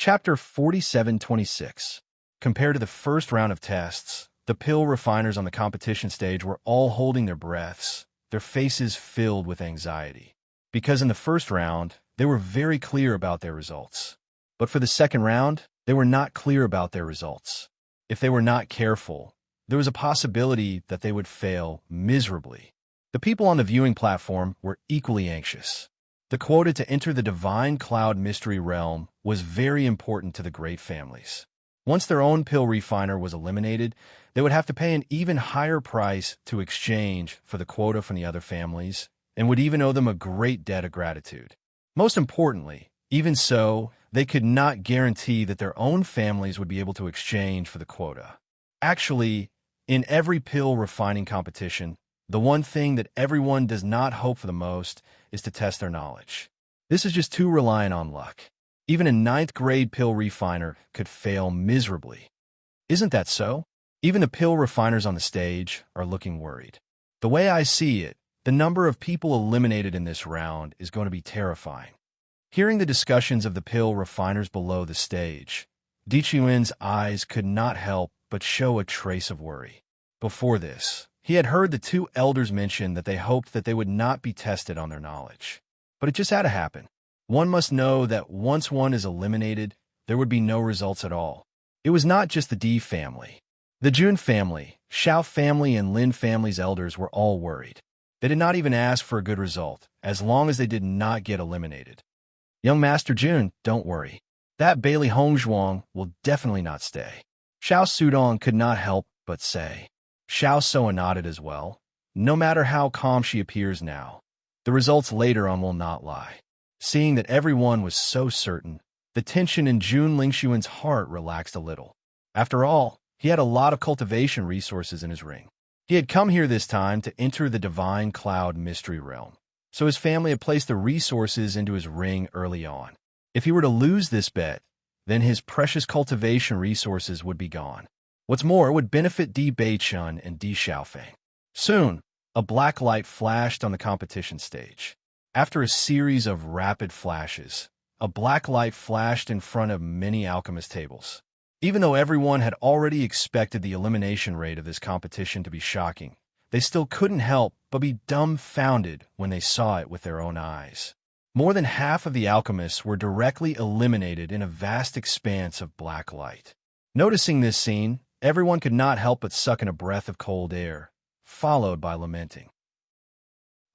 Chapter 4726. Compared to the first round of tests, the pill refiners on the competition stage were all holding their breaths, their faces filled with anxiety. Because in the first round, they were very clear about their results. But for the second round, they were not clear about their results. If they were not careful, there was a possibility that they would fail miserably. The people on the viewing platform were equally anxious. The quota to enter the Divine Cloud Mystery Realm was very important to the great families. Once their own pill refiner was eliminated, they would have to pay an even higher price to exchange for the quota from the other families, and would even owe them a great debt of gratitude. Most importantly, even so, they could not guarantee that their own families would be able to exchange for the quota. Actually, in every pill refining competition, the one thing that everyone does not hope for the most is to test their knowledge. This is just too reliant on luck. Even a 9th grade pill refiner could fail miserably. Isn't that so? Even the pill refiners on the stage are looking worried. The way I see it, the number of people eliminated in this round is going to be terrifying. Hearing the discussions of the pill refiners below the stage, Dichuin's eyes could not help but show a trace of worry. Before this, he had heard the two elders mention that they hoped that they would not be tested on their knowledge. But it just had to happen. One must know that once one is eliminated, there would be no results at all. It was not just the D family. The Jun family, Xiao family, and Lin family's elders were all worried. They did not even ask for a good result, as long as they did not get eliminated. Young Master Jun, don't worry. That Bailey Hongzhuang will definitely not stay. Xiao Sudong could not help but say. Xiao Soa nodded as well. No matter how calm she appears now, the results later on will not lie. Seeing that everyone was so certain, the tension in Jun Lingxuan's heart relaxed a little. After all, he had a lot of cultivation resources in his ring. He had come here this time to enter the Divine Cloud Mystery Realm, so his family had placed the resources into his ring early on. If he were to lose this bet, then his precious cultivation resources would be gone. What's more, it would benefit Di Beichun and Di Xiaofeng. Soon, a black light flashed on the competition stage. After a series of rapid flashes, a black light flashed in front of many alchemist tables. Even though everyone had already expected the elimination rate of this competition to be shocking, they still couldn't help but be dumbfounded when they saw it with their own eyes. More than half of the alchemists were directly eliminated in a vast expanse of black light. Noticing this scene, everyone could not help but suck in a breath of cold air, followed by lamenting.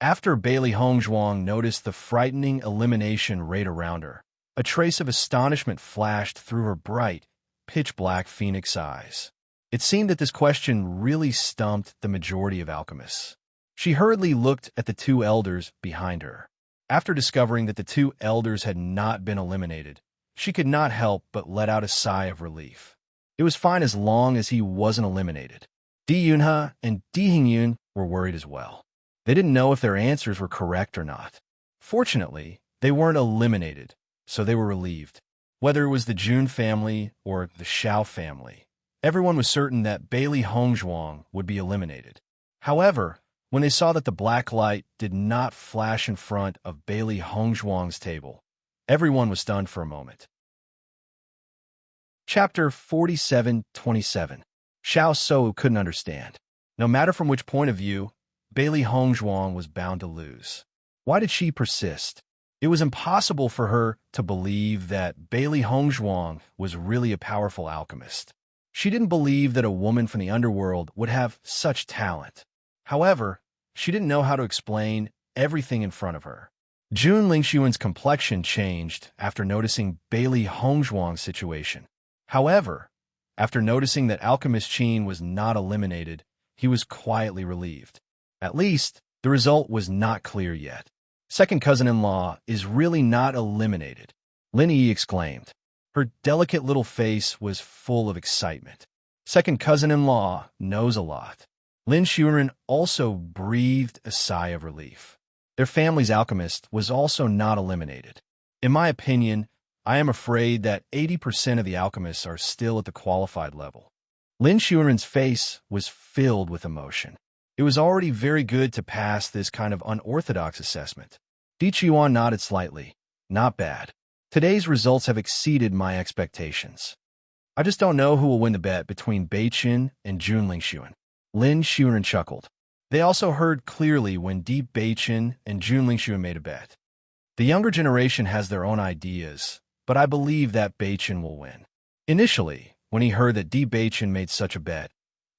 After Bailey Hongzhuang noticed the frightening elimination rate around her, a trace of astonishment flashed through her bright, pitch-black phoenix eyes. It seemed that this question really stumped the majority of alchemists. She hurriedly looked at the two elders behind her. After discovering that the two elders had not been eliminated, she could not help but let out a sigh of relief. It was fine as long as he wasn't eliminated. Di Yunhe and Di Hingyun were worried as well. They didn't know if their answers were correct or not. Fortunately, they weren't eliminated, so they were relieved. Whether it was the Jun family or the Xiao family, everyone was certain that Bailey Hongzhuang would be eliminated. However, when they saw that the black light did not flash in front of Bailey Hongzhuang's table, everyone was stunned for a moment. Chapter 4727. Xiao Sou couldn't understand. No matter from which point of view, Bailey Hongzhuang was bound to lose. Why did she persist? It was impossible for her to believe that Bailey Hongzhuang was really a powerful alchemist. She didn't believe that a woman from the underworld would have such talent. However, she didn't know how to explain everything in front of her. Jun Lingxuan's complexion changed after noticing Bailey Hongzhuang's situation. However, after noticing that Alchemist Qin was not eliminated, he was quietly relieved. At least, the result was not clear yet. Second cousin-in-law is really not eliminated, Lin Yi exclaimed. Her delicate little face was full of excitement. Second cousin-in-law knows a lot. Lin Xuren also breathed a sigh of relief. Their family's alchemist was also not eliminated. In my opinion, I am afraid that 80% of the alchemists are still at the qualified level. Lin Xuren's face was filled with emotion. It was already very good to pass this kind of unorthodox assessment. Di Qiuan nodded slightly. Not bad. Today's results have exceeded my expectations. I just don't know who will win the bet between Beichen and Jun Lingxuan. Lin Xuan chuckled. They also heard clearly when Deep Beichen and Jun Lingxuan made a bet. The younger generation has their own ideas, but I believe that Beichen will win. Initially, when he heard that Deep Beichen made such a bet,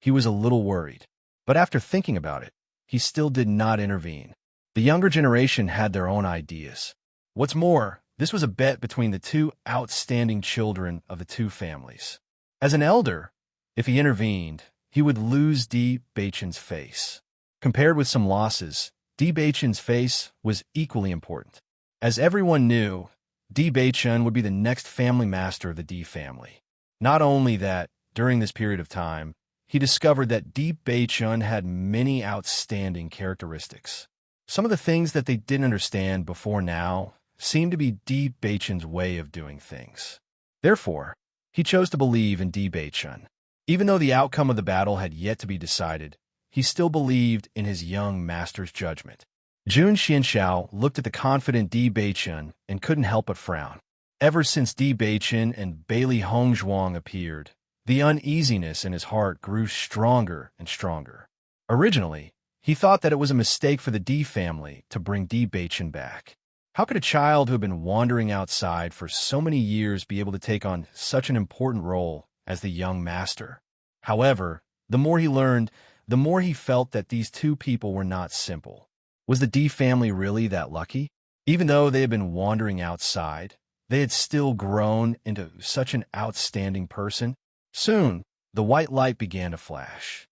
he was a little worried. But after thinking about it, he still did not intervene. The younger generation had their own ideas. What's more, this was a bet between the two outstanding children of the two families. As an elder, if he intervened, he would lose Deep Beichen's face. Compared with some losses, Deep Beichen's face was equally important. As everyone knew, Deep Beichen would be the next family master of the D family. Not only that, during this period of time, he discovered that Deep Beichen had many outstanding characteristics. Some of the things that they didn't understand before now seemed to be Deep Beichen's way of doing things. Therefore, he chose to believe in Deep Beichen. Even though the outcome of the battle had yet to be decided, he still believed in his young master's judgment. Jun Xianxiao looked at the confident Deep Beichen and couldn't help but frown. Ever since Deep Beichen and Bailey Hongzhuang appeared, the uneasiness in his heart grew stronger and stronger. Originally, he thought that it was a mistake for the D family to bring Deep Beichen back. How could a child who had been wandering outside for so many years be able to take on such an important role as the young master? However, the more he learned, the more he felt that these two people were not simple. Was the D family really that lucky? Even though they had been wandering outside, they had still grown into such an outstanding person. Soon, the white light began to flash.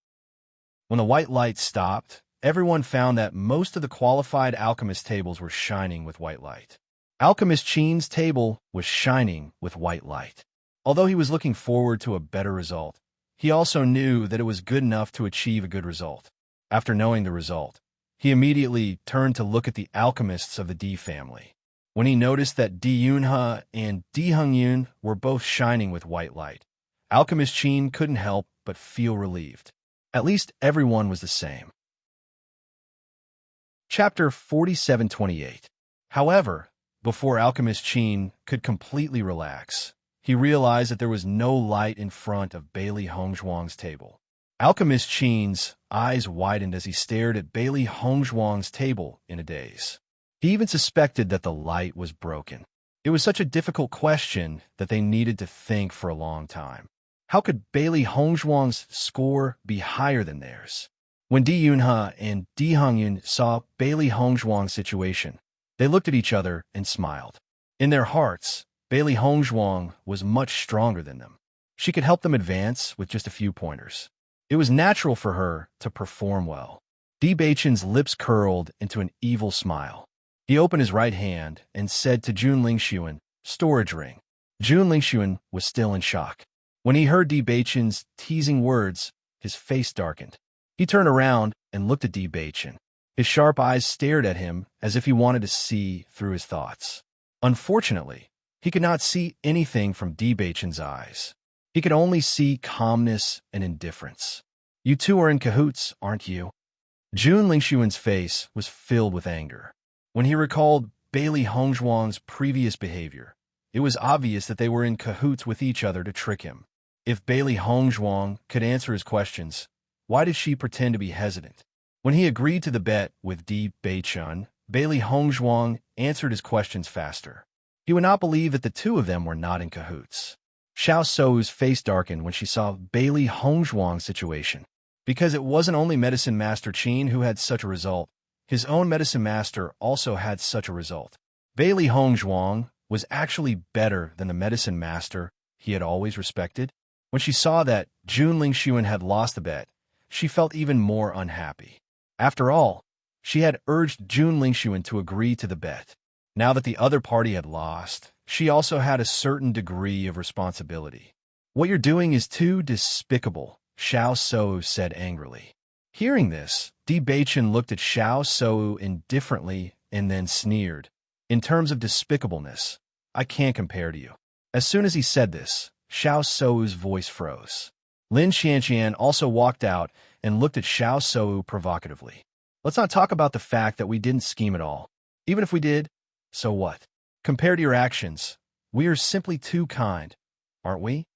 When the white light stopped, everyone found that most of the qualified alchemist tables were shining with white light. Alchemist Qin's table was shining with white light. Although he was looking forward to a better result, he also knew that it was good enough to achieve a good result. After knowing the result, he immediately turned to look at the alchemists of the D family. When he noticed that Di Yunhe and Di Hongyun were both shining with white light, Alchemist Qin couldn't help but feel relieved. At least everyone was the same. Chapter 4728. However, before Alchemist Qin could completely relax, he realized that there was no light in front of Bailey Hongzhuang's table. Alchemist Qin's eyes widened as he stared at Bailey Hongzhuang's table in a daze. He even suspected that the light was broken. It was such a difficult question that they needed to think for a long time. How could Bailey Hongzhuang's score be higher than theirs? When Di Yunhe and Di Hongyun saw Bailey Hongzhuang's situation, they looked at each other and smiled. In their hearts, Bailey Hongzhuang was much stronger than them. She could help them advance with just a few pointers. It was natural for her to perform well. Deep Beichen's lips curled into an evil smile. He opened his right hand and said to Jun Lingxuan, "Storage ring." Jun Lingxuan was still in shock. When he heard Deep Beichen's teasing words, his face darkened. He turned around and looked at Deep Beichen. His sharp eyes stared at him as if he wanted to see through his thoughts. Unfortunately, he could not see anything from Deep Beichen's eyes. He could only see calmness and indifference. "You two are in cahoots, aren't you?" Jun Lingxuan's face was filled with anger. When he recalled Bailey Hongzhuang's previous behavior, it was obvious that they were in cahoots with each other to trick him. If Bailey Hongzhuang could answer his questions, why did she pretend to be hesitant? When he agreed to the bet with Deep Beichen, Bailey Hongzhuang answered his questions faster. He would not believe that the two of them were not in cahoots. Xiao Sou's face darkened when she saw Bailey Hongzhuang's situation. Because it wasn't only Medicine Master Qin who had such a result, his own Medicine Master also had such a result. Bailey Hongzhuang was actually better than the Medicine Master he had always respected. When she saw that Jun Lingxuan had lost the bet, she felt even more unhappy. After all, she had urged Jun Lingxuan to agree to the bet. Now that the other party had lost, she also had a certain degree of responsibility. "What you're doing is too despicable," Xiao Sou said angrily. Hearing this, Deep Beichen looked at Xiao Sou indifferently and then sneered. "In terms of despicableness, I can't compare to you." As soon as he said this, Xiao Sou's voice froze. Lin Xianxian also walked out and looked at Xiao Sou provocatively. "Let's not talk about the fact that we didn't scheme at all. Even if we did, so what? Compared to your actions, We are simply too kind, aren't we?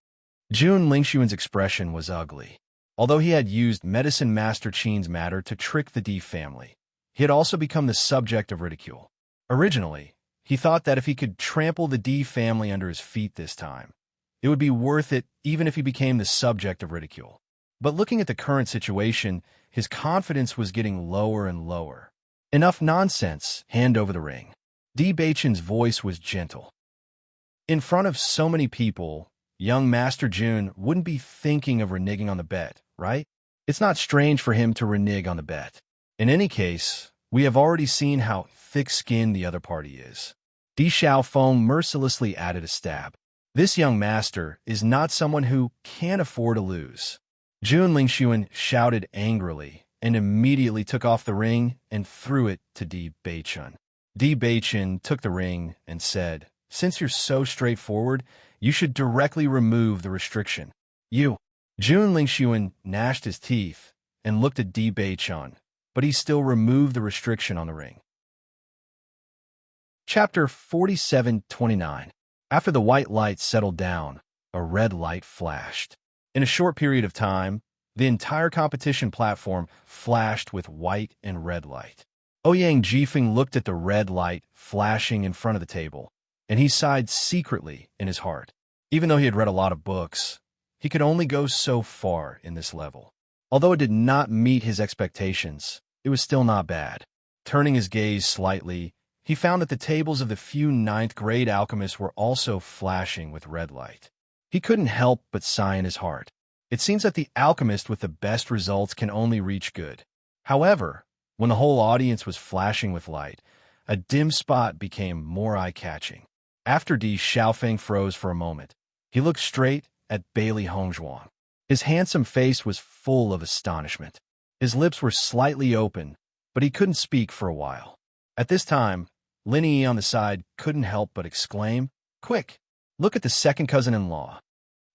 Jun Lingxuan's expression was ugly. Although he had used Medicine Master Qin's matter to trick the D family, he had also become the subject of ridicule. Originally, he thought that if he could trample the D family under his feet this time, it would be worth it even if he became the subject of ridicule. But looking at the current situation, his confidence was getting lower and lower. Enough nonsense, hand over the ring. D Beichen's voice was gentle. In front of so many people, young Master Jun wouldn't be thinking of reneging on the bet, right? It's not strange for him to renege on the bet. In any case, we have already seen how thick-skinned the other party is. Di Xiaofeng mercilessly added a stab. This young master is not someone who can't afford to lose. Jun Lingxuan shouted angrily and immediately took off the ring and threw it to Di Beichen. Di Beichen took the ring and said, "Since you're so straightforward, you should directly remove the restriction." You. Jun Lingxuan gnashed his teeth and looked at Di Beichen, but he still removed the restriction on the ring. Chapter 47-29. After the white light settled down, a red light flashed. In a short period of time, the entire competition platform flashed with white and red light. Ouyang Jifeng looked at the red light flashing in front of the table, and he sighed secretly in his heart. Even though he had read a lot of books, he could only go so far in this level. Although it did not meet his expectations, it was still not bad. Turning his gaze slightly, he found that the tables of the few ninth-grade alchemists were also flashing with red light. He couldn't help but sigh in his heart. It seems that the alchemist with the best results can only reach good. However, when the whole audience was flashing with light, a dim spot became more eye-catching. After Di Xiaofeng froze for a moment, he looked straight at Bailey Hongzhuang. His handsome face was full of astonishment. His lips were slightly open, but he couldn't speak for a while. At this time, Lin Yi on the side couldn't help but exclaim, "Quick, look at the second cousin-in-law."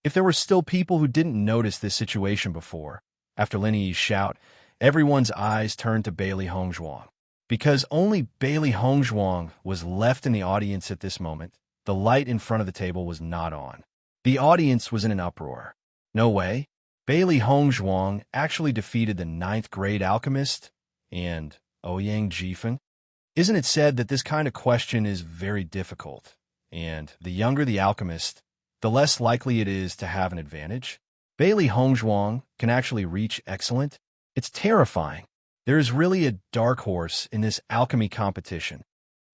If there were still people who didn't notice this situation before, after Lin Yi's shout, everyone's eyes turned to Bailey Hongzhuang. Because only Bailey Hongzhuang was left in the audience at this moment, the light in front of the table was not on. The audience was in an uproar. No way. Bailey Hongzhuang actually defeated the ninth-grade alchemist and Ouyang Jifeng? Isn't it said that this kind of question is very difficult, and the younger the alchemist, the less likely it is to have an advantage? Bailey Hongzhuang can actually reach excellent? It's terrifying. There is really a dark horse in this alchemy competition.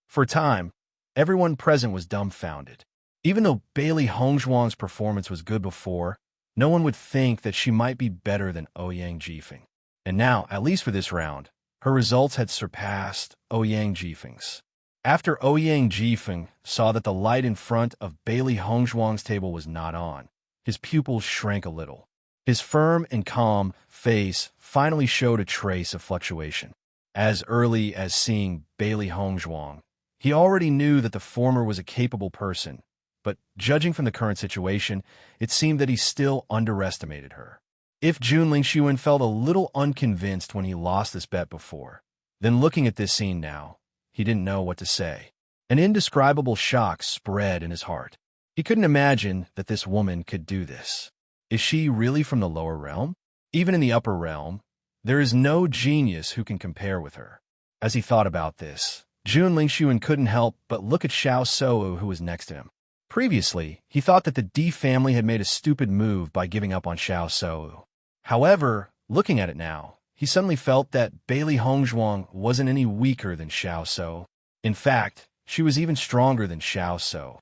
For a time, everyone present was dumbfounded. Even though Bailey Hongzhuang's performance was good before, no one would think that she might be better than Ouyang Jifeng. And now, at least for this round, her results had surpassed Ouyang Jifeng's. After Ouyang Jifeng saw that the light in front of Bailey Hongzhuang's table was not on, his pupils shrank a little. His firm and calm face finally showed a trace of fluctuation. As early as seeing Bailey Hongzhuang, he already knew that the former was a capable person, but judging from the current situation, it seemed that he still underestimated her. If Jun Lingxuan felt a little unconvinced when he lost this bet before, then looking at this scene now, he didn't know what to say. An indescribable shock spread in his heart. He couldn't imagine that this woman could do this. Is she really from the lower realm? Even in the upper realm, there is no genius who can compare with her. As he thought about this, Jun Lingxuan couldn't help but look at Xiao Sou, who was next to him. Previously, he thought that the D family had made a stupid move by giving up on Xiao Sou. However, looking at it now, he suddenly felt that Bailey Hongzhuang wasn't any weaker than Xiao Sou. In fact, she was even stronger than Xiao Sou.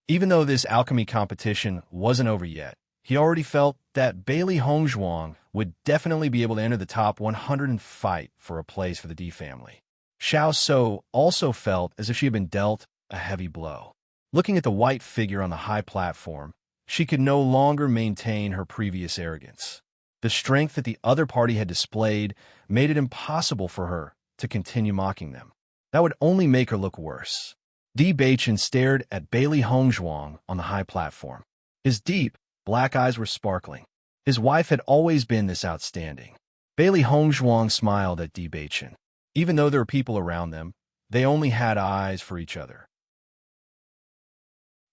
Even though this alchemy competition wasn't over yet, he already felt that Bailey Hongzhuang would definitely be able to enter the top 100 and fight for a place for the D family. Xiao Sou also felt as if she had been dealt a heavy blow. Looking at the white figure on the high platform, she could no longer maintain her previous arrogance. The strength that the other party had displayed made it impossible for her to continue mocking them. That would only make her look worse. Di Beichen stared at Bailey Hongzhuang on the high platform. His deep, black eyes were sparkling. His wife had always been this outstanding. Bailey Hongzhuang smiled at Di Beichen. Even though there were people around them, they only had eyes for each other.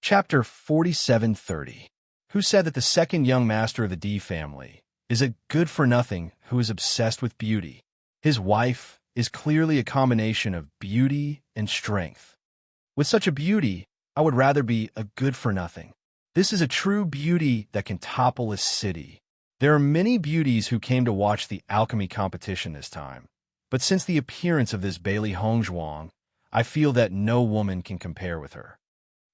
Chapter 4730. Who said that the second young master of the D family is a good-for-nothing who is obsessed with beauty? His wife is clearly a combination of beauty and strength. With such a beauty, I would rather be a good-for-nothing. This is a true beauty that can topple a city. There are many beauties who came to watch the alchemy competition this time, but since the appearance of this Bailey Hongzhuang, I feel that no woman can compare with her.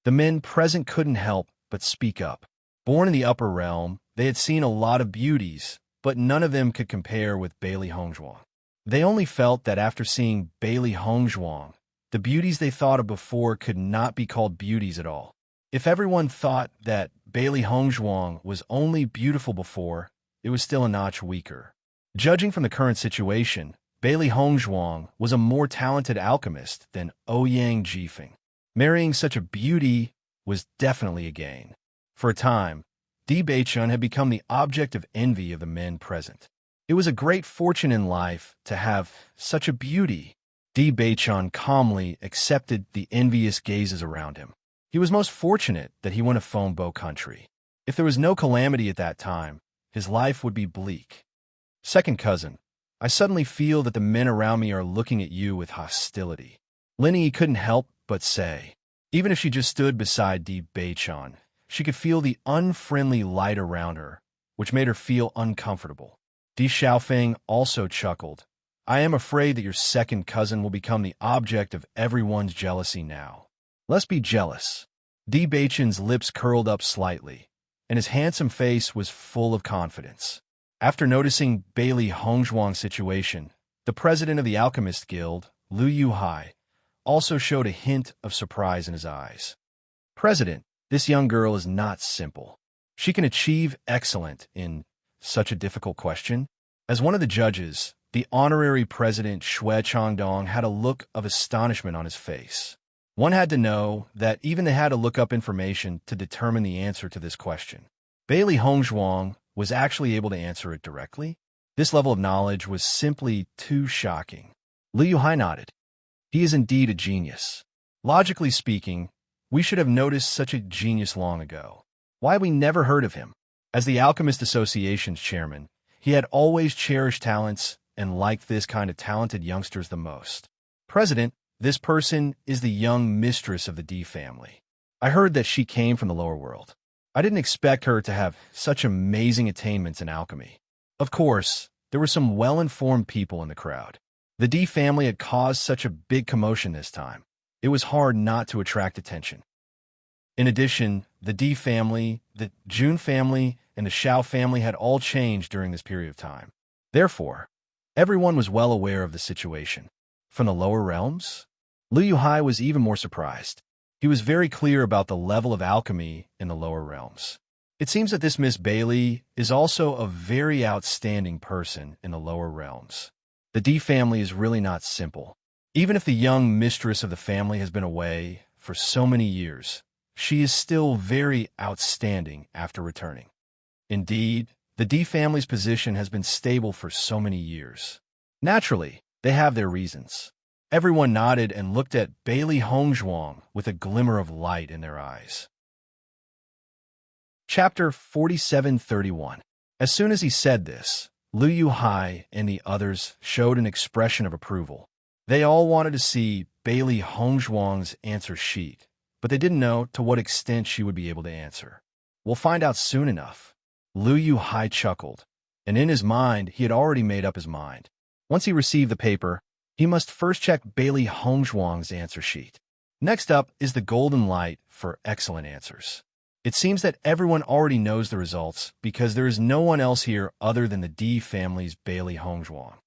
The men present couldn't help but speak up. Born in the upper realm, they had seen a lot of beauties, but none of them could compare with Bailey Hongzhuang. They only felt that after seeing Bailey Hongzhuang, the beauties they thought of before could not be called beauties at all. If everyone thought that Bailey Hongzhuang was only beautiful before, it was still a notch weaker. Judging from the current situation, Bailey Hongzhuang was a more talented alchemist than Ouyang Jifeng. Marrying such a beauty was definitely a gain. For a time, Di Beichun had become the object of envy of the men present. It was a great fortune in life to have such a beauty. Di Beichun calmly accepted the envious gazes around him. He was most fortunate that he went to Fengbo country. If there was no calamity at that time, his life would be bleak. Second cousin, I suddenly feel that the men around me are looking at you with hostility. Linny couldn't help but say. Even if she just stood beside Di Beichun, she could feel the unfriendly light around her, which made her feel uncomfortable. Di Xiaofeng also chuckled. I am afraid that your second cousin will become the object of everyone's jealousy now. Let's be jealous. Di Beichun's lips curled up slightly, and his handsome face was full of confidence. After noticing Bailey Hongzhuang's situation, the president of the Alchemist Guild, Liu Yuhai, also showed a hint of surprise in his eyes. President, this young girl is not simple. She can achieve excellent in such a difficult question. As one of the judges, the honorary president Xue Changdong had a look of astonishment on his face. One had to know that even they had to look up information to determine the answer to this question. Bailey Hongzhuang was actually able to answer it directly. This level of knowledge was simply too shocking. Liu Yuhai nodded. He is indeed a genius. Logically speaking, we should have noticed such a genius long ago. Why we never heard of him? As the Alchemist Association's chairman, he had always cherished talents and liked this kind of talented youngsters the most. President, this person is the young mistress of the D family. I heard that she came from the lower world. I didn't expect her to have such amazing attainments in alchemy. Of course, there were some well-informed people in the crowd. The D family had caused such a big commotion this time. It was hard not to attract attention. In addition, the D family, the Jun family, and the Xiao family had all changed during this period of time. Therefore, everyone was well aware of the situation. From the lower realms, Liu Yuhai was even more surprised. He was very clear about the level of alchemy in the lower realms. It seems that this Miss Bailey is also a very outstanding person in the lower realms. The D family is really not simple. Even if the young mistress of the family has been away for so many years, she is still very outstanding after returning. Indeed, the D family's position has been stable for so many years. Naturally, they have their reasons. Everyone nodded and looked at Bailey Hongzhuang with a glimmer of light in their eyes. Chapter 4731. As soon as he said this, Liu Yuhai and the others showed an expression of approval. They all wanted to see Bailey Hongzhuang's answer sheet, but they didn't know to what extent she would be able to answer. We'll find out soon enough. Liu Yuhai chuckled, and in his mind he had already made up his mind. Once he received the paper, he must first check Bailey Hongzhuang's answer sheet. Next up is the golden light for excellent answers. It seems that everyone already knows the results because there is no one else here other than the D family's Bailey Hongzhuang.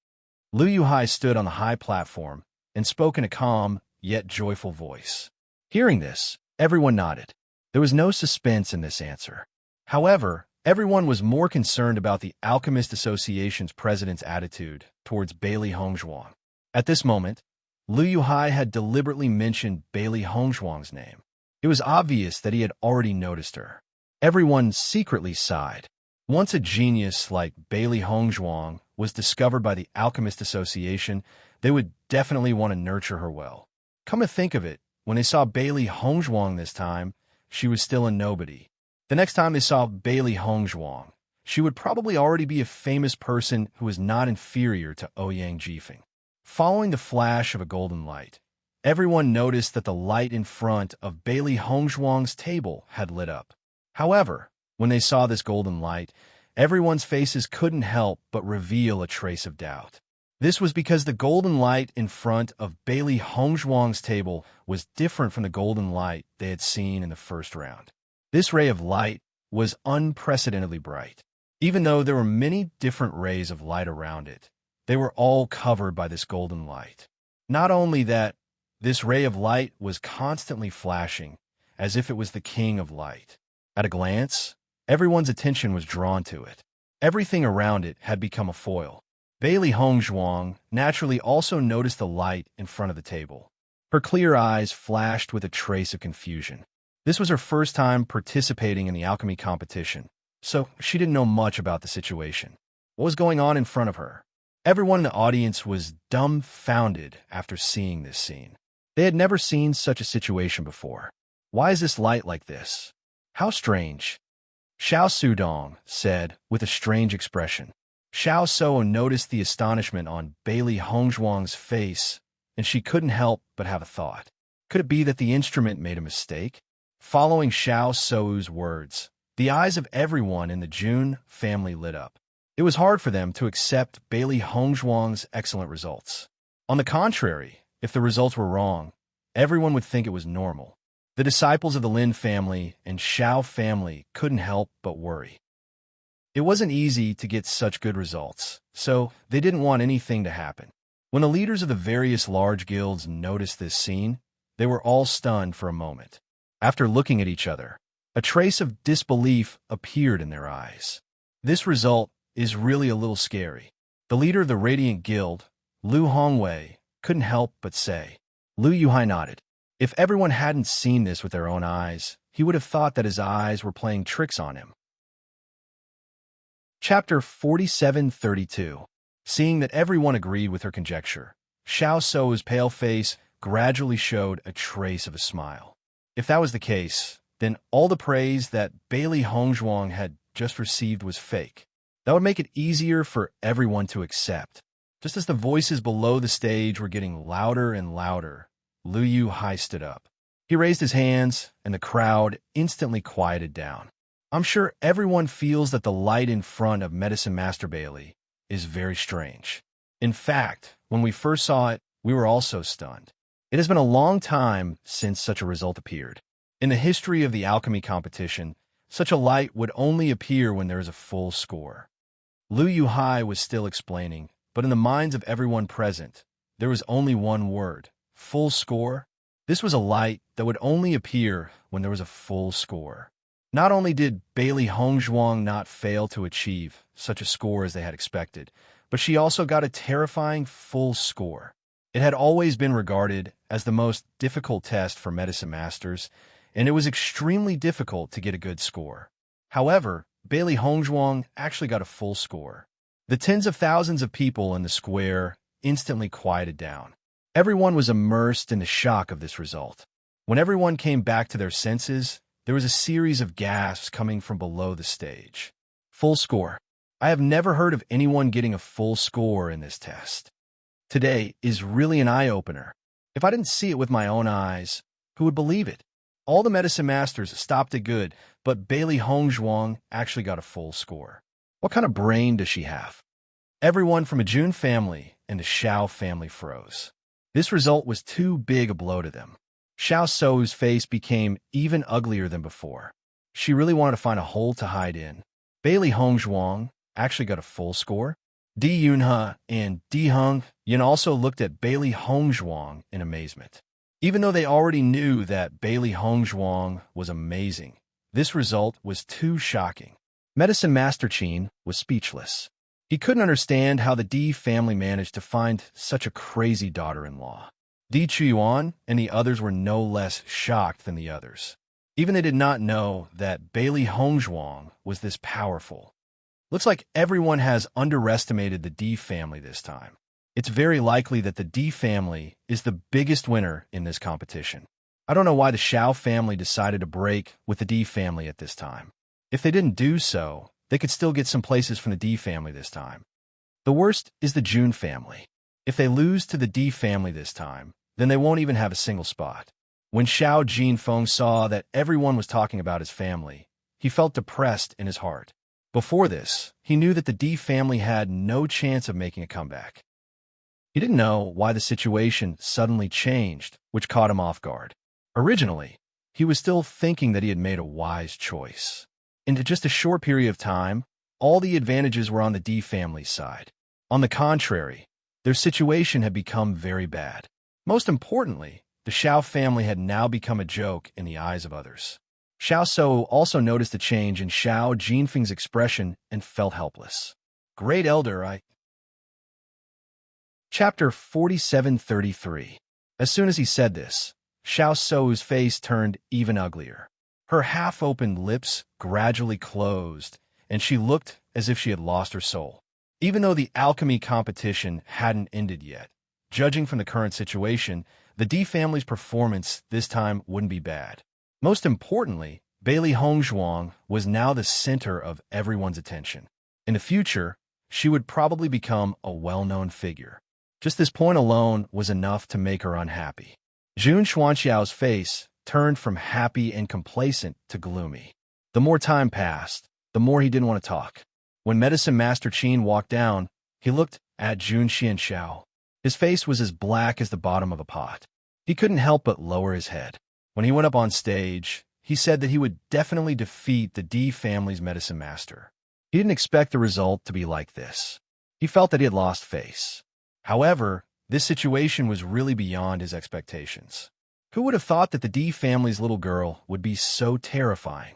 Liu Yuhai stood on the high platform and spoke in a calm yet joyful voice. Hearing this, everyone nodded. There was no suspense in this answer. However, everyone was more concerned about the Alchemist Association's president's attitude towards Bailey Hongzhuang. At this moment, Liu Yuhai had deliberately mentioned Bailey Hongzhuang's name. It was obvious that he had already noticed her. Everyone secretly sighed. Once a genius like Bailey Hongzhuang was discovered by the Alchemist Association, they would definitely want to nurture her well. Come to think of it, when they saw Bailey Hongzhuang this time, she was still a nobody. The next time they saw Bailey Hongzhuang, she would probably already be a famous person who was not inferior to Ouyang Jifeng. Following the flash of a golden light, everyone noticed that the light in front of Bailey Hongzhuang's table had lit up. However, when they saw this golden light, everyone's faces couldn't help but reveal a trace of doubt. This was because the golden light in front of Bailey Hongzhuang's table was different from the golden light they had seen in the first round. This ray of light was unprecedentedly bright. Even though there were many different rays of light around it, they were all covered by this golden light. Not only that, this ray of light was constantly flashing, as if it was the king of light. At a glance, everyone's attention was drawn to it. Everything around it had become a foil. Bailey Hongzhuang naturally also noticed the light in front of the table. Her clear eyes flashed with a trace of confusion. This was her first time participating in the alchemy competition, so she didn't know much about the situation. What was going on in front of her? Everyone in the audience was dumbfounded after seeing this scene. They had never seen such a situation before. Why is this light like this? How strange. Xiao Sudong said with a strange expression. Xiao Suo noticed the astonishment on Bailey Hongzhuang's face, and she couldn't help but have a thought. Could it be that the instrument made a mistake? Following Xiao Suo's words, the eyes of everyone in the Jun family lit up. It was hard for them to accept Bailey Hongzhuang's excellent results. On the contrary, if the results were wrong, everyone would think it was normal. The disciples of the Lin family and Xiao family couldn't help but worry. It wasn't easy to get such good results, so they didn't want anything to happen. When the leaders of the various large guilds noticed this scene, they were all stunned for a moment. After looking at each other, a trace of disbelief appeared in their eyes. This result is really a little scary. The leader of the Radiant Guild, Lu Hongwei, couldn't help but say. Lu Yuhai nodded. If everyone hadn't seen this with their own eyes, he would have thought that his eyes were playing tricks on him. Chapter 4732. Seeing that everyone agreed with her conjecture, Xiao Suo's pale face gradually showed a trace of a smile. If that was the case, then all the praise that Bailey Hongzhuang had just received was fake. That would make it easier for everyone to accept. Just as the voices below the stage were getting louder and louder, Lu Yuhai stood up. He raised his hands, and the crowd instantly quieted down. I'm sure everyone feels that the light in front of Medicine Master Bailey is very strange. In fact, when we first saw it, we were also stunned. It has been a long time since such a result appeared. In the history of the alchemy competition, such a light would only appear when there is a full score. Lu Yuhai was still explaining, but in the minds of everyone present, there was only one word: full score. This was a light that would only appear when there was a full score. Not only did Bailey Hongzhuang not fail to achieve such a score as they had expected, but she also got a terrifying full score. It had always been regarded as the most difficult test for medicine masters, and it was extremely difficult to get a good score. However, Bailey Hongzhuang actually got a full score. The tens of thousands of people in the square instantly quieted down. Everyone was immersed in the shock of this result. When everyone came back to their senses, there was a series of gasps coming from below the stage. Full score. I have never heard of anyone getting a full score in this test. Today is really an eye-opener. If I didn't see it with my own eyes, who would believe it? All the medicine masters stopped it good, but Bailey Hongzhuang actually got a full score. What kind of brain does she have? Everyone from the Jun family and the Xiao family froze. This result was too big a blow to them. Xiao Suo's face became even uglier than before. She really wanted to find a hole to hide in. Bailey Hongzhuang actually got a full score. Di Yunhe and Di Heng Yun also looked at Bailey Hongzhuang in amazement. Even though they already knew that Bailey Hongzhuang was amazing, this result was too shocking. Medicine Master Qin was speechless. He couldn't understand how the Di family managed to find such a crazy daughter-in-law. Di Chuyuan and the others were no less shocked than the others. Even they did not know that Bailey Hongzhuang was this powerful. Looks like everyone has underestimated the Di family this time. It's very likely that the Di family is the biggest winner in this competition. I don't know why the Xiao family decided to break with the D family at this time. If they didn't do so, they could still get some places from the D family this time. The worst is the Jun family. If they lose to the D family this time, then they won't even have a single spot. When Xiao Jinfeng saw that everyone was talking about his family, he felt depressed in his heart. Before this, he knew that the D family had no chance of making a comeback. He didn't know why the situation suddenly changed, which caught him off guard. Originally, he was still thinking that he had made a wise choice. In just a short period of time, all the advantages were on the D family's side. On the contrary, their situation had become very bad. Most importantly, the Xiao family had now become a joke in the eyes of others. Xiao Shou also noticed a change in Xiao Jinfeng's expression and felt helpless. Great Elder, Chapter 4733. As soon as he said this, Xiao Shou's face turned even uglier. Her half-opened lips gradually closed, and she looked as if she had lost her soul. Even though the alchemy competition hadn't ended yet, judging from the current situation, the D family's performance this time wouldn't be bad. Most importantly, Bailey Hongzhuang was now the center of everyone's attention. In the future, she would probably become a well-known figure. Just this point alone was enough to make her unhappy. Jun Xuanxiao's face turned from happy and complacent to gloomy. The more time passed, the more he didn't want to talk. When Medicine Master Qin walked down, he looked at Jun Xianxiao. His face was as black as the bottom of a pot. He couldn't help but lower his head. When he went up on stage, he said that he would definitely defeat the D family's medicine master. He didn't expect the result to be like this. He felt that he had lost face. However, this situation was really beyond his expectations. Who would have thought that the D family's little girl would be so terrifying?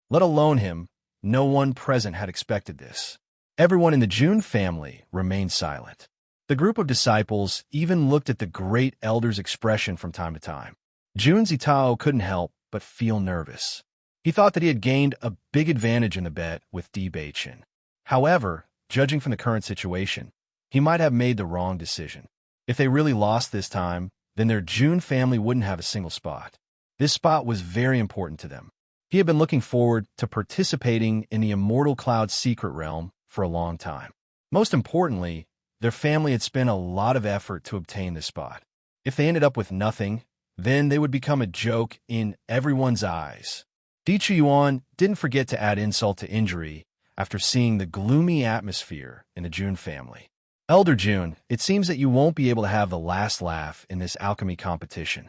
Let alone him, no one present had expected this. Everyone in the Jun family remained silent. The group of disciples even looked at the great elder's expression from time to time. Jun Zitao couldn't help but feel nervous. He thought that he had gained a big advantage in the bet with Di Beichen. However, judging from the current situation, he might have made the wrong decision. If they really lost this time, then their Jun family wouldn't have a single spot. This spot was very important to them. He had been looking forward to participating in the Immortal Cloud secret realm for a long time. Most importantly, their family had spent a lot of effort to obtain this spot. If they ended up with nothing, then they would become a joke in everyone's eyes. Di Chuyuan didn't forget to add insult to injury after seeing the gloomy atmosphere in the Jun family. Elder Jun, it seems that you won't be able to have the last laugh in this alchemy competition.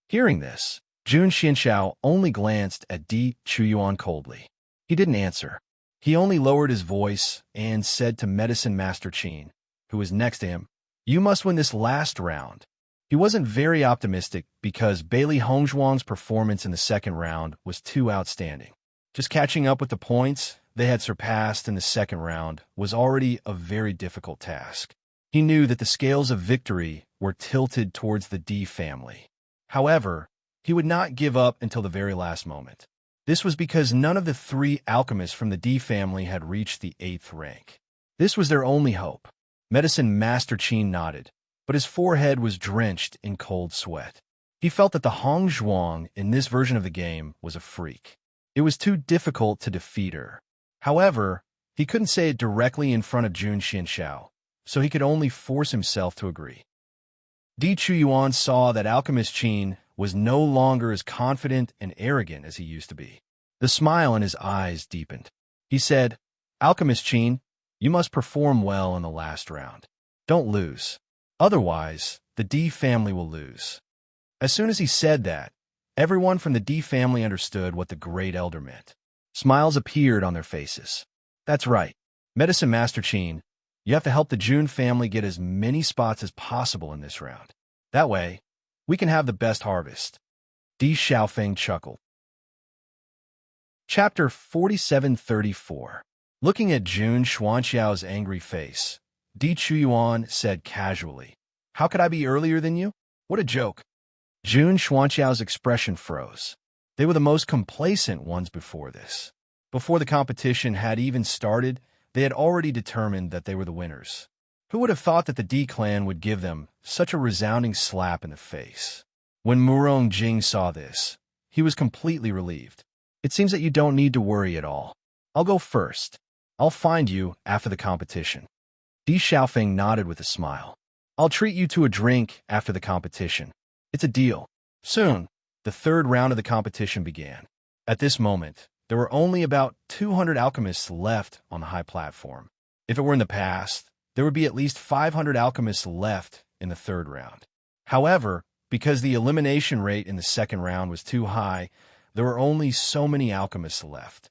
Hearing this, Jun Xianxiao only glanced at Di Chuyuan coldly. He didn't answer. He only lowered his voice and said to Medicine Master Qin, who was next to him, "You must win this last round." He wasn't very optimistic because Bailey Hongzhuang's performance in the second round was too outstanding. Just catching up with the points they had surpassed in the second round was already a very difficult task. He knew that the scales of victory were tilted towards the D family. However, he would not give up until the very last moment. This was because none of the three alchemists from the D family had reached the 8th rank. This was their only hope. Medicine Master Qin nodded, but his forehead was drenched in cold sweat. He felt that the Hongzhuang in this version of the game was a freak. It was too difficult to defeat her. However, he couldn't say it directly in front of Jun Xianxiao, so he could only force himself to agree. Di Chuyuan saw that Alchemist Qin was no longer as confident and arrogant as he used to be. The smile in his eyes deepened. He said, "Alchemist Qin, you must perform well in the last round. Don't lose. Otherwise, the D family will lose." As soon as he said that, everyone from the D family understood what the Great Elder meant. Smiles appeared on their faces. "That's right. Medicine Master Qin, you have to help the Jun family get as many spots as possible in this round. That way, we can have the best harvest." Di Xiaofeng chuckled. Chapter 4734. Looking at Jun Xuanxiao's angry face, Di Chuyuan said casually, "How could I be earlier than you? What a joke." Jun Xuanxiao's expression froze. They were the most complacent ones before this. Before the competition had even started, they had already determined that they were the winners. Who would have thought that the D clan would give them such a resounding slap in the face? When Murong Jing saw this, he was completely relieved. It seems that you don't need to worry at all. I'll go first. I'll find you after the competition. Di Xiaofeng nodded with a smile. I'll treat you to a drink after the competition. It's a deal. Soon, the third round of the competition began. At this moment, there were only about 200 alchemists left on the high platform. If it were in the past, there would be at least 500 alchemists left in the third round. However, because the elimination rate in the second round was too high, there were only so many alchemists left.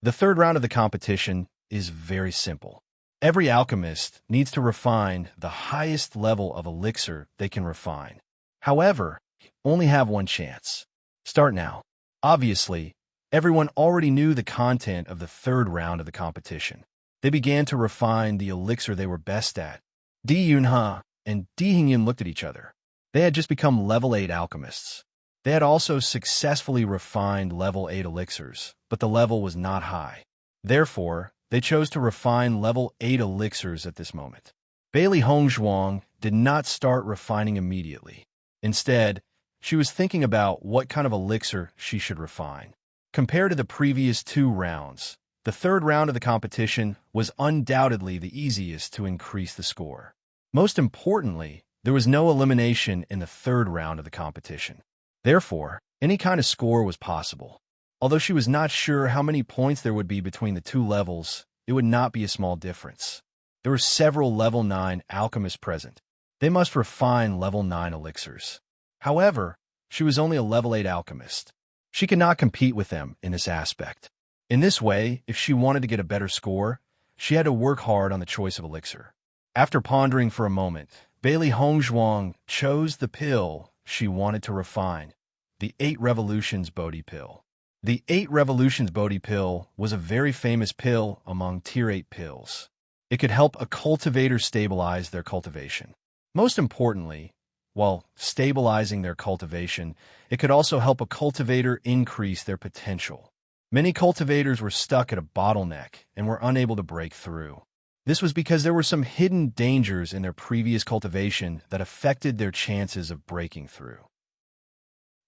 The third round of the competition is very simple. Every alchemist needs to refine the highest level of elixir they can refine. However, you only have one chance. Start now. Obviously, everyone already knew the content of the third round of the competition. They began to refine the elixir they were best at. Di Yunhe and Di Hingyan looked at each other. They had just become level 8 alchemists. They had also successfully refined level 8 elixirs, but the level was not high. Therefore, they chose to refine level 8 elixirs at this moment. Bailey Hongzhuang did not start refining immediately. Instead, she was thinking about what kind of elixir she should refine. Compared to the previous 2 rounds, the third round of the competition was undoubtedly the easiest to increase the score. Most importantly, there was no elimination in the third round of the competition. Therefore, any kind of score was possible. Although she was not sure how many points there would be between the 2 levels, it would not be a small difference. There were several level 9 alchemists present. They must refine level 9 elixirs. However, she was only a level 8 alchemist. She could not compete with them in this aspect. In this way, if she wanted to get a better score, she had to work hard on the choice of elixir. After pondering for a moment, Bailey Hongzhuang chose the pill she wanted to refine, the 8 Revolutions Bodhi pill. The 8 Revolutions Bodhi pill was a very famous pill among Tier 8 pills. It could help a cultivator stabilize their cultivation. Most importantly, while stabilizing their cultivation, it could also help a cultivator increase their potential. Many cultivators were stuck at a bottleneck and were unable to break through. This was because there were some hidden dangers in their previous cultivation that affected their chances of breaking through.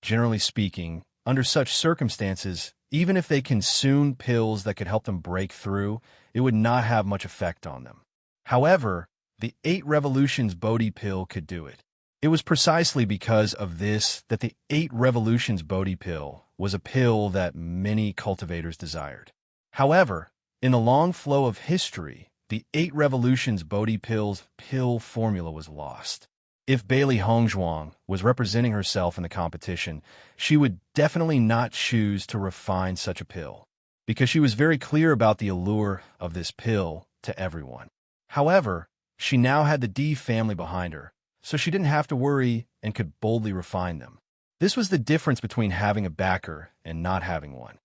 Generally speaking, under such circumstances, even if they consumed pills that could help them break through, it would not have much effect on them. However, the 8 Revolutions Bodhi pill could do it. It was precisely because of this that the 8 Revolutions Bodhi pill was a pill that many cultivators desired. However, in the long flow of history, the 8 Revolutions Bodhi pill's pill formula was lost. If Bailey Hongzhuang was representing herself in the competition, she would definitely not choose to refine such a pill, because she was very clear about the allure of this pill to everyone. However, she now had the Di family behind her, so she didn't have to worry and could boldly refine them. This was the difference between having a backer and not having one.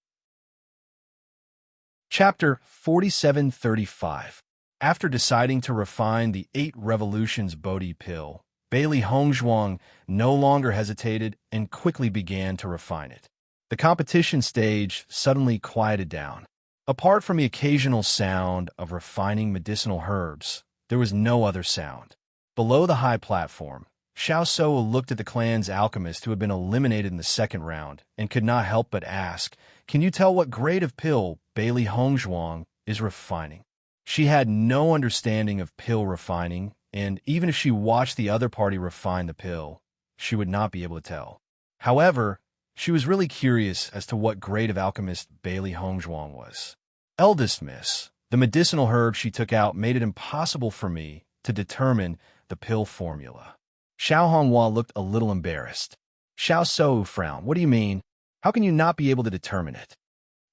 Chapter 4735. After deciding to refine the 8 Revolutions Bodhi pill, Bailey Hongzhuang no longer hesitated and quickly began to refine it. The competition stage suddenly quieted down. Apart from the occasional sound of refining medicinal herbs, there was no other sound. Below the high platform, Xiao So looked at the clan's alchemist who had been eliminated in the second round and could not help but ask, "Can you tell what grade of pill Bailey Hongzhuang is refining?" She had no understanding of pill refining, and even if she watched the other party refine the pill, she would not be able to tell. However, she was really curious as to what grade of alchemist Bailey Hongzhuang was. "Eldest miss, the medicinal herb she took out made it impossible for me to determine the pill formula." Xiao Honghua looked a little embarrassed. Xiao So frowned. "What do you mean? How can you not be able to determine it?"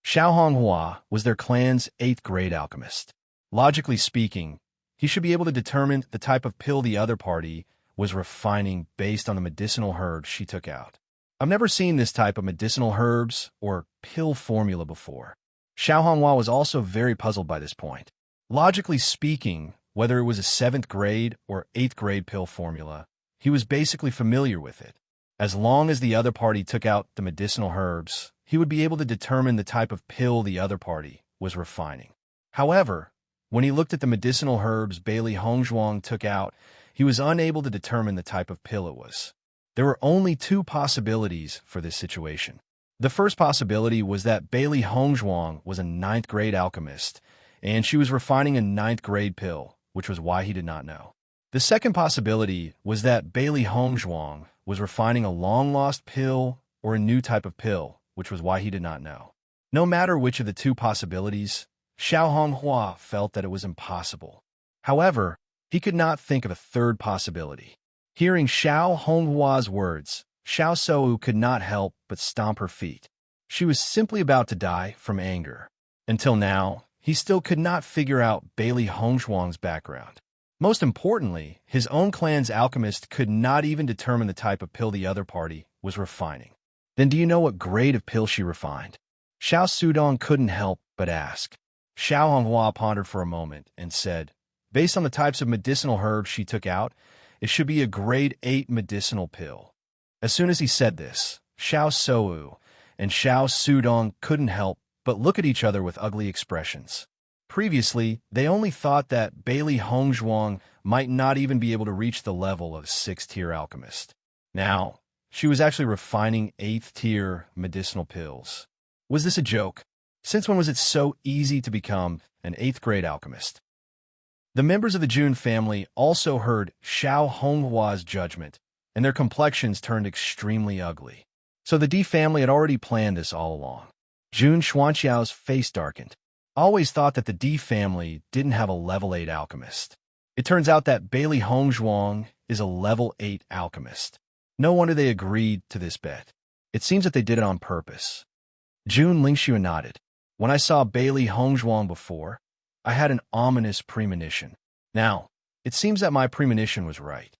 Xiao Honghua was their clan's 8th grade alchemist. Logically speaking, he should be able to determine the type of pill the other party was refining based on the medicinal herbs she took out. "I've never seen this type of medicinal herbs or pill formula before." Xiao Honghua was also very puzzled by this point. Logically speaking, whether it was a 7th grade or 8th grade pill formula, he was basically familiar with it. As long as the other party took out the medicinal herbs, he would be able to determine the type of pill the other party was refining. However, when he looked at the medicinal herbs Bailey Hongzhuang took out, he was unable to determine the type of pill it was. There were only two possibilities for this situation. The first possibility was that Bailey Hongzhuang was a ninth-grade alchemist, and she was refining a ninth-grade pill, which was why he did not know. The second possibility was that Bailey Hongzhuang was refining a long-lost pill or a new type of pill, which was why he did not know. No matter which of the two possibilities, Xiao Honghua felt that it was impossible. However, he could not think of a third possibility. Hearing Xiao Honghua's words, Xiao Shou could not help but stomp her feet. She was simply about to die from anger. Until now, he still could not figure out Bailey Hongzhuang's background. Most importantly, his own clan's alchemist could not even determine the type of pill the other party was refining. Then do you know what grade of pill she refined? Xiao Sudong couldn't help but ask. Xiao Honghua pondered for a moment and said, based on the types of medicinal herbs she took out, it should be a grade 8 medicinal pill. As soon as he said this, Xiao Shou and Xiao Sudong couldn't help but look at each other with ugly expressions. Previously, they only thought that Bailey Hongzhuang might not even be able to reach the level of 6th-tier alchemist. Now, she was actually refining 8th-tier medicinal pills. Was this a joke? Since when was it so easy to become an 8th-grade alchemist? The members of the Jun family also heard Xiao Honghua's judgment, and their complexions turned extremely ugly. So the Di family had already planned this all along. Jun Xuanqiao's face darkened. Always thought that the Di family didn't have a level 8 alchemist. It turns out that Bailey Hongzhuang is a level 8 alchemist. No wonder they agreed to this bet. It seems that they did it on purpose. Jun Lingxuan nodded. When I saw Bailey Hongzhuang before, I had an ominous premonition. Now, it seems that my premonition was right.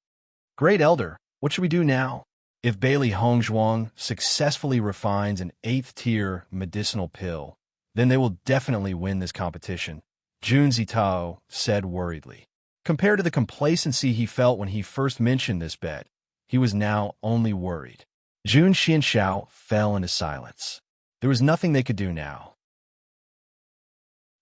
Great Elder, what should we do now? If Bailey Hongzhuang successfully refines an 8th-tier medicinal pill, then they will definitely win this competition, Jun Zitao said worriedly. Compared to the complacency he felt when he first mentioned this bet, he was now only worried. Jun Xianxiao fell into silence. There was nothing they could do now.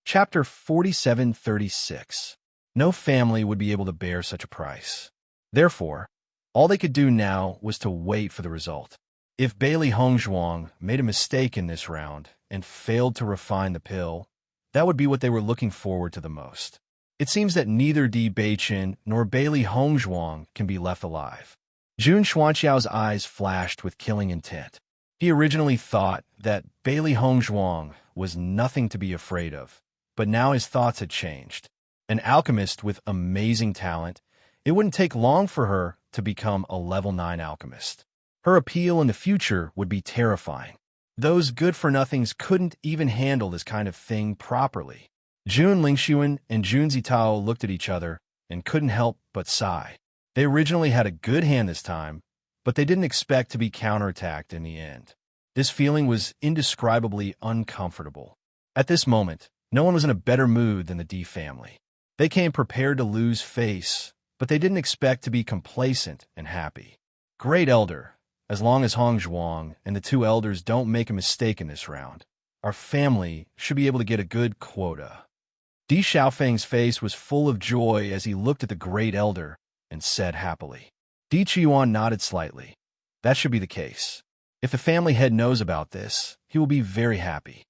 Chapter 4736. No family would be able to bear such a price. Therefore, all they could do now was to wait for the result. If Bailey Hongzhuang made a mistake in this round and failed to refine the pill, that would be what they were looking forward to the most. It seems that neither Di Beichen nor Bailey Hongzhuang can be left alive. Jun Xuanqiao's eyes flashed with killing intent. He originally thought that Bailey Hongzhuang was nothing to be afraid of, but now his thoughts had changed. An alchemist with amazing talent, it wouldn't take long for her to become a level 9 alchemist. Her appeal in the future would be terrifying. Those good-for-nothings couldn't even handle this kind of thing properly. Jun Lingxuan and Jun Zitao looked at each other and couldn't help but sigh. They originally had a good hand this time, but they didn't expect to be counterattacked in the end. This feeling was indescribably uncomfortable. At this moment, no one was in a better mood than the Di family. They came prepared to lose face, but they didn't expect to be complacent and happy. Great Elder, as long as Hongzhuang and the two elders don't make a mistake in this round, our family should be able to get a good quota. Di Xiaofeng's face was full of joy as he looked at the Great Elder and said happily. Di Qiyuan nodded slightly. That should be the case. If the family head knows about this, he will be very happy.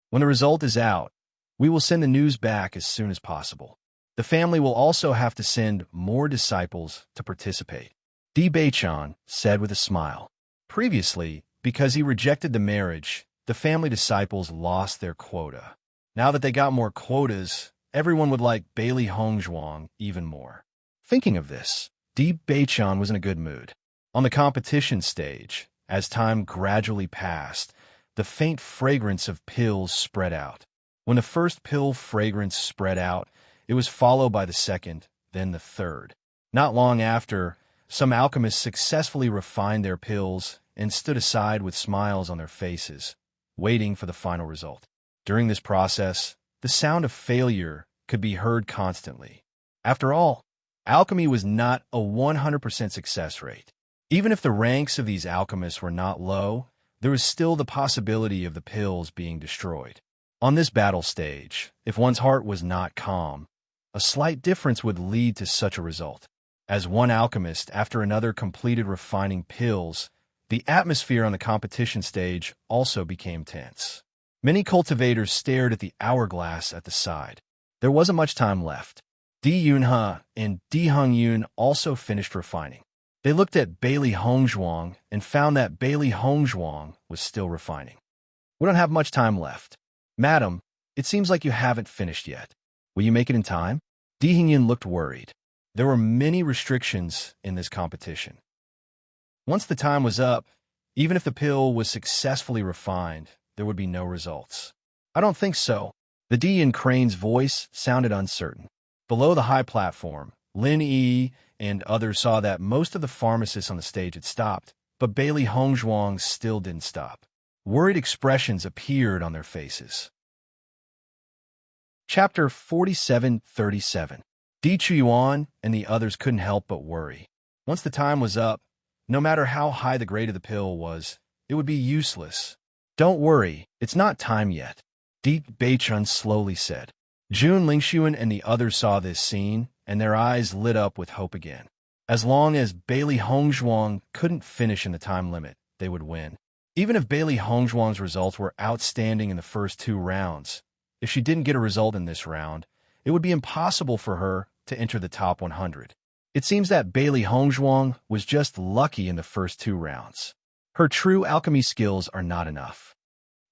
When the result is out, we will send the news back as soon as possible. The family will also have to send more disciples to participate. Di Beichan said with a smile. Previously, because he rejected the marriage, the family disciples lost their quota. Now that they got more quotas, everyone would like Bailey Hongzhuang even more. Thinking of this, Di Beichan was in a good mood. On the competition stage, as time gradually passed, the faint fragrance of pills spread out. When the first pill fragrance spread out, it was followed by the second, then the third. Not long after, some alchemists successfully refined their pills and stood aside with smiles on their faces, waiting for the final result. During this process, the sound of failure could be heard constantly. After all, alchemy was not a 100% success rate. Even if the ranks of these alchemists were not low, there was still the possibility of the pills being destroyed. On this battle stage, if one's heart was not calm, a slight difference would lead to such a result. As one alchemist after another completed refining pills, the atmosphere on the competition stage also became tense. Many cultivators stared at the hourglass at the side. There wasn't much time left. Di Yunhe and Di Hongyun also finished refining. They looked at Bailey Hongzhuang and found that Bailey Hongzhuang was still refining. We don't have much time left. Madam, it seems like you haven't finished yet. Will you make it in time? Di Hongyan looked worried. There were many restrictions in this competition. Once the time was up, even if the pill was successfully refined, there would be no results. I don't think so. The D in Crane's voice sounded uncertain. Below the high platform, Lin Yi and others saw that most of the pharmacists on the stage had stopped, but Bailey Hongzhuang still didn't stop. Worried expressions appeared on their faces. Chapter 47:37. Di Chuyuan and the others couldn't help but worry. Once the time was up, no matter how high the grade of the pill was, it would be useless. Don't worry, it's not time yet, Di Beichun slowly said. Jun Lingxuan and the others saw this scene, and their eyes lit up with hope again. As long as Bailey Hongzhuang couldn't finish in the time limit, they would win. Even if Bailey Hongzhuang's results were outstanding in the first 2 rounds, if she didn't get a result in this round, it would be impossible for her to enter the top 100. It seems that Bailey Hongzhuang was just lucky in the first 2 rounds. Her true alchemy skills are not enough.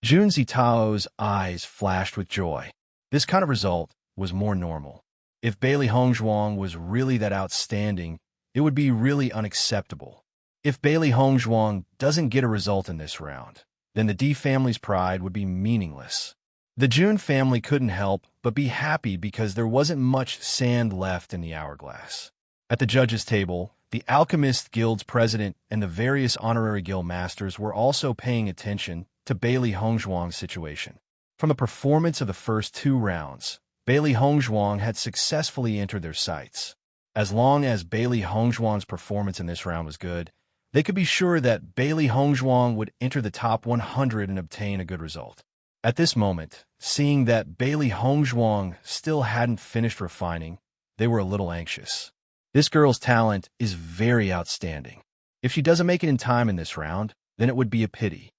Jun Zitao's eyes flashed with joy. This kind of result was more normal. If Bailey Hongzhuang was really that outstanding, it would be really unacceptable. If Bailey Hongzhuang doesn't get a result in this round, then the D family's pride would be meaningless. The Jun family couldn't help but be happy because there wasn't much sand left in the hourglass. At the judges' table, the Alchemist Guild's president and the various honorary guild masters were also paying attention to Bailey Hongzhuang's situation. From the performance of the first 2 rounds, Bailey Hongzhuang had successfully entered their sights. As long as Bailey Hongzhuang's performance in this round was good, they could be sure that Bailey Hongzhuang would enter the top 100 and obtain a good result. At this moment, seeing that Bailey Hongzhuang still hadn't finished refining, they were a little anxious. This girl's talent is very outstanding. If she doesn't make it in time in this round, then it would be a pity.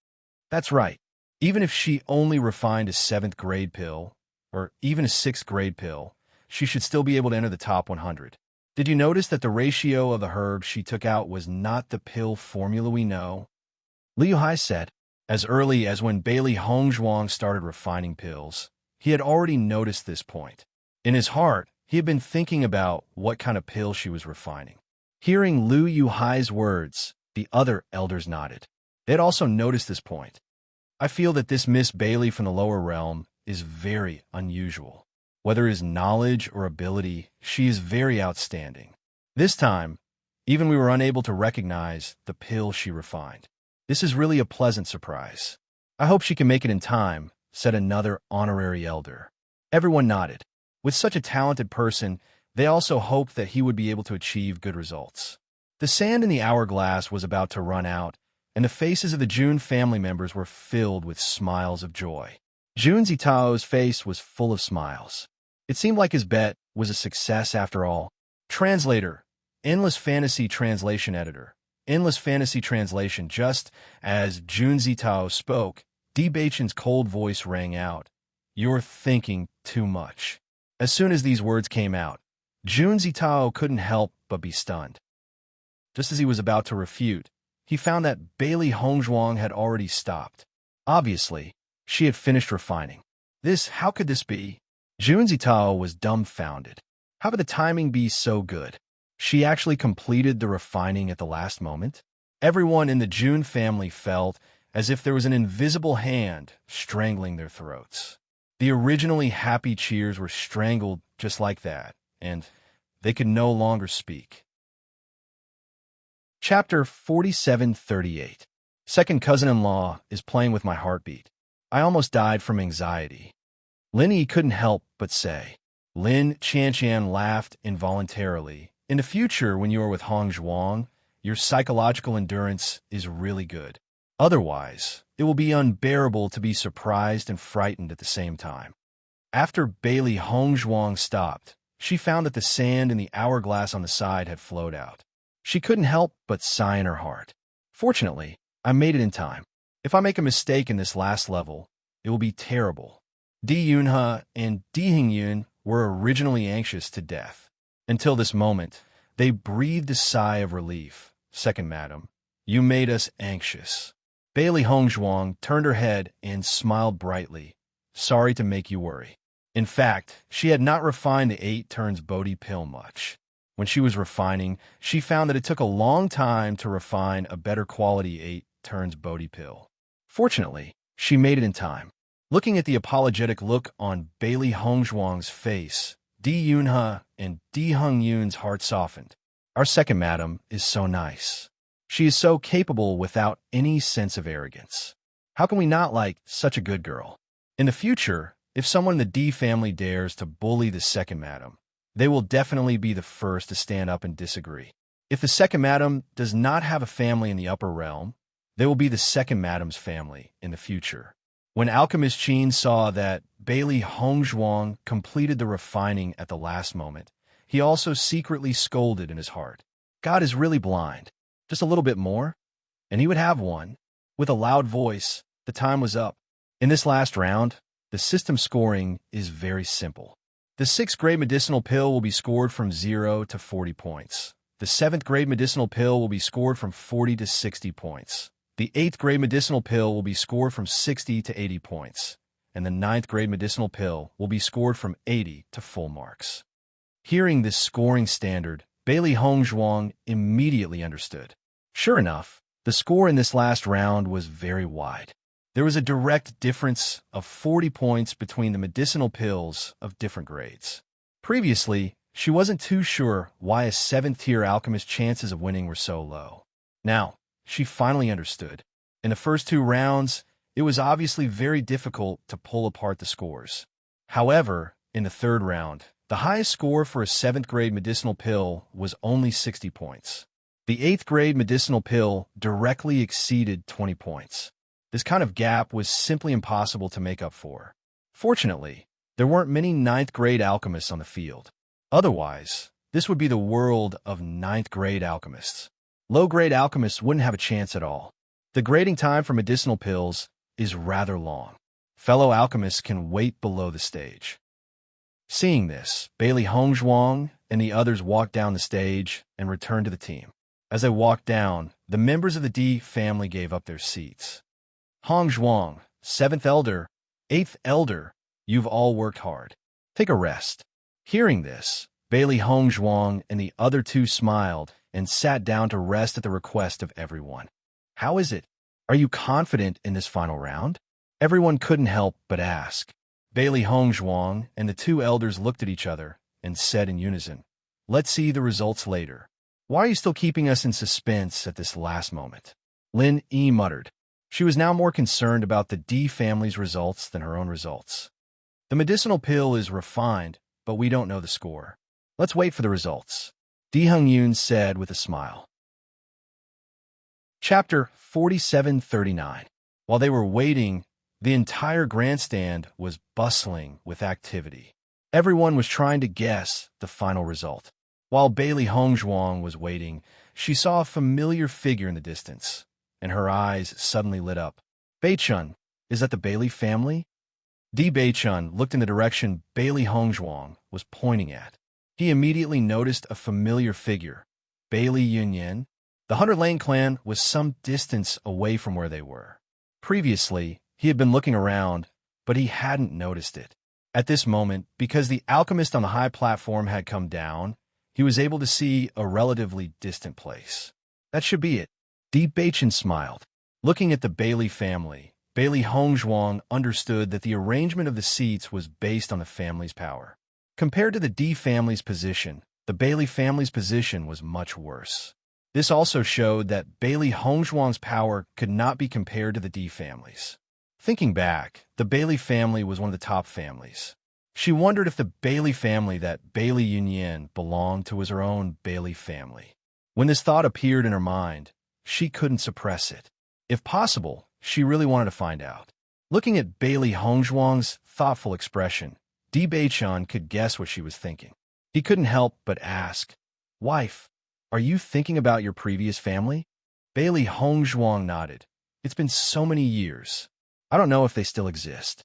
That's right. Even if she only refined a 7th grade pill, or even a 6th grade pill, she should still be able to enter the top 100. Did you notice that the ratio of the herbs she took out was not the pill formula we know? Liu Hai said. As early as when Bailey Hongzhuang started refining pills, he had already noticed this point. In his heart, he had been thinking about what kind of pill she was refining. Hearing Liu Yuhai's words, the other elders nodded. They had also noticed this point. I feel that this Miss Bailey from the lower realm is very unusual. Whether it is knowledge or ability, she is very outstanding. This time, even we were unable to recognize the pill she refined. This is really a pleasant surprise. I hope she can make it in time, said another honorary elder. Everyone nodded. With such a talented person, they also hoped that he would be able to achieve good results. The sand in the hourglass was about to run out, and the faces of the Jun family members were filled with smiles of joy. Jun Zitao's face was full of smiles. It seemed like his bet was a success after all. Translator, Endless Fantasy Translation Editor. Endless Fantasy Translation. Just as Jun Zitao spoke, Di Beichun's cold voice rang out. You're thinking too much. As soon as these words came out, Jun Zitao couldn't help but be stunned. Just as he was about to refute, he found that Bailey Hongzhuang had already stopped. Obviously, she had finished refining. How could this be? Jun Zitao was dumbfounded. How could the timing be so good? She actually completed the refining at the last moment? Everyone in the Jun family felt as if there was an invisible hand strangling their throats. The originally happy cheers were strangled just like that, and they could no longer speak. Chapter 47:38. Second cousin-in-law is playing with my heartbeat. I almost died from anxiety. Lin Yi couldn't help but say. Lin Qianqian laughed involuntarily. In the future, when you are with Hongzhuang, your psychological endurance is really good. Otherwise, it will be unbearable to be surprised and frightened at the same time. After Bailey Hongzhuang stopped, she found that the sand in the hourglass on the side had flowed out. She couldn't help but sigh in her heart. Fortunately, I made it in time. If I make a mistake in this last level, it will be terrible. Di Yunhe and Di Hingyun were originally anxious to death. Until this moment, they breathed a sigh of relief. Second Madam, you made us anxious. Bailey Hongzhuang turned her head and smiled brightly. Sorry to make you worry. In fact, she had not refined the 8 turns Bodhi pill much. When she was refining, she found that it took a long time to refine a better quality 8 turns Bodhi pill. Fortunately, she made it in time. Looking at the apologetic look on Bailey Hongzhuang's face, Di Yunhe and Di Hongyun's heart softened. Our second madam is so nice. She is so capable without any sense of arrogance. How can we not like such a good girl? In the future, if someone in the Di family dares to bully the second madam, they will definitely be the first to stand up and disagree. If the second madam does not have a family in the upper realm, they will be the second madam's family in the future. When Alchemist Qin saw that Bailey Hongzhuang completed the refining at the last moment, he also secretly scolded in his heart. God is really blind. Just a little bit more, and he would have one. With a loud voice, the time was up. In this last round, the system scoring is very simple. The 6th grade medicinal pill will be scored from 0 to 40 points. The 7th grade medicinal pill will be scored from 40 to 60 points. The 8th grade medicinal pill will be scored from 60 to 80 points. And the 9th grade medicinal pill will be scored from 80 to full marks. Hearing this scoring standard, Bailey Hongzhuang immediately understood. Sure enough, the score in this last round was very wide. There was a direct difference of 40 points between the medicinal pills of different grades. Previously, she wasn't too sure why a 7th-tier alchemist's chances of winning were so low. Now, she finally understood. In the first 2 rounds, it was obviously very difficult to pull apart the scores. However, in the 3rd round, the highest score for a 7th grade medicinal pill was only 60 points. The 8th grade medicinal pill directly exceeded 20 points. This kind of gap was simply impossible to make up for. Fortunately, there weren't many 9th grade alchemists on the field. Otherwise, this would be the world of 9th grade alchemists. Low-grade alchemists wouldn't have a chance at all. The grading time for medicinal pills is rather long. Fellow alchemists can wait below the stage. Seeing this, Bailey Hongzhuang and the others walked down the stage and returned to the team. As they walked down, the members of the Di family gave up their seats. Hongzhuang, 7th elder, 8th elder, you've all worked hard. Take a rest. Hearing this, Bailey Hongzhuang and the other 2 smiled and sat down to rest at the request of everyone. How is it? Are you confident in this final round? Everyone couldn't help but ask. Bailey Hongzhuang and the 2 elders looked at each other and said in unison, let's see the results later. Why are you still keeping us in suspense at this last moment? Lin Yi muttered. She was now more concerned about the Di family's results than her own results. The medicinal pill is refined, but we don't know the score. Let's wait for the results, Di Hongyun said with a smile. Chapter 4739. While they were waiting, the entire grandstand was bustling with activity. Everyone was trying to guess the final result. While Bailey Hongzhuang was waiting, she saw a familiar figure in the distance, and her eyes suddenly lit up. Beichun, is that the Bailey family? Di Beichun looked in the direction Bailey Hongzhuang was pointing at. He immediately noticed a familiar figure, Bailey Yunyan. The Hunter Lane clan was some distance away from where they were. Previously, he had been looking around, but he hadn't noticed it. At this moment, because the alchemist on the high platform had come down, he was able to see a relatively distant place. That should be it. Di Beichun smiled. Looking at the Bailey family, Bailey Hongzhuang understood that the arrangement of the seats was based on the family's power. Compared to the Di family's position, the Bailey family's position was much worse. This also showed that Bailey Hongzhuang's power could not be compared to the Di family's. Thinking back, the Bailey family was one of the top families. She wondered if the Bailey family that Bailey Yunyan belonged to was her own Bailey family. When this thought appeared in her mind, she couldn't suppress it. If possible, she really wanted to find out. Looking at Bailey Hongzhuang's thoughtful expression, Di Beichun could guess what she was thinking. He couldn't help but ask, "Wife, are you thinking about your previous family?" Bailey Hongzhuang nodded. "It's been so many years. I don't know if they still exist.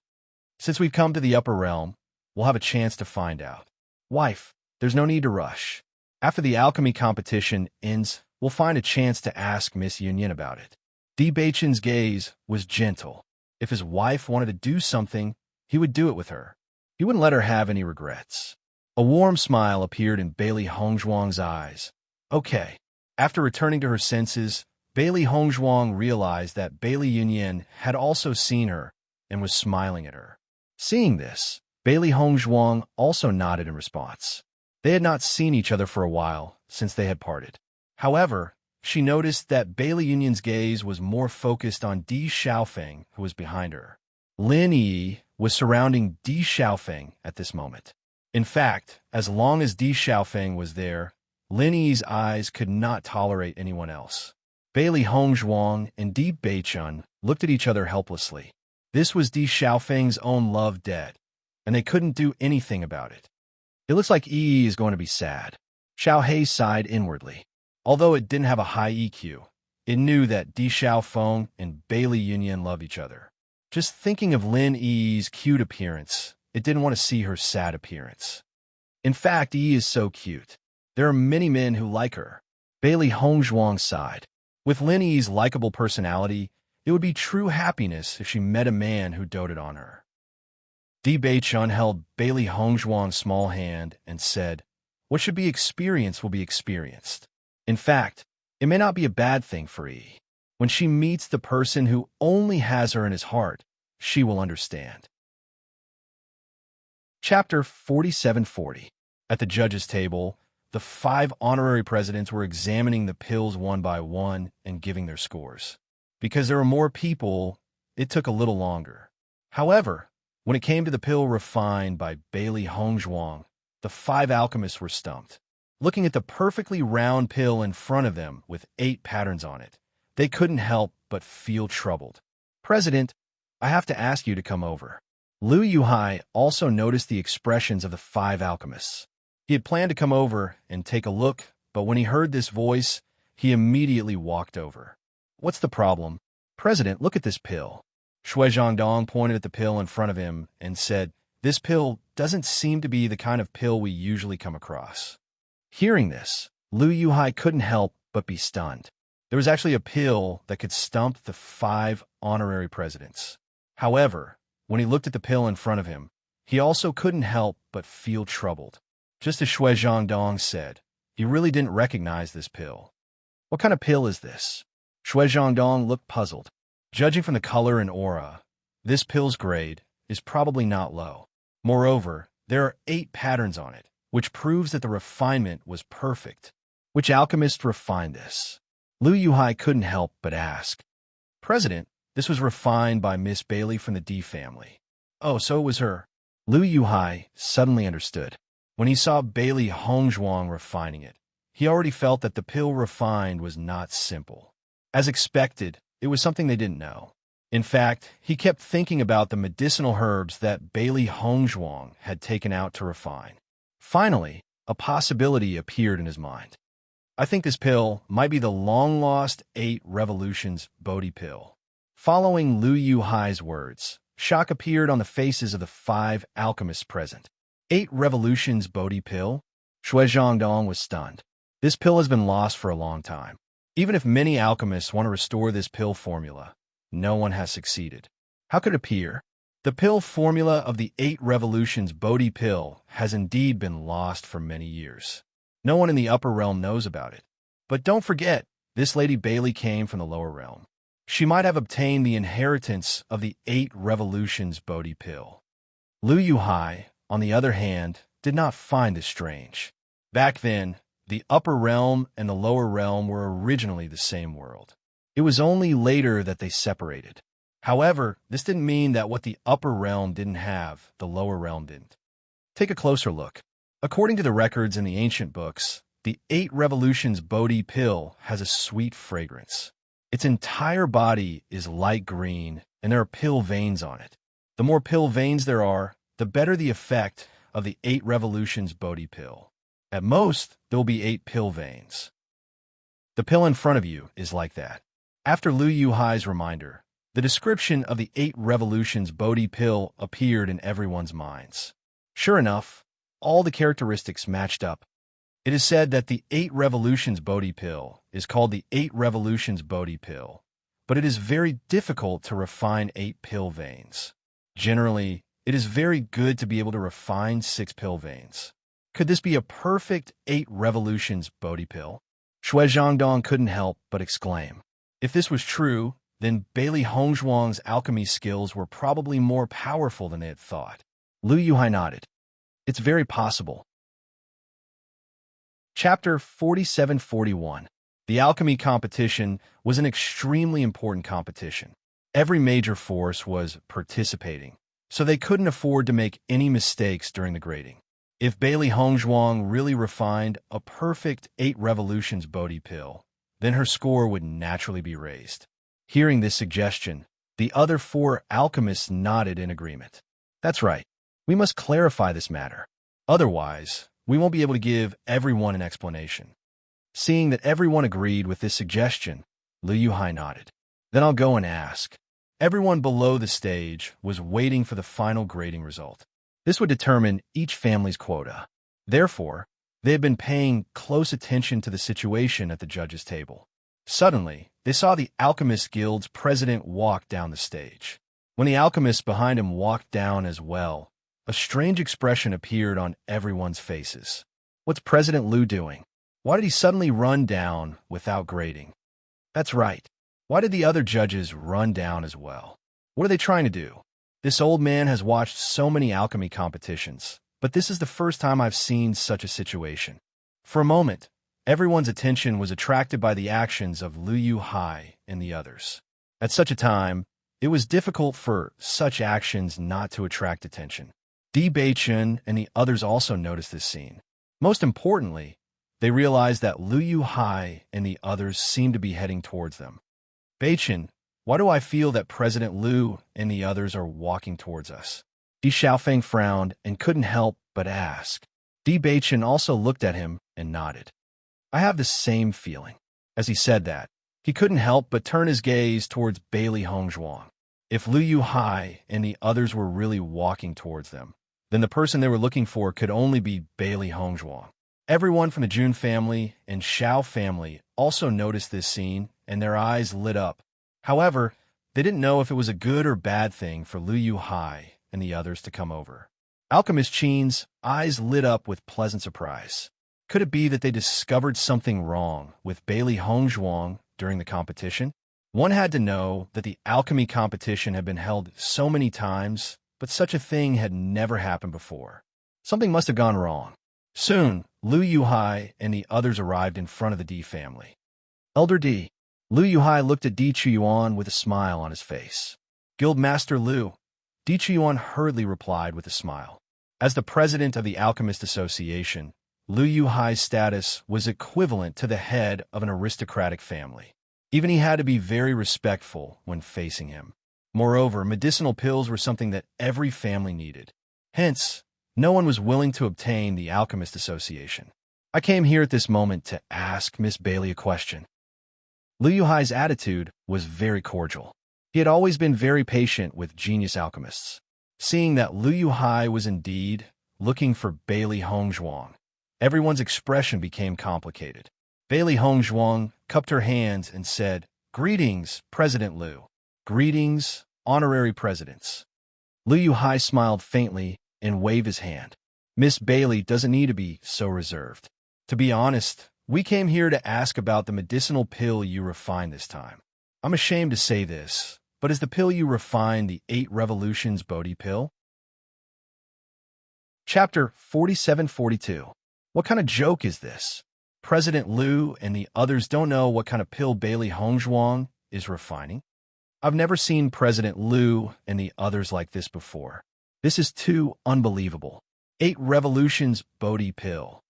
Since we've come to the upper realm, we'll have a chance to find out. Wife, there's no need to rush. After the alchemy competition ends, we'll find a chance to ask Miss Yunyan about it." Di Beichen's gaze was gentle. If his wife wanted to do something, he would do it with her. He wouldn't let her have any regrets. A warm smile appeared in Bailey Hongzhuang's eyes. Okay. After returning to her senses, Bailey Hongzhuang realized that Bailey Yunyan had also seen her and was smiling at her. Seeing this, Bailey Hongzhuang also nodded in response. They had not seen each other for a while since they had parted. However, she noticed that Bailey Yunyan's gaze was more focused on Di Xiaofeng, who was behind her. Lin Yi was surrounding Di Xiaofeng at this moment. In fact, as long as Di Xiaofeng was there, Lin Yi's eyes could not tolerate anyone else. Bailey Hongzhuang and Di Beichun looked at each other helplessly. This was Di Xiaofeng's own love dead, and they couldn't do anything about it. It looks like Yi is going to be sad. Xiao Hei sighed inwardly. Although it didn't have a high EQ, it knew that Di Xiaofeng and Bailey Yunyan love each other. Just thinking of Lin Yi's cute appearance, it didn't want to see her sad appearance. In fact, Yi is so cute. There are many men who like her. Bailey Hongzhuang sighed. With Lin Yi's likable personality, it would be true happiness if she met a man who doted on her. Di Beichun held Bailey Hongzhuang's small hand and said, "What should be experienced will be experienced. In fact, it may not be a bad thing for Yi. When she meets the person who only has her in his heart, she will understand." Chapter 4740. At the judges' table, the 5 honorary presidents were examining the pills one by one and giving their scores. Because there were more people, it took a little longer. However, when it came to the pill refined by Bailey Hongzhuang, the 5 alchemists were stumped. Looking at the perfectly round pill in front of them with 8 patterns on it, they couldn't help but feel troubled. "President, I have to ask you to come over." Lu Yuhai also noticed the expressions of the 5 alchemists. He had planned to come over and take a look, but when he heard this voice, he immediately walked over. "What's the problem?" "President, look at this pill." Shui Zhangdong pointed at the pill in front of him and said, "This pill doesn't seem to be the kind of pill we usually come across." Hearing this, Lu Yuhai couldn't help but be stunned. There was actually a pill that could stump the 5 honorary presidents. However, when he looked at the pill in front of him, he also couldn't help but feel troubled. Just as Shui Zhangdong said, he really didn't recognize this pill. "What kind of pill is this?" Shui Zhangdong looked puzzled. Judging from the color and aura, this pill's grade is probably not low. Moreover, there are 8 patterns on it, which proves that the refinement was perfect. Which alchemist refined this? Lu Yuhai couldn't help but ask. "President, this was refined by Miss Bailey from the D family." "Oh, so it was her." Lu Yuhai suddenly understood. When he saw Bailey Hongzhuang refining it, he already felt that the pill refined was not simple. As expected, it was something they didn't know. In fact, he kept thinking about the medicinal herbs that Bailey Hongzhuang had taken out to refine. Finally, a possibility appeared in his mind. "I think this pill might be the long-lost 8 Revolutions Bodhi pill." Following Lu Yuhai's words, shock appeared on the faces of the 5 alchemists present. 8 Revolutions Bodhi pill? Shui Zhangdong was stunned. This pill has been lost for a long time. Even if many alchemists want to restore this pill formula, no one has succeeded. How could it appear? The pill formula of the 8 Revolutions Bodhi pill has indeed been lost for many years. No one in the upper realm knows about it. But don't forget, this Lady Bailey came from the lower realm. She might have obtained the inheritance of the 8 Revolutions Bodhi pill. Lu Yuhai, on the other hand, did not find this strange. Back then, the upper realm and the lower realm were originally the same world. It was only later that they separated. However, this didn't mean that what the upper realm didn't have, the lower realm didn't. Take a closer look. According to the records in the ancient books, the 8 Revolutions Bodhi pill has a sweet fragrance. Its entire body is light green, and there are pill veins on it. The more pill veins there are, the better the effect of the 8 Revolutions Bodhi pill. At most, there will be 8 pill veins. The pill in front of you is like that. After Liu Yuhai's reminder, the description of the 8 revolutions Bodhi pill appeared in everyone's minds. Sure enough, all the characteristics matched up. It is said that the 8 revolutions Bodhi pill is called the 8 revolutions Bodhi pill, but it is very difficult to refine 8 pill veins. Generally, it is very good to be able to refine 6 pill veins. Could this be a perfect 8 revolutions Bodhi pill? Shui Zhangdong couldn't help but exclaim. If this was true, then Bailey Hongzhuang's alchemy skills were probably more powerful than they had thought. Liu Yuhai nodded. It's very possible. Chapter 4741. The alchemy competition was an extremely important competition. Every major force was participating, so they couldn't afford to make any mistakes during the grading. If Bailey Hongzhuang really refined a perfect 8 revolutions Bodhi pill, then her score would naturally be raised. Hearing this suggestion, the other 4 alchemists nodded in agreement. That's right. We must clarify this matter. Otherwise, we won't be able to give everyone an explanation. Seeing that everyone agreed with this suggestion, Liu Yuhai nodded. Then I'll go and ask. Everyone below the stage was waiting for the final grading result. This would determine each family's quota. Therefore, they had been paying close attention to the situation at the judges' table. Suddenly, they saw the Alchemist Guild's president walk down the stage. When the alchemists behind him walked down as well, a strange expression appeared on everyone's faces. What's President Liu doing? Why did he suddenly run down without grading? That's right. Why did the other judges run down as well? What are they trying to do? This old man has watched so many alchemy competitions, but this is the first time I've seen such a situation. For a moment, everyone's attention was attracted by the actions of Liu Yuhai and the others. At such a time, it was difficult for such actions not to attract attention. Di Beichun and the others also noticed this scene. Most importantly, they realized that Liu Yuhai and the others seemed to be heading towards them. Beichun, why do I feel that President Liu and the others are walking towards us? Di Xiaofeng frowned and couldn't help but ask. Di Beichun also looked at him and nodded. I have the same feeling. As he said that, he couldn't help but turn his gaze towards Bailey Hongzhuang. If Liu Yuhai and the others were really walking towards them, then the person they were looking for could only be Bailey Hongzhuang. Everyone from the Jun family and Xiao family also noticed this scene, and their eyes lit up. However, they didn't know if it was a good or bad thing for Liu Yuhai and the others to come over. Alchemist Qin's eyes lit up with pleasant surprise. Could it be that they discovered something wrong with Bailey Hongzhuang during the competition? One had to know that the alchemy competition had been held so many times, but such a thing had never happened before. Something must have gone wrong. Soon, Liu Yuhai and the others arrived in front of the Di family. Elder Di. Liu Yuhai looked at Di Chuyuan with a smile on his face. Guildmaster Liu. Di Chuyuan hurriedly replied with a smile. As the president of the Alchemist Association, Liu Yuhai's status was equivalent to the head of an aristocratic family. Even he had to be very respectful when facing him. Moreover, medicinal pills were something that every family needed. Hence, no one was willing to obtain the Alchemist Association. I came here at this moment to ask Miss Bailey a question. Liu Yuhai's attitude was very cordial. He had always been very patient with genius alchemists. Seeing that Liu Yuhai was indeed looking for Bailey Hongzhuang, everyone's expression became complicated. Bailey Hongzhuang cupped her hands and said, "Greetings, President Liu. Greetings, honorary presidents." Liu Yuhai smiled faintly and waved his hand. Miss Bailey doesn't need to be so reserved. To be honest, we came here to ask about the medicinal pill you refined this time. I'm ashamed to say this, but is the pill you refined the 8 revolutions Bodhi pill? Chapter 4742. What kind of joke is this? President Liu and the others don't know what kind of pill Bailey Hongzhuang is refining? I've never seen President Liu and the others like this before. This is too unbelievable. 8 revolutions Bodhi pill.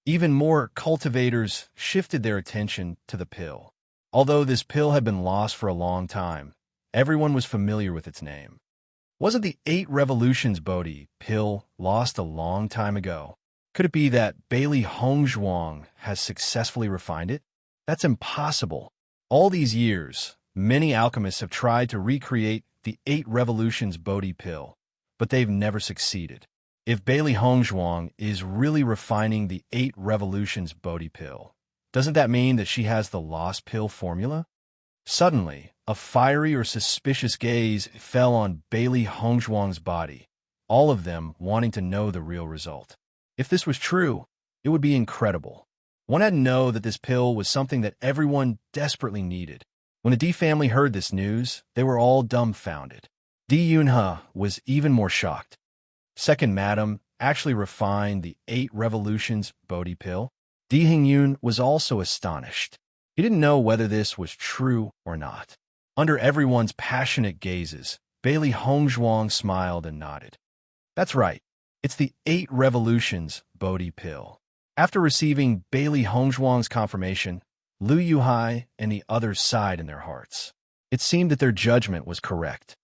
Even more cultivators shifted their attention to the pill. Although this pill had been lost for a long time, everyone was familiar with its name. Wasn't the 8 revolutions Bodhi pill lost a long time ago? Could it be that Bailey Hongzhuang has successfully refined it? That's impossible. All these years, many alchemists have tried to recreate the 8 Revolutions Bodhi pill, but they've never succeeded. If Bailey Hongzhuang is really refining the 8 Revolutions Bodhi pill, doesn't that mean that she has the lost pill formula? Suddenly, a fiery or suspicious gaze fell on Bailey Hongzhuang's body, all of them wanting to know the real result. If this was true, it would be incredible. One had to know that this pill was something that everyone desperately needed. When the D family heard this news, they were all dumbfounded. Di Yunhe was even more shocked. Second Madam actually refined the 8 Revolutions Bodhi pill. Di Hingyun was also astonished. He didn't know whether this was true or not. Under everyone's passionate gazes, Bailey Hongzhuang smiled and nodded. That's right. It's the 8 Revolutions Bodhi pill. After receiving Bailey Hongzhuang's confirmation, Lu Yuhai and the others sighed in their hearts. It seemed that their judgment was correct.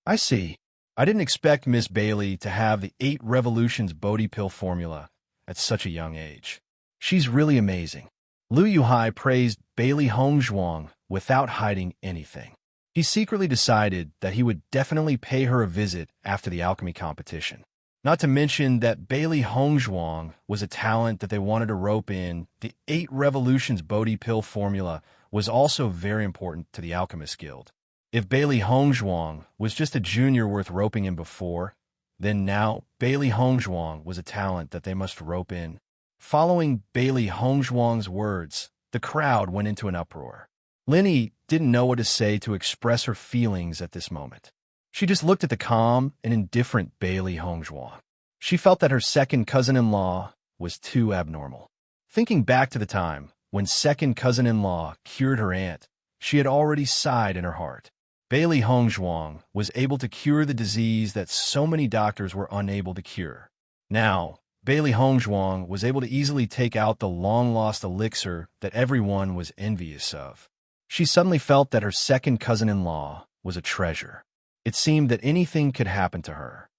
I see. I didn't expect Miss Bailey to have the 8 Revolutions Bodhi pill formula at such a young age. She's really amazing. Lu Yuhai praised Bailey Hongzhuang without hiding anything. He secretly decided that he would definitely pay her a visit after the alchemy competition. Not to mention that Bailey Hongzhuang was a talent that they wanted to rope in. The 8 Revolutions Bodhi pill formula was also very important to the Alchemist Guild. If Bailey Hongzhuang was just a junior worth roping in before, then now Bailey Hongzhuang was a talent that they must rope in. Following Bailey Hongzhuang's words, the crowd went into an uproar. Linny didn't know what to say to express her feelings at this moment. She just looked at the calm and indifferent Bailey Hongzhuang. She felt that her second cousin-in-law was too abnormal. Thinking back to the time when second cousin-in-law cured her aunt, she had already sighed in her heart. Bailey Hongzhuang was able to cure the disease that so many doctors were unable to cure. Now, Bailey Hongzhuang was able to easily take out the long-lost elixir that everyone was envious of. She suddenly felt that her second cousin-in-law was a treasure. It seemed that anything could happen to her.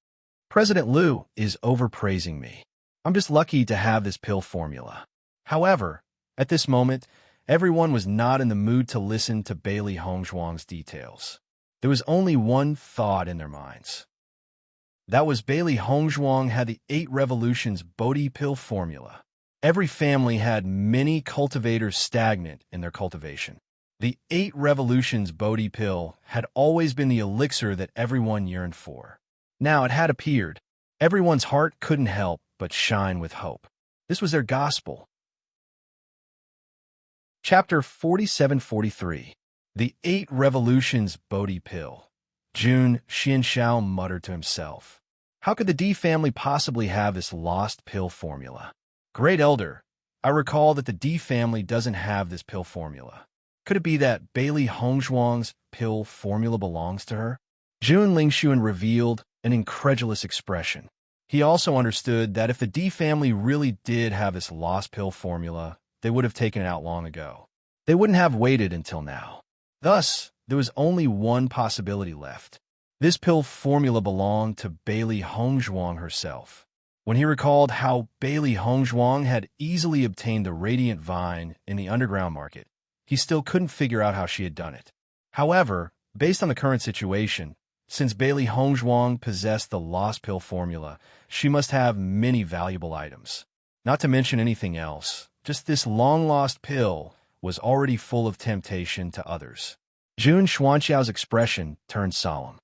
President Liu is overpraising me. I'm just lucky to have this pill formula. However, at this moment, everyone was not in the mood to listen to Bailey Hongzhuang's details. There was only one thought in their minds. That was Bailey Hongzhuang had the 8 Revolutions Bodhi pill formula. Every family had many cultivators stagnant in their cultivation. The 8 Revolutions Bodhi pill had always been the elixir that everyone yearned for. Now it had appeared. Everyone's heart couldn't help but shine with hope. This was their gospel. Chapter 47-43. The 8 Revolutions Bodhi pill. Jun Xianshao muttered to himself. How could the D family possibly have this lost pill formula? Great Elder, I recall that the D family doesn't have this pill formula. Could it be that Bailey Hongzhuang's pill formula belongs to her? Jun Lingshuan revealed an incredulous expression. He also understood that if the D family really did have this lost pill formula, they would have taken it out long ago. They wouldn't have waited until now. Thus, there was only one possibility left. This pill formula belonged to Bailey Hongzhuang herself. When he recalled how Bailey Hongzhuang had easily obtained the Radiant Vine in the underground market, he still couldn't figure out how she had done it. However, based on the current situation, since Bailey Hongzhuang possessed the lost pill formula, she must have many valuable items. Not to mention anything else, just this long-lost pill was already full of temptation to others. Jun Xuanxiao's expression turned solemn.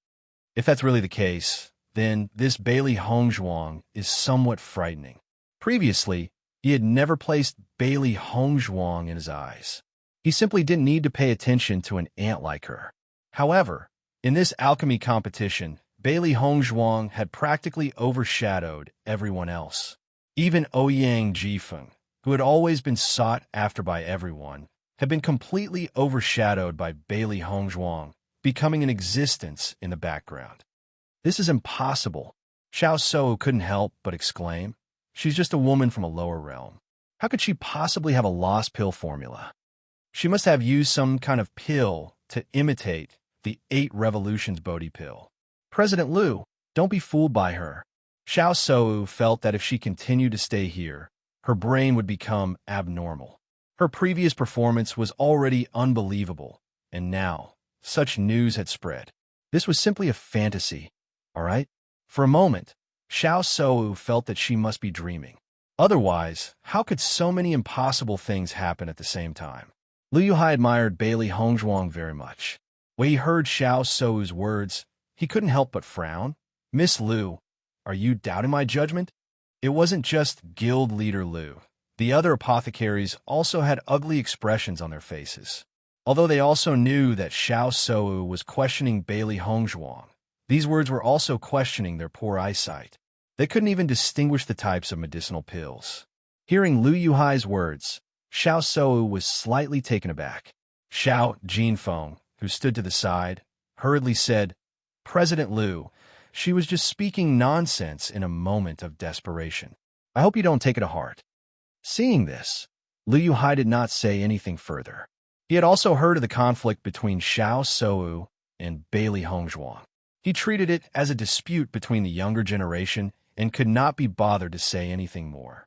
If that's really the case, then this Bailey Hongzhuang is somewhat frightening. Previously, he had never placed Bailey Hongzhuang in his eyes. He simply didn't need to pay attention to an ant like her. However, in this alchemy competition, Bailey Hongzhuang had practically overshadowed everyone else. Even Ouyang Jifeng, who had always been sought after by everyone, had been completely overshadowed by Bailey Hongzhuang, becoming an existence in the background. This is impossible. Xiao Shou couldn't help but exclaim. She's just a woman from a lower realm. How could she possibly have a lost pill formula? She must have used some kind of pill to imitate the 8 Revolutions Bodhi pill. President Liu, don't be fooled by her. Xiao Sou felt that if she continued to stay here, her brain would become abnormal. Her previous performance was already unbelievable, and now, such news had spread. This was simply a fantasy, all right? For a moment, Xiao Sou felt that she must be dreaming. Otherwise, how could so many impossible things happen at the same time? Liu Yuhai admired Bailey Hongzhuang very much. When he heard Xiao Sou's words, he couldn't help but frown. Miss Liu, are you doubting my judgment? It wasn't just guild leader Liu. The other apothecaries also had ugly expressions on their faces. Although they also knew that Xiao Sou was questioning Bailey Hongzhuang, these words were also questioning their poor eyesight. They couldn't even distinguish the types of medicinal pills. Hearing Liu Yuhai's words, Xiao Sou was slightly taken aback. Xiao Jinfeng, who stood to the side, hurriedly said, "President Liu, she was just speaking nonsense in a moment of desperation. I hope you don't take it to heart." Seeing this, Liu Yuhai did not say anything further. He had also heard of the conflict between Xiao Sou and Bailey Hongzhuang. He treated it as a dispute between the younger generation and could not be bothered to say anything more.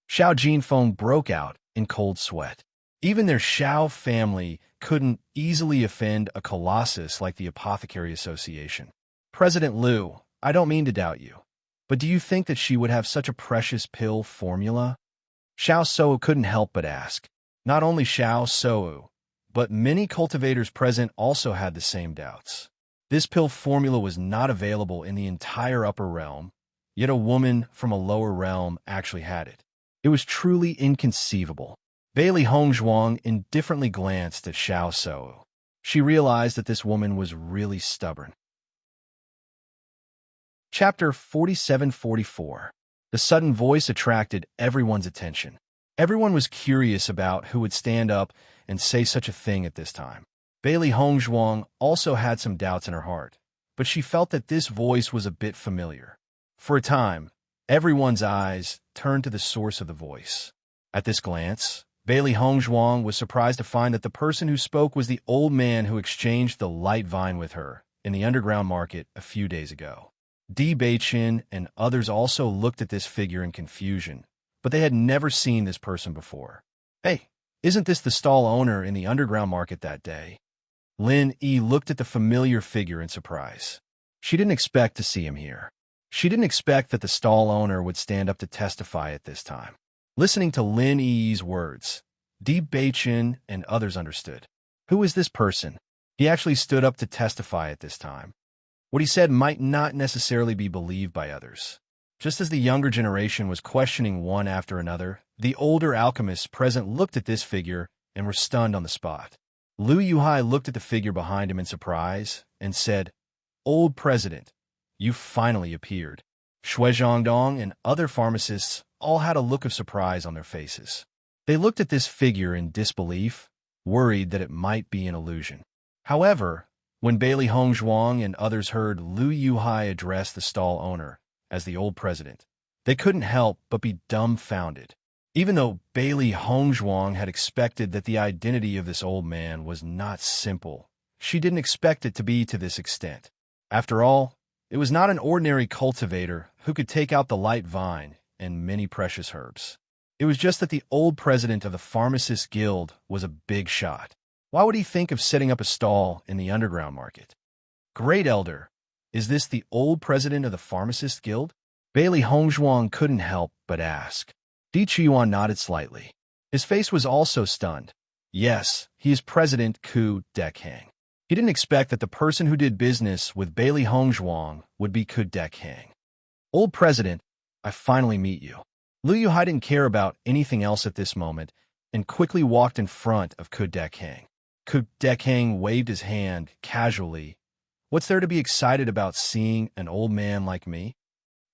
Xiao Jinfeng broke out in cold sweat. Even their Xiao family couldn't easily offend a colossus like the Apothecary Association. "President Liu, I don't mean to doubt you, but do you think that she would have such a precious pill formula?" Xiao Sou couldn't help but ask. Not only Xiao Sou, but many cultivators present also had the same doubts. This pill formula was not available in the entire upper realm, yet a woman from a lower realm actually had it. It was truly inconceivable. Bailey Hongzhuang indifferently glanced at Xiao Sou. She realized that this woman was really stubborn. Chapter 47-44. The sudden voice attracted everyone's attention. Everyone was curious about who would stand up and say such a thing at this time. Bailey Hongzhuang also had some doubts in her heart, but she felt that this voice was a bit familiar. For a time, everyone's eyes turned to the source of the voice. At this glance, Bailey Hongzhuang was surprised to find that the person who spoke was the old man who exchanged the light vine with her in the underground market a few days ago. Di Beichin and others also looked at this figure in confusion, but they had never seen this person before. "Hey, isn't this the stall owner in the underground market that day?" Lin Yi looked at the familiar figure in surprise. She didn't expect to see him here. She didn't expect that the stall owner would stand up to testify at this time. Listening to Lin Yi's words, Di Beichin and others understood. Who is this person? He actually stood up to testify at this time. What he said might not necessarily be believed by others. Just as the younger generation was questioning one after another, the older alchemists present looked at this figure and were stunned on the spot. Liu Yuhai looked at the figure behind him in surprise and said, "Old President, you finally appeared." Shui Zhongdong and other pharmacists all had a look of surprise on their faces. They looked at this figure in disbelief, worried that it might be an illusion. However, when Bailey Hongzhuang and others heard Liu Yuhai address the stall owner as the old president, they couldn't help but be dumbfounded. Even though Bailey Hongzhuang had expected that the identity of this old man was not simple, she didn't expect it to be to this extent. After all, it was not an ordinary cultivator who could take out the light vine and many precious herbs. It was just that the old president of the Pharmacists Guild was a big shot. Why would he think of setting up a stall in the underground market? "Great Elder, is this the old president of the Pharmacists Guild?" Bailey Hongzhuang couldn't help but ask. Di Qiyuan nodded slightly. His face was also stunned. Yes, he is President Ku Dekhang. He didn't expect that the person who did business with Bailey Hongzhuang would be Ku Dekhang. "Old President, I finally meet you." Liu Yuhai didn't care about anything else at this moment and quickly walked in front of Ku Dekhang. Ku Dekhang waved his hand casually. "What's there to be excited about seeing an old man like me?"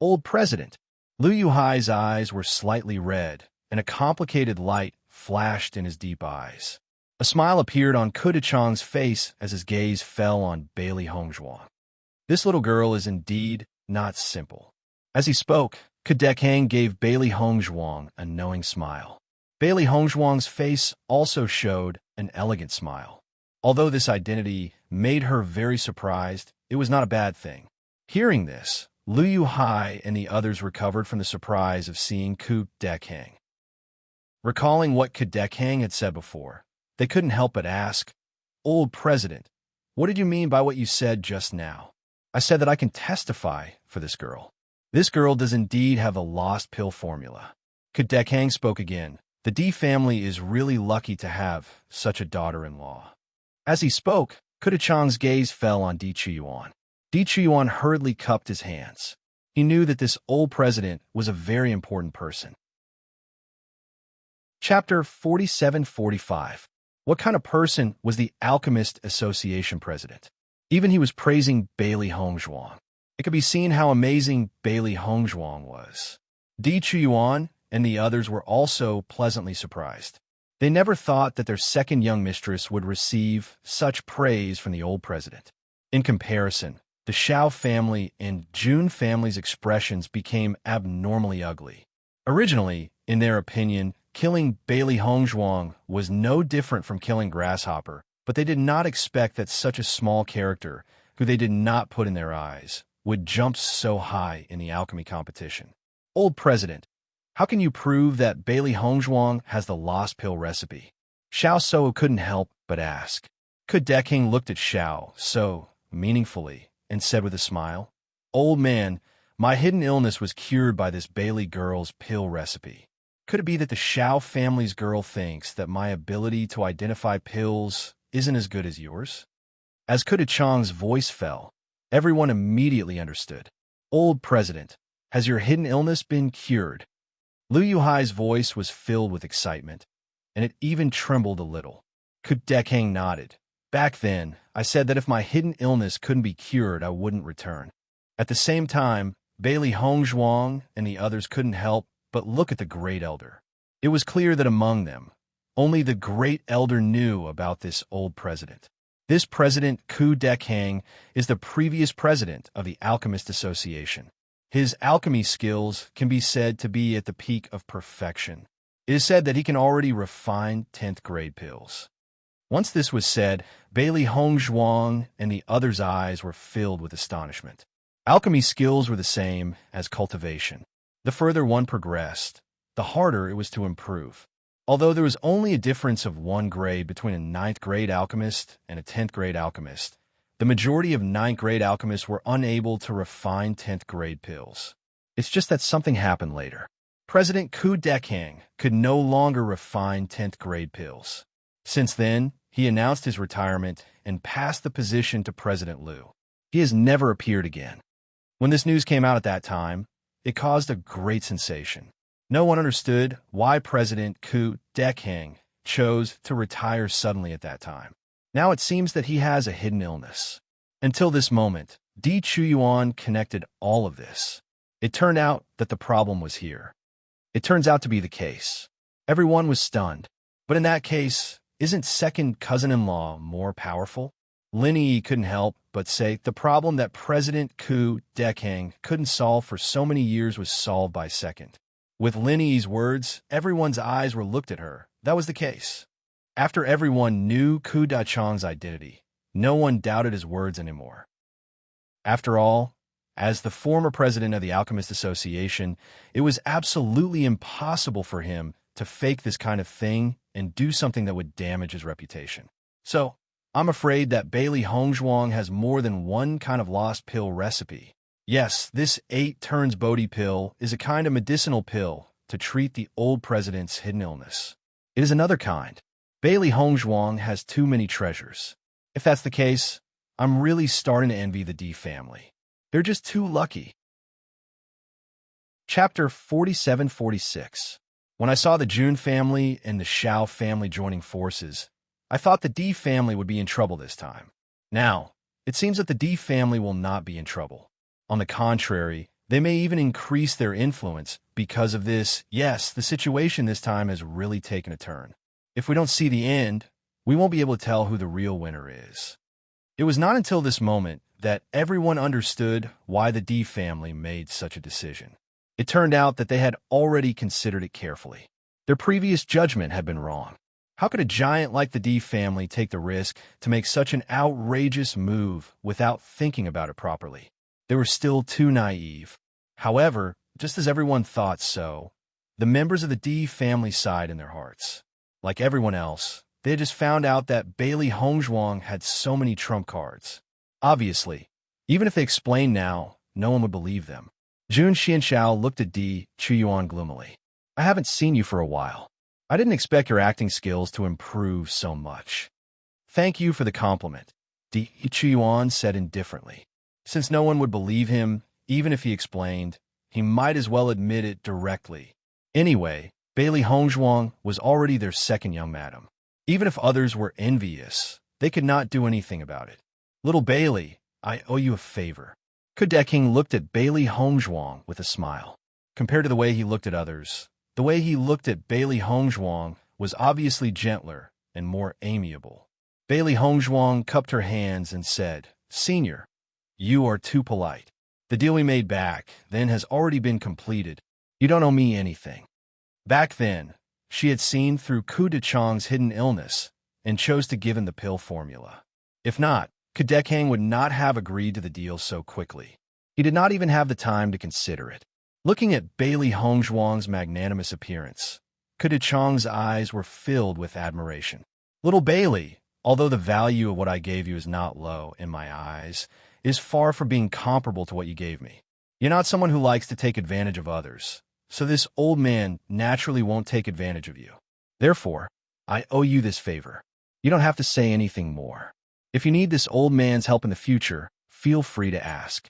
"Old President." Liu Yuhai's eyes were slightly red, and a complicated light flashed in his deep eyes. A smile appeared on Ku Dechang's face as his gaze fell on Bailey Hongzhuang. This little girl is indeed not simple. As he spoke, Ku Dekhang gave Bailey Hongzhuang a knowing smile. Bailey Hongzhuang's face also showed an elegant smile. Although this identity made her very surprised, it was not a bad thing. Hearing this, Liu Yuhai and the others recovered from the surprise of seeing Ku Dekhang. Recalling what Ku Dekhang had said before, they couldn't help but ask, "Old President, what did you mean by what you said just now?" "I said that I can testify for this girl. This girl does indeed have a lost pill formula." Ku Dekhang spoke again. "The D family is really lucky to have such a daughter-in-law." As he spoke, Ku Chang's gaze fell on Di Chuyuan. Di Chuyuan hurriedly cupped his hands. He knew that this old president was a very important person. Chapter 47-45. What kind of person was the Alchemist Association president? Even he was praising Bailey Hongzhuang. It could be seen how amazing Bailey Hongzhuang was. Di Chuyuan and the others were also pleasantly surprised. They never thought that their second young mistress would receive such praise from the old president. In comparison, the Xiao family and Jun family's expressions became abnormally ugly. Originally, in their opinion, killing Bailey Hongzhuang was no different from killing Grasshopper, but they did not expect that such a small character, who they did not put in their eyes, would jump so high in the alchemy competition. "Old President, how can you prove that Bailey Hongzhuang has the lost pill recipe?" Xiao So couldn't help but ask. Ku Dekhang looked at Xiao So meaningfully and said with a smile, "Old man, my hidden illness was cured by this Bailey girl's pill recipe. Could it be that the Xiao family's girl thinks that my ability to identify pills isn't as good as yours?" As Ku Chang's voice fell, everyone immediately understood. "Old President, has your hidden illness been cured?" Liu Yuhai's voice was filled with excitement, and it even trembled a little. Ku Dekhang nodded. "Back then, I said that if my hidden illness couldn't be cured, I wouldn't return." At the same time, Bailey Hongzhuang and the others couldn't help but look at the Great Elder. It was clear that among them, only the Great Elder knew about this old president. This president, Ku Dekhang, is the previous president of the Alchemist Association. His alchemy skills can be said to be at the peak of perfection. It is said that he can already refine 10th grade pills. Once this was said, Bailey Hongzhuang and the others' eyes were filled with astonishment. Alchemy skills were the same as cultivation. The further one progressed, the harder it was to improve. Although there was only a difference of 1 grade between a 9th grade alchemist and a 10th grade alchemist, the majority of 9th grade alchemists were unable to refine 10th grade pills. It's just that something happened later. President Ku Dekhang could no longer refine 10th grade pills. Since then, he announced his retirement and passed the position to President Liu. He has never appeared again. When this news came out at that time, it caused a great sensation. No one understood why President Ku Dekhang chose to retire suddenly at that time. Now it seems that he has a hidden illness. Until this moment, Di Chuyuan connected all of this. It turned out that the problem was here. It turns out to be the case. Everyone was stunned. But in that case, isn't second cousin-in-law more powerful? Lin Yi couldn't help but say the problem that President Ku Dekhang couldn't solve for so many years was solved by second. With Lin Yi's words, everyone's eyes were looked at her. That was the case. After everyone knew Ku Chang's identity, no one doubted his words anymore. After all, as the former president of the Alchemist Association, it was absolutely impossible for him to fake this kind of thing and do something that would damage his reputation. So, I'm afraid that Bailey Hongzhuang has more than one kind of lost pill recipe. Yes, this 8 turns Bodhi pill is a kind of medicinal pill to treat the old president's hidden illness. It is another kind. Bailey Hongzhuang has too many treasures. If that's the case, I'm really starting to envy the D family. They're just too lucky. Chapter 47-46. When I saw the Jun family and the Xiao family joining forces, I thought the D family would be in trouble this time. Now, it seems that the D family will not be in trouble. On the contrary, they may even increase their influence because of this. Yes, the situation this time has really taken a turn. If we don't see the end, we won't be able to tell who the real winner is. It was not until this moment that everyone understood why the D family made such a decision. It turned out that they had already considered it carefully. Their previous judgment had been wrong. How could a giant like the D family take the risk to make such an outrageous move without thinking about it properly? They were still too naive. However, just as everyone thought so, the members of the D family sighed in their hearts. Like everyone else, they had just found out that Bailey Hongzhuang had so many trump cards. Obviously, even if they explained now, no one would believe them. Jun Xianxiao looked at Di Chuyuan gloomily. I haven't seen you for a while. I didn't expect your acting skills to improve so much. Thank you for the compliment, Di Chuyuan said indifferently. Since no one would believe him, even if he explained, he might as well admit it directly. Anyway, Bailey Hongzhuang was already their second young madam. Even if others were envious, they could not do anything about it. Little Bailey, I owe you a favor. Kudeking looked at Bailey Hongzhuang with a smile. Compared to the way he looked at others, the way he looked at Bailey Hongzhuang was obviously gentler and more amiable. Bailey Hongzhuang cupped her hands and said, Senior, you are too polite. The deal we made back then has already been completed. You don't owe me anything. Back then, she had seen through Ku Dechang's hidden illness and chose to give him the pill formula. If not, Kudekang would not have agreed to the deal so quickly. He did not even have the time to consider it. Looking at Bailey Hongzhuang's magnanimous appearance, Ku Dechang's eyes were filled with admiration. Little Bailey, although the value of what I gave you is not low in my eyes, is far from being comparable to what you gave me. You're not someone who likes to take advantage of others, so this old man naturally won't take advantage of you. Therefore, I owe you this favor. You don't have to say anything more. If you need this old man's help in the future, feel free to ask.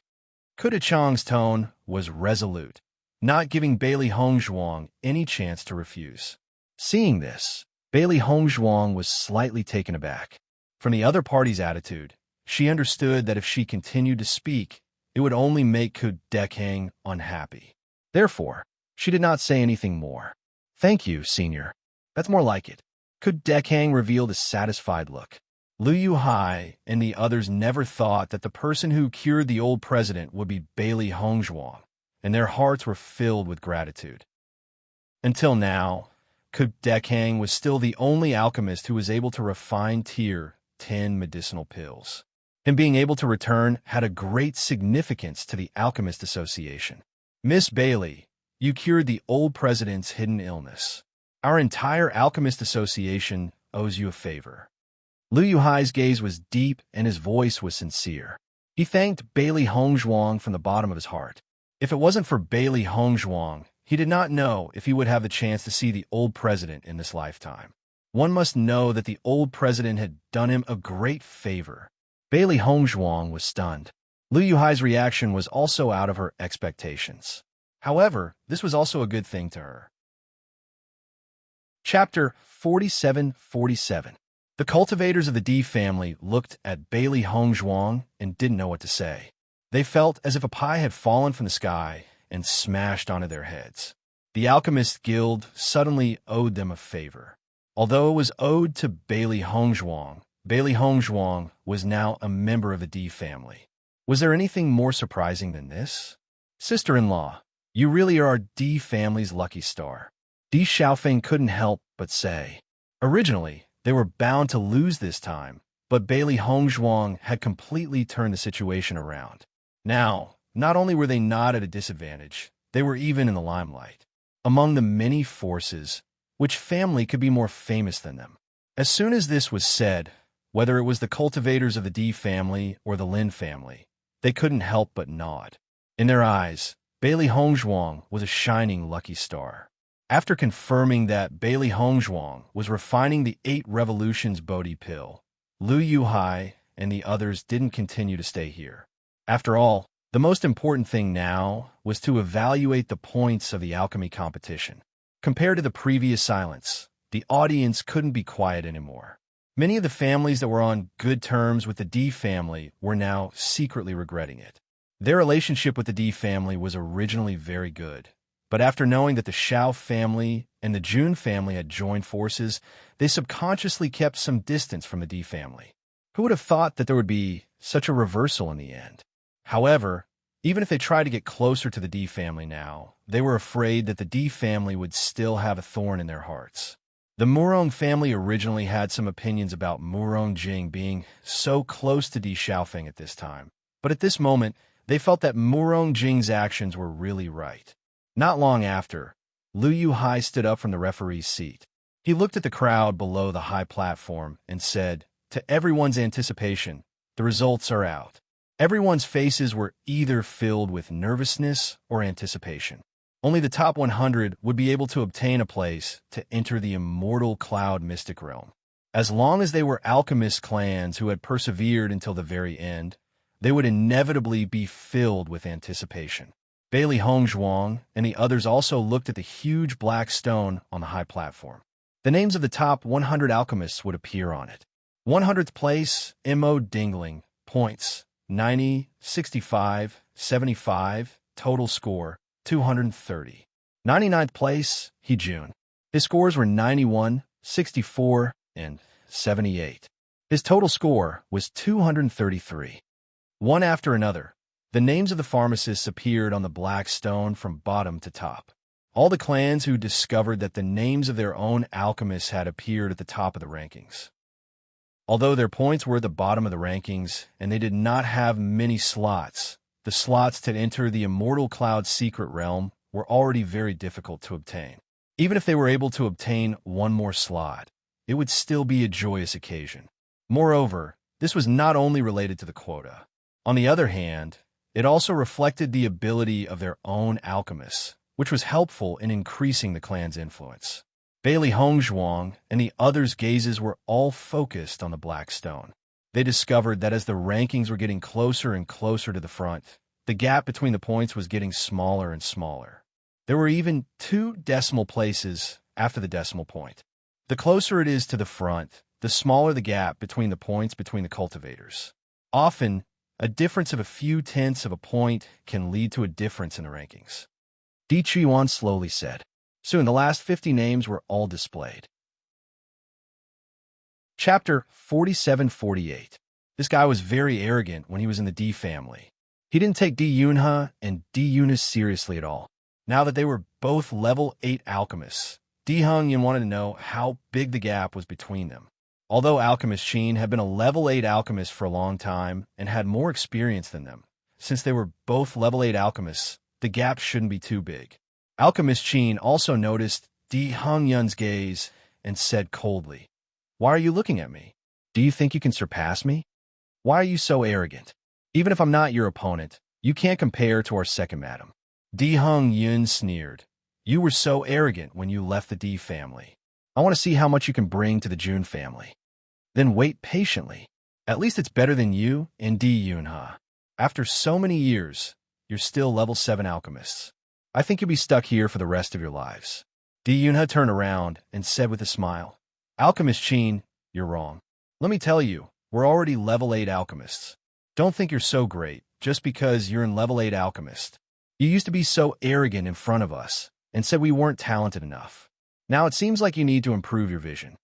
Ku Dechang's tone was resolute, not giving Bailey Hongzhuang any chance to refuse. Seeing this, Bailey Hongzhuang was slightly taken aback. From the other party's attitude, she understood that if she continued to speak, it would only make Ku Dekang unhappy. Therefore, she did not say anything more. Thank you, Senior. That's more like it. Ku Dekang revealed a satisfied look. Liu Yuhai and the others never thought that the person who cured the old president would be Bailey Hongzhuang, and their hearts were filled with gratitude. Until now, Ku Dekang was still the only alchemist who was able to refine Tier 10 medicinal pills. Him being able to return had a great significance to the Alchemist Association. Miss Bailey, you cured the old president's hidden illness. Our entire Alchemist Association owes you a favor. Liu Yuhai's gaze was deep and his voice was sincere. He thanked Bailey Hongzhuang from the bottom of his heart. If it wasn't for Bailey Hongzhuang, he did not know if he would have the chance to see the old president in this lifetime. One must know that the old president had done him a great favor. Bailey Hongzhuang was stunned. Liu Yuhai's reaction was also out of her expectations. However, this was also a good thing to her. Chapter 47-47. The cultivators of the D family looked at Bailey Hongzhuang and didn't know what to say. They felt as if a pie had fallen from the sky and smashed onto their heads. The Alchemist Guild suddenly owed them a favor. Although it was owed to Bailey Hongzhuang was now a member of the D family. Was there anything more surprising than this? Sister-in-law, you really are our D family's lucky star. Di Xiaofeng couldn't help but say. Originally, they were bound to lose this time, but Bailey Hongzhuang had completely turned the situation around. Now, not only were they not at a disadvantage, they were even in the limelight. Among the many forces, which family could be more famous than them? As soon as this was said, whether it was the cultivators of the D family or the Lin family, they couldn't help but nod. In their eyes, Bailey Hongzhuang was a shining lucky star. After confirming that Bailey Hongzhuang was refining the 8 Revolutions Bodhi pill, Liu Yuhai and the others didn't continue to stay here. After all, the most important thing now was to evaluate the points of the alchemy competition. Compared to the previous silence, the audience couldn't be quiet anymore. Many of the families that were on good terms with the D family were now secretly regretting it. Their relationship with the D family was originally very good, but after knowing that the Xiao family and the Jun family had joined forces, they subconsciously kept some distance from the D family. Who would have thought that there would be such a reversal in the end? However, even if they tried to get closer to the D family now, they were afraid that the D family would still have a thorn in their hearts. The Murong family originally had some opinions about Murong Jing being so close to Di Xiaofeng at this time, but at this moment, They felt that Murong Jing's actions were really right. Not long after, Liu Yuhai stood up from the referee's seat. He looked at the crowd below the high platform and said, to everyone's anticipation, the results are out. Everyone's faces were either filled with nervousness or anticipation. Only the top 100 would be able to obtain a place to enter the immortal cloud mystic realm. As long as they were alchemist clans who had persevered until the very end, they would inevitably be filled with anticipation. Bailey Hongzhuang and the others also looked at the huge black stone on the high platform. The names of the top 100 alchemists would appear on it. 100th place, Mo Dingling, points, 90, 65, 75, total score, 230. 99th place, Hejun. His scores were 91, 64, and 78. His total score was 233. One after another, the names of the pharmacists appeared on the black stone from bottom to top. All the clans who discovered that the names of their own alchemists had appeared at the top of the rankings. Although their points were at the bottom of the rankings and they did not have many slots, the slots to enter the Immortal Cloud secret realm were already very difficult to obtain. Even if they were able to obtain one more slot, it would still be a joyous occasion. Moreover, this was not only related to the quota. On the other hand, it also reflected the ability of their own alchemists, which was helpful in increasing the clan's influence. Bailey Hongzhuang and the others' gazes were all focused on the black stone. They discovered that as the rankings were getting closer and closer to the front, the gap between the points was getting smaller and smaller. There were even 2 decimal places after the decimal point. The closer it is to the front, the smaller the gap between the points between the cultivators. Often, a difference of a few tenths of a point can lead to a difference in the rankings. Di Qiuan slowly said. Soon the last 50 names were all displayed. Chapter 47-48. This guy was very arrogant when he was in the D family. He didn't take Di Yunhe and Di Yunis seriously at all. Now that they were both level 8 alchemists, Di Hongyun wanted to know how big the gap was between them. Although Alchemist Qin had been a level 8 alchemist for a long time and had more experience than them, since they were both level 8 alchemists, the gap shouldn't be too big. Alchemist Qin also noticed Di Hongyun's gaze and said coldly, "Why are you looking at me? Do you think you can surpass me? Why are you so arrogant? Even if I'm not your opponent, you can't compare to our second madam." Di Hongyun sneered. "You were so arrogant when you left the Di family. I want to see how much you can bring to the Jun family. Then wait patiently. At least it's better than you and Di Yunhe. After so many years, you're still level 7 alchemists. I think you'll be stuck here for the rest of your lives." Di Yunhe turned around and said with a smile, "Alchemist Qin, you're wrong. Let me tell you, we're already level 8 alchemists. Don't think you're so great just because you're in level 8 alchemist. You used to be so arrogant in front of us and said we weren't talented enough. Now it seems like you need to improve your vision."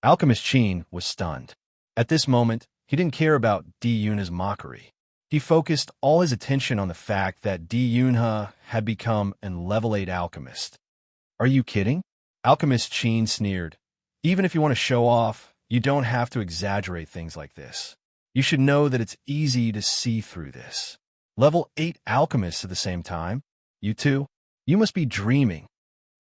Alchemist Qin was stunned. At this moment, he didn't care about Di Yunhe's mockery. He focused all his attention on the fact that Di Yunhe had become an level 8 alchemist. "Are you kidding?" Alchemist Qin sneered. "Even if you want to show off, you don't have to exaggerate things like this. You should know that it's easy to see through this. Level 8 alchemists at the same time? You two? You must be dreaming."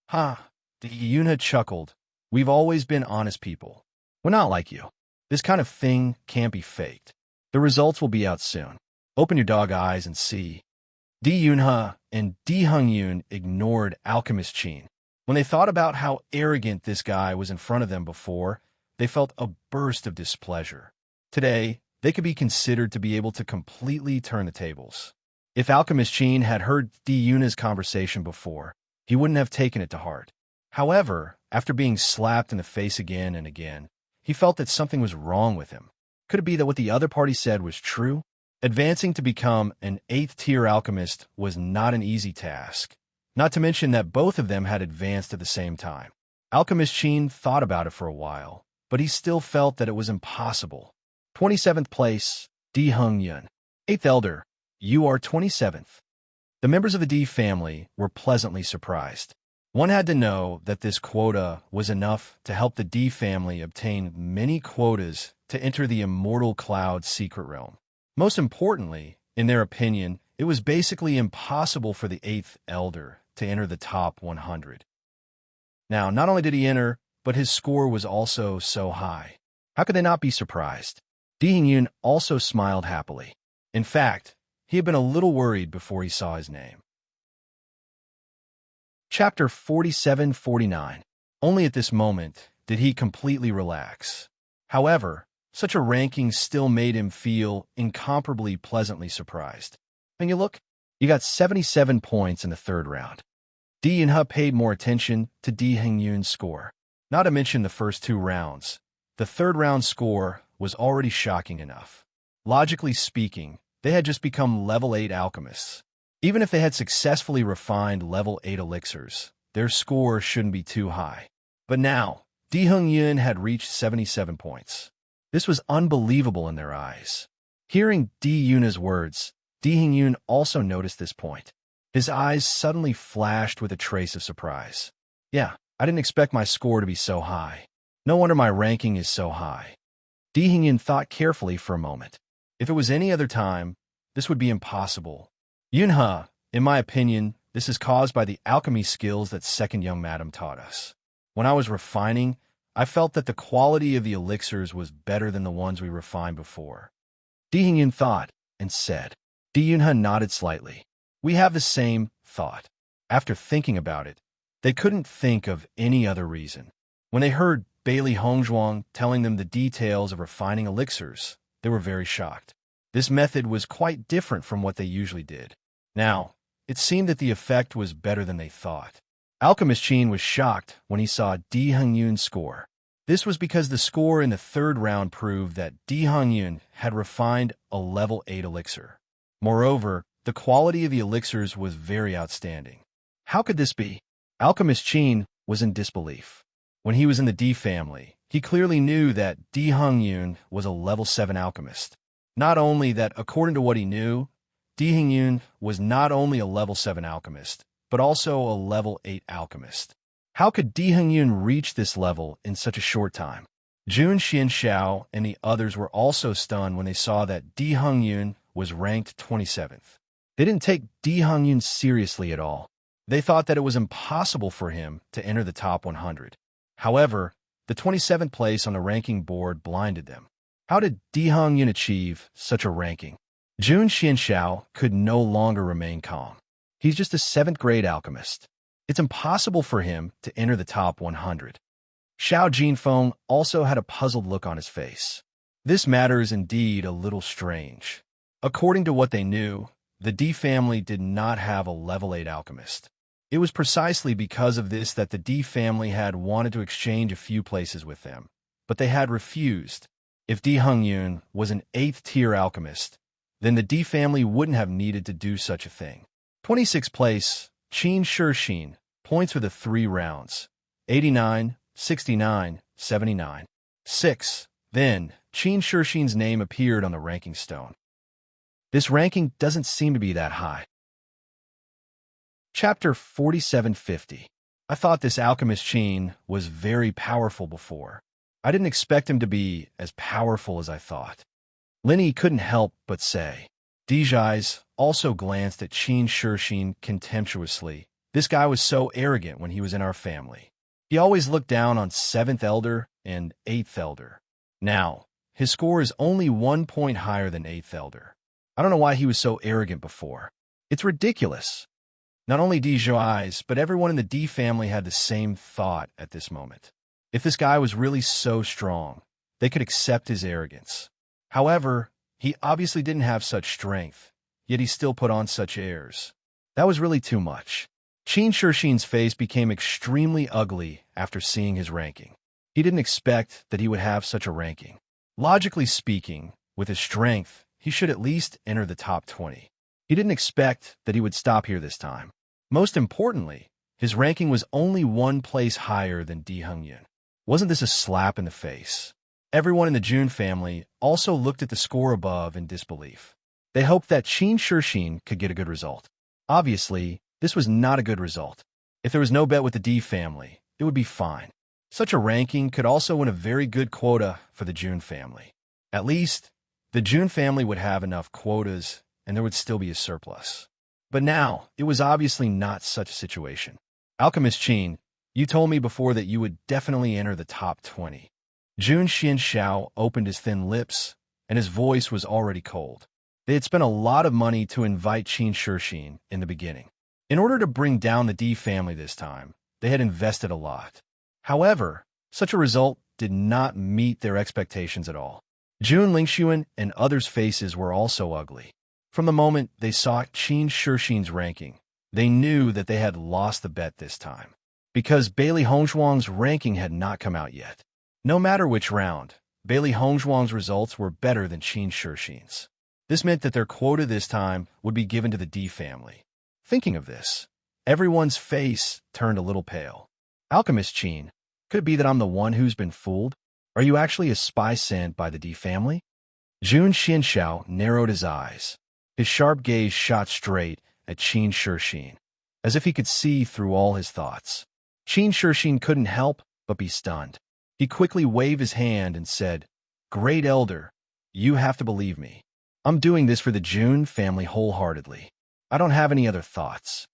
"Ha!" Di Yunhe chuckled. "We've always been honest people. We're not like you. This kind of thing can't be faked. The results will be out soon. Open your dog eyes and see." Di Yunhe and Di Hongyun ignored Alchemist Qin. When they thought about how arrogant this guy was in front of them before, they felt a burst of displeasure. Today, they could be considered to be able to completely turn the tables. If Alchemist Qin had heard Di Yunhe's conversation before, he wouldn't have taken it to heart. However, after being slapped in the face again and again, he felt that something was wrong with him. Could it be that what the other party said was true? Advancing to become an 8th-tier alchemist was not an easy task, not to mention that both of them had advanced at the same time. Alchemist Qin thought about it for a while, but he still felt that it was impossible. 27th place, Di Hongyun. 8th Elder, you are 27th. The members of the Di family were pleasantly surprised. One had to know that this quota was enough to help the Di family obtain many quotas to enter the Immortal Cloud secret realm. Most importantly, in their opinion, it was basically impossible for the 8th elder to enter the top 100. Now, not only did he enter, but his score was also so high. How could they not be surprised? Di Hongyun also smiled happily. In fact, he had been a little worried before he saw his name. Chapter 47-49. Only at this moment did he completely relax. However, such a ranking still made him feel incomparably pleasantly surprised. And you look, you got 77 points in the third round. Di Yunhe paid more attention to Di Hongyun's score. Not to mention the first 2 rounds. The third round score was already shocking enough. Logically speaking, they had just become level 8 alchemists. Even if they had successfully refined level 8 elixirs, their score shouldn't be too high. But now, Di Hongyun had reached 77 points. This was unbelievable in their eyes. Hearing Di Yunhe's words, Di Hongyun also noticed this point. His eyes suddenly flashed with a trace of surprise. Yeah, I didn't expect my score to be so high. No wonder my ranking is so high. Di Hongyun thought carefully for a moment. If it was any other time, this would be impossible. Yunhe, in my opinion, this is caused by the alchemy skills that second young madam taught us. When I was refining, I felt that the quality of the elixirs was better than the ones we refined before. Di Hongyun thought and said. Di Yunhe nodded slightly. We have the same thought. After thinking about it, they couldn't think of any other reason. When they heard Bailey Hongzhuang telling them the details of refining elixirs, they were very shocked. This method was quite different from what they usually did. Now, it seemed that the effect was better than they thought. Alchemist Qin was shocked when he saw Di Hongyun's score. This was because the score in the third round proved that Di Hongyun had refined a level 8 elixir. Moreover, the quality of the elixirs was very outstanding. How could this be? Alchemist Qin was in disbelief. When he was in the Di family, he clearly knew that Di Hongyun was a level 7 alchemist. Not only that, according to what he knew, Di Hongyun was not only a level 7 alchemist, but also a level 8 alchemist. How could Di Hongyun reach this level in such a short time? Jun Xianxiao and the others were also stunned when they saw that Di Hongyun was ranked 27th. They didn't take Di Hongyun seriously at all. They thought that it was impossible for him to enter the top 100. However, the 27th place on the ranking board blinded them. How did Di Hongyun achieve such a ranking? Jun Xianxiao could no longer remain calm. He's just a 7th grade alchemist. It's impossible for him to enter the top 100. Xiao Jinfeng also had a puzzled look on his face. This matter is indeed a little strange. According to what they knew, the Di family did not have a level 8 alchemist. It was precisely because of this that the Di family had wanted to exchange a few places with them, but they had refused. If Di Hongyun was an 8th tier alchemist, then the Di family wouldn't have needed to do such a thing. 26th place, Qin Shixin, points for the 3 rounds, 89, 69, 79. 6. Then, Qin Shixin's name appeared on the ranking stone. This ranking doesn't seem to be that high. Chapter 47-50. I thought this alchemist Qin was very powerful before. I didn't expect him to be as powerful as I thought. Linny couldn't help but say. Di's eyes also glanced at Qin Shixin contemptuously. This guy was so arrogant when he was in our family. He always looked down on 7th elder and 8th elder. Now, his score is only 1 point higher than 8th elder. I don't know why he was so arrogant before. It's ridiculous. Not only Di's eyes, but everyone in the Di family had the same thought at this moment. If this guy was really so strong, they could accept his arrogance. However, he obviously didn't have such strength, yet he still put on such airs. That was really too much. Qin Shixin's face became extremely ugly after seeing his ranking. He didn't expect that he would have such a ranking. Logically speaking, with his strength, he should at least enter the top 20. He didn't expect that he would stop here this time. Most importantly, his ranking was only 1 place higher than Di Hongyun. Wasn't this a slap in the face? Everyone in the Jun family also looked at the score above in disbelief. They hoped that Qin Shixin could get a good result. Obviously, this was not a good result. If there was no bet with the Di family, it would be fine. Such a ranking could also win a very good quota for the Jun family. At least, the Jun family would have enough quotas and there would still be a surplus. But now, it was obviously not such a situation. Alchemist Qin, you told me before that you would definitely enter the top 20. Jun Xianxiao opened his thin lips, and his voice was already cold. They had spent a lot of money to invite Qin Shixin in the beginning. In order to bring down the D family this time, they had invested a lot. However, such a result did not meet their expectations at all. Jun Lingxuan and others' faces were also ugly. From the moment they saw Qin Shixin's ranking, they knew that they had lost the bet this time. Because Bailey Hongzhuang's ranking had not come out yet. No matter which round, Bailey Hongzhuang's results were better than Qin Shixin's. This meant that their quota this time would be given to the D family. Thinking of this, everyone's face turned a little pale. Alchemist Qin, could it be that I'm the one who's been fooled? Are you actually a spy sent by the D family? Jun Xianxiao narrowed his eyes. His sharp gaze shot straight at Qin Shixin, as if he could see through all his thoughts. Qin Shixin couldn't help but be stunned. He quickly waved his hand and said, "Great Elder, you have to believe me. I'm doing this for the Jun family wholeheartedly. I don't have any other thoughts."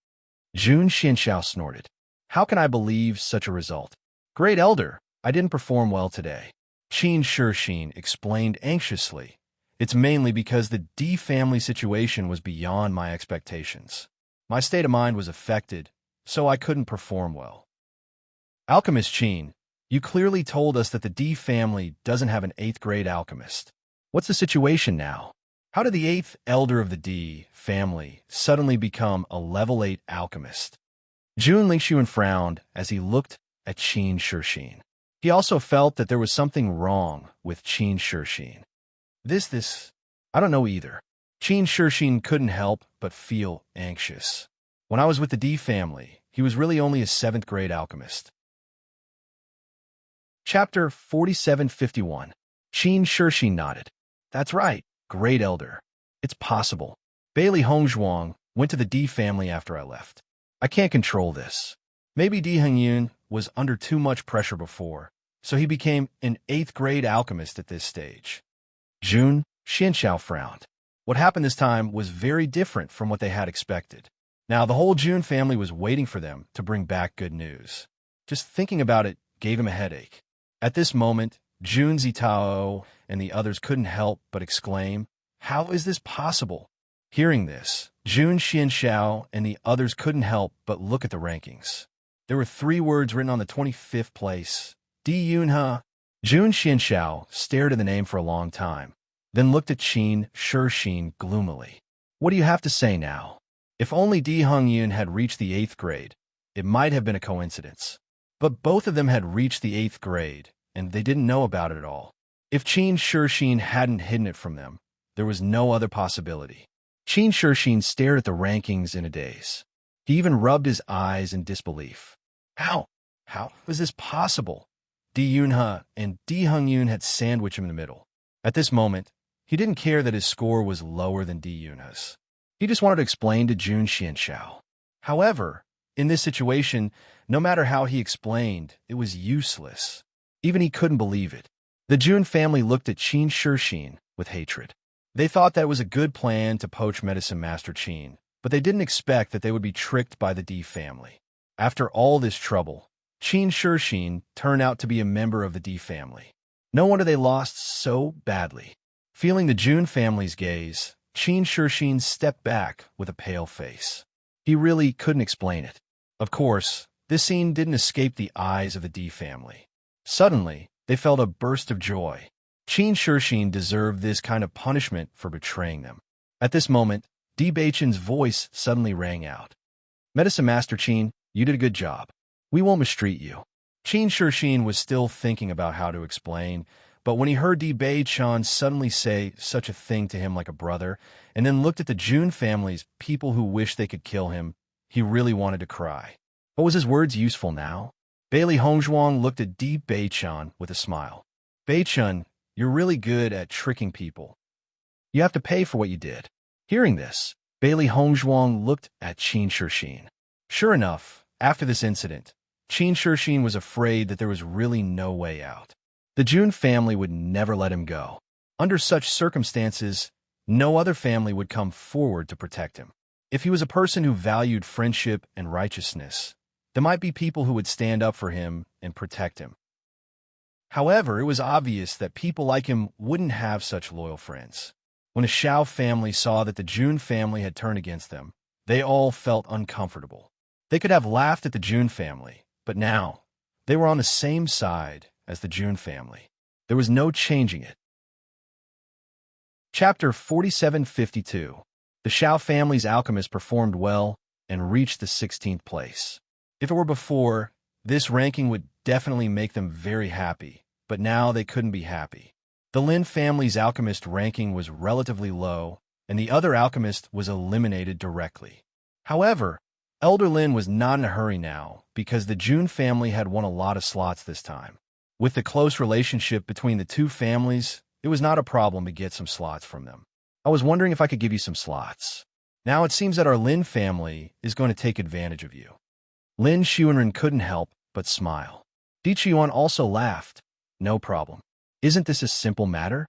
Jun Xianxiao snorted. "How can I believe such a result? Great Elder, I didn't perform well today." Qin Shixin explained anxiously. "It's mainly because the D family situation was beyond my expectations. My state of mind was affected, so I couldn't perform well." Alchemist Qin, you clearly told us that the D family doesn't have an 8th grade alchemist. What's the situation now? How did the 8th elder of the D family suddenly become a level 8 alchemist? Jun Lingxuan frowned as he looked at Qin Shixin. He also felt that there was something wrong with Qin Shixin. I don't know either. Qin Shixin couldn't help but feel anxious. When I was with the D family, he was really only a 7th grade alchemist. Chapter 4751. Qin Shixin nodded. "That's right, Great Elder. It's possible. Bailey Hongzhuang went to the D family after I left. I can't control this. Maybe Di Hengyun was under too much pressure before, so he became an 8th grade alchemist at this stage." Jun Xianxiao frowned. What happened this time was very different from what they had expected. Now, the whole Jun family was waiting for them to bring back good news. Just thinking about it gave him a headache. At this moment, Jun Zitao and the others couldn't help but exclaim, "How is this possible?" Hearing this, Jun Xianxiao and the others couldn't help but look at the rankings. There were 3 words written on the 25th place. Di Yunhe. Jun Xianxiao stared at the name for a long time, then looked at Qin Shixin gloomily. "What do you have to say now? If only Di Hengyun had reached the 8th grade, it might have been a coincidence. But both of them had reached the 8th grade, and they didn't know about it at all. If Qin Shixin hadn't hidden it from them, there was no other possibility." Qin Shixin stared at the rankings in a daze. He even rubbed his eyes in disbelief. How was this possible? Di Yunhe and Di Hengyun had sandwiched him in the middle. At this moment, he didn't care that his score was lower than Di Yunhe's. He just wanted to explain to Jun Xianxiao. However, in this situation, no matter how he explained, it was useless. Even he couldn't believe it. The Jun family looked at Qin Shixin with hatred. They thought that was a good plan to poach Medicine Master Qin, but they didn't expect that they would be tricked by the D family. After all this trouble, Qin Shixin turned out to be a member of the D family. No wonder they lost so badly. Feeling the Jun family's gaze, Qin Shixin stepped back with a pale face. He really couldn't explain it. Of course, this scene didn't escape the eyes of the D family. Suddenly, they felt a burst of joy. Qin Shixin deserved this kind of punishment for betraying them. At this moment, Di Beichen's voice suddenly rang out. "Medicine Master Qin, you did a good job. We won't mistreat you." Qin Shixin was still thinking about how to explain, but when he heard Di Beichen suddenly say such a thing to him like a brother, and then looked at the Jun family's people who wished they could kill him, he really wanted to cry. But was his words useful now? Bailey Hongzhuang looked at Di Beichen with a smile. "Beichen, you're really good at tricking people. You have to pay for what you did." Hearing this, Bailey Hongzhuang looked at Qin Shixin. Sure enough, after this incident, Qin Shixin was afraid that there was really no way out. The Jun family would never let him go. Under such circumstances, no other family would come forward to protect him. If he was a person who valued friendship and righteousness, there might be people who would stand up for him and protect him. However, it was obvious that people like him wouldn't have such loyal friends. When the Xiao family saw that the Jun family had turned against them, they all felt uncomfortable. They could have laughed at the Jun family, but now they were on the same side as the Jun family. There was no changing it. Chapter 4752. The Xiao family's alchemist performed well and reached the 16th place. If it were before, this ranking would definitely make them very happy, but now they couldn't be happy. The Lin family's alchemist ranking was relatively low, and the other alchemist was eliminated directly. However, Elder Lin was not in a hurry now, because the Jun family had won a lot of slots this time. With the close relationship between the two families, it was not a problem to get some slots from them. I was wondering if I could give you some slots. Now it seems that our Lin family is going to take advantage of you. Lin Xuanren couldn't help but smile. Di Qiuan also laughed. No problem. Isn't this a simple matter?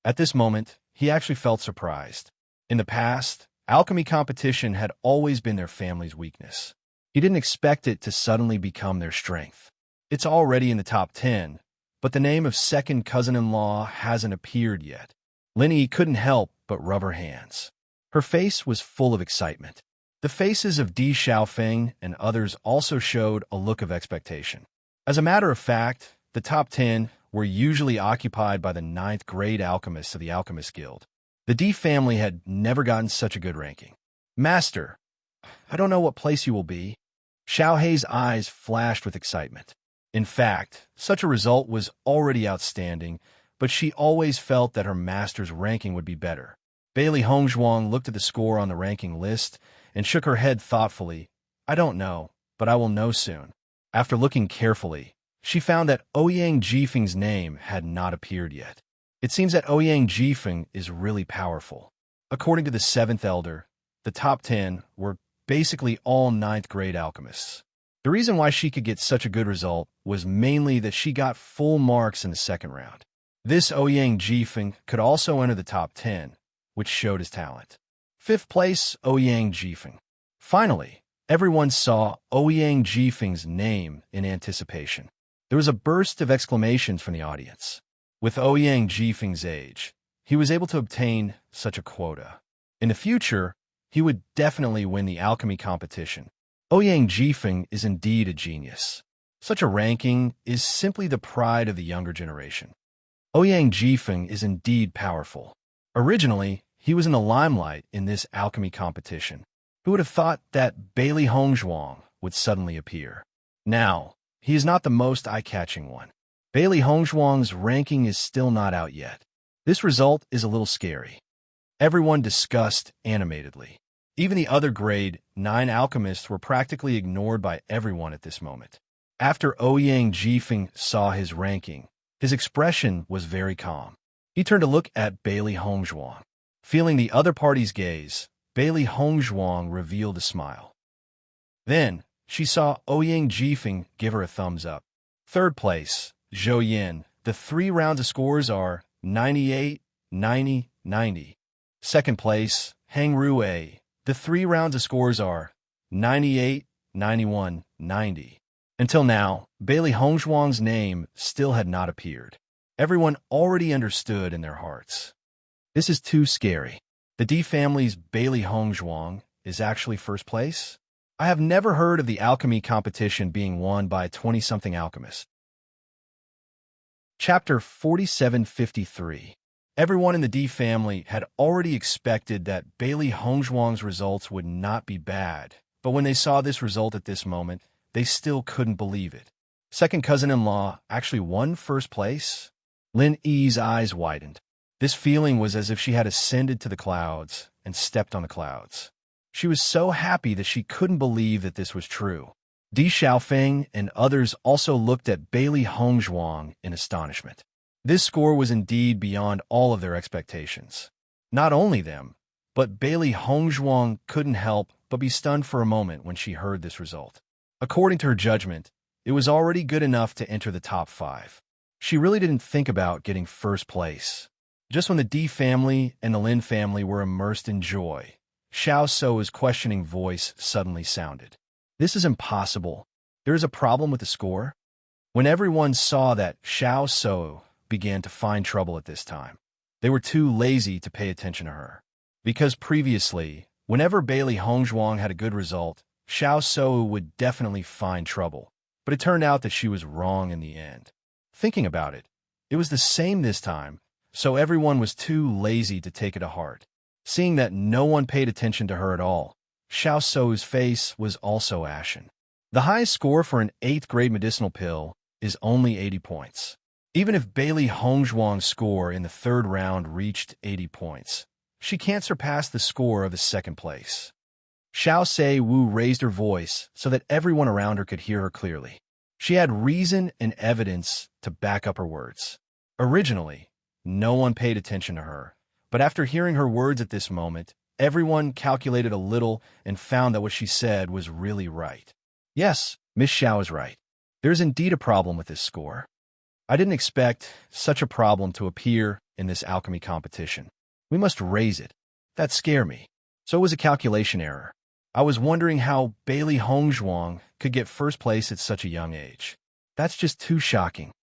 At this moment, he actually felt surprised. In the past, alchemy competition had always been their family's weakness. He didn't expect it to suddenly become their strength. It's already in the top 10, but the name of second cousin-in-law hasn't appeared yet. Lin Yi couldn't help but rub her hands. Her face was full of excitement. The faces of Di Xiaofeng and others also showed a look of expectation. As a matter of fact, the top 10 were usually occupied by the 9th grade alchemists of the Alchemist Guild. The Di family had never gotten such a good ranking. Master, I don't know what place you will be. Xiao Hei's eyes flashed with excitement. In fact, such a result was already outstanding, but she always felt that her master's ranking would be better. Bailey Hongzhuang looked at the score on the ranking list and shook her head thoughtfully. I don't know, but I will know soon. After looking carefully, she found that Ouyang Jifeng's name had not appeared yet. It seems that Ouyang Jifeng is really powerful. According to the 7th Elder, the top 10 were basically all 9th grade alchemists. The reason why she could get such a good result was mainly that she got full marks in the second round. This Ouyang Jifeng could also enter the top 10, which showed his talent. 5th place, Ouyang Jifeng. Finally, everyone saw Ouyang Jifeng's name in anticipation. There was a burst of exclamations from the audience. With Ouyang Jifeng's age, he was able to obtain such a quota. In the future, he would definitely win the alchemy competition. Ouyang Jifeng is indeed a genius. Such a ranking is simply the pride of the younger generation. Ouyang Jifeng is indeed powerful. Originally, he was in the limelight in this alchemy competition. Who would have thought that Bailey Hongzhuang would suddenly appear? Now, he is not the most eye-catching one. Bailey Hongzhuang's ranking is still not out yet. This result is a little scary. Everyone discussed animatedly. Even the other grade 9 alchemists were practically ignored by everyone at this moment. After Ouyang Jifeng saw his ranking, his expression was very calm. He turned to look at Bailey Hongzhuang. Feeling the other party's gaze, Bailey Hongzhuang revealed a smile. Then, she saw Ouyang Jifeng give her a thumbs up. 3rd place, Zhou Yin. The 3 rounds of scores are 98, 90, 90. 2nd place, Heng Rue. The 3 rounds of scores are 98, 91, 90. Until now, Bailey Hongzhuang's name still had not appeared. Everyone already understood in their hearts. This is too scary. The Di family's Bailey Hongzhuang is actually 1st place? I have never heard of the alchemy competition being won by a 20-something alchemist. Chapter 4753. Everyone in the Di family had already expected that Bailey Hongzhuang's results would not be bad, but when they saw this result at this moment, they still couldn't believe it. Second cousin-in-law actually won 1st place? Lin Yi's eyes widened. This feeling was as if she had ascended to the clouds and stepped on the clouds. She was so happy that she couldn't believe that this was true. Di Xiaofeng and others also looked at Bailey Hongzhuang in astonishment. This score was indeed beyond all of their expectations. Not only them, but Bailey Hongzhuang couldn't help but be stunned for a moment when she heard this result. According to her judgment, it was already good enough to enter the top 5. She really didn't think about getting 1st place. Just when the D family and the Lin family were immersed in joy, Xiao Sou's questioning voice suddenly sounded. This is impossible. There is a problem with the score? When everyone saw that Xiao Sou began to find trouble at this time, they were too lazy to pay attention to her. Because previously, whenever Bailey Hongzhuang had a good result, Xiao Sou would definitely find trouble. But it turned out that she was wrong in the end. Thinking about it, it was the same this time, so everyone was too lazy to take it to heart. Seeing that no one paid attention to her at all, Xiao Sou's face was also ashen. The highest score for an 8th grade medicinal pill is only 80 points. Even if Bailey Hongzhuang's score in the 3rd round reached 80 points, she can't surpass the score of the 2nd place. Xiao Se Wu raised her voice so that everyone around her could hear her clearly. She had reason and evidence to back up her words. Originally, no one paid attention to her, but after hearing her words at this moment, everyone calculated a little and found that what she said was really right. Yes, Miss Xiao is right. There is indeed a problem with this score. I didn't expect such a problem to appear in this alchemy competition. We must raise it. That scared me. So it was a calculation error. I was wondering how Bailey Hongzhuang could get 1st place at such a young age. That's just too shocking.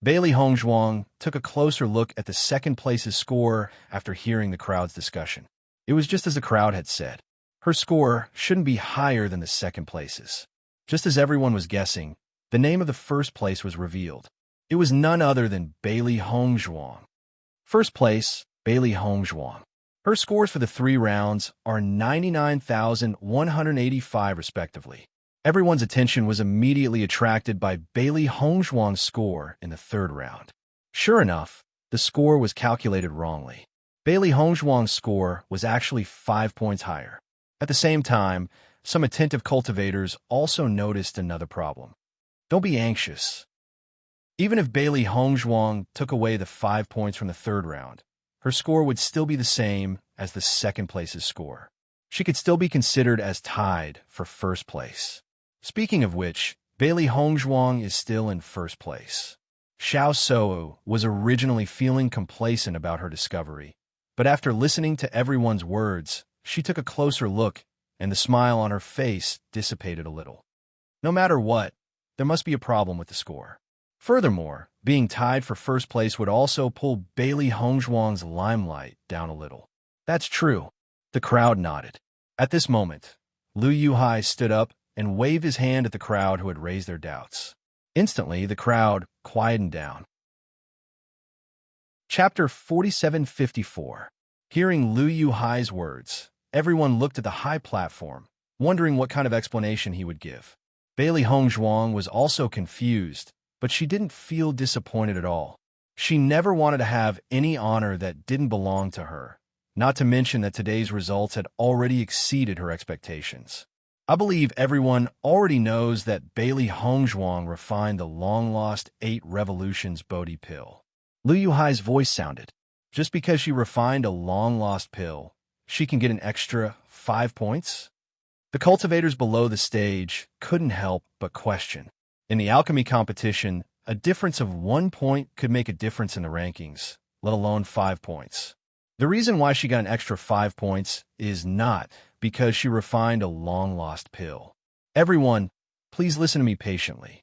Bailey Hongzhuang took a closer look at the 2nd place's score after hearing the crowd's discussion. It was just as the crowd had said. Her score shouldn't be higher than the 2nd place's. Just as everyone was guessing, the name of the 1st place was revealed. It was none other than Bailey Hongzhuang. 1st place, Bailey Hongzhuang. Her scores for the 3 rounds are 99,185 respectively. Everyone's attention was immediately attracted by Bailey Hongzhuang's score in the 3rd round. Sure enough, the score was calculated wrongly. Bailey Hongzhuang's score was actually 5 points higher. At the same time, some attentive cultivators also noticed another problem. Don't be anxious. Even if Bailey Hongzhuang took away the 5 points from the 3rd round, her score would still be the same as the 2nd place's score. She could still be considered as tied for 1st place. Speaking of which, Bailey Hongzhuang is still in 1st place. Xiao Sou was originally feeling complacent about her discovery, but after listening to everyone's words, she took a closer look and the smile on her face dissipated a little. No matter what, there must be a problem with the score. Furthermore, being tied for 1st place would also pull Bailey Hongzhuang's limelight down a little. That's true. The crowd nodded. At this moment, Lu Yuhai stood up and waved his hand at the crowd who had raised their doubts. Instantly, the crowd quietened down. Chapter 4754. Hearing Lu Yuhai's words, everyone looked at the high platform, wondering what kind of explanation he would give. Bailey Hongzhuang was also confused, but she didn't feel disappointed at all. She never wanted to have any honor that didn't belong to her, not to mention that today's results had already exceeded her expectations. I believe everyone already knows that Bailey Hongzhuang refined the long-lost 8 Revolutions Bodhi pill. Lu Yuhai's voice sounded. Just because she refined a long-lost pill, she can get an extra 5 points? The cultivators below the stage couldn't help but question. In the alchemy competition, a difference of 1 point could make a difference in the rankings, let alone 5 points. The reason why she got an extra 5 points is not because she refined a long-lost pill. Everyone, please listen to me patiently.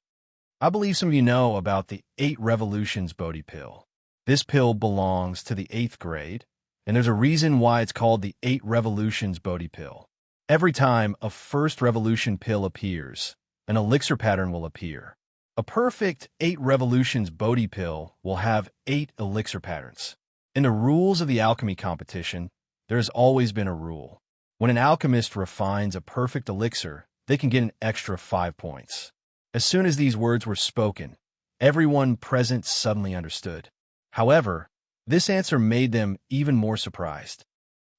I believe some of you know about the 8 Revolutions Bodhi pill. This pill belongs to the 8th grade, and there's a reason why it's called the 8 Revolutions Bodhi pill. Every time a 1st revolution pill appears, an elixir pattern will appear. A perfect 8 Revolutions Bodhi pill will have 8 elixir patterns. In the rules of the alchemy competition, there has always been a rule. When an alchemist refines a perfect elixir, they can get an extra 5 points. As soon as these words were spoken, everyone present suddenly understood. However, this answer made them even more surprised.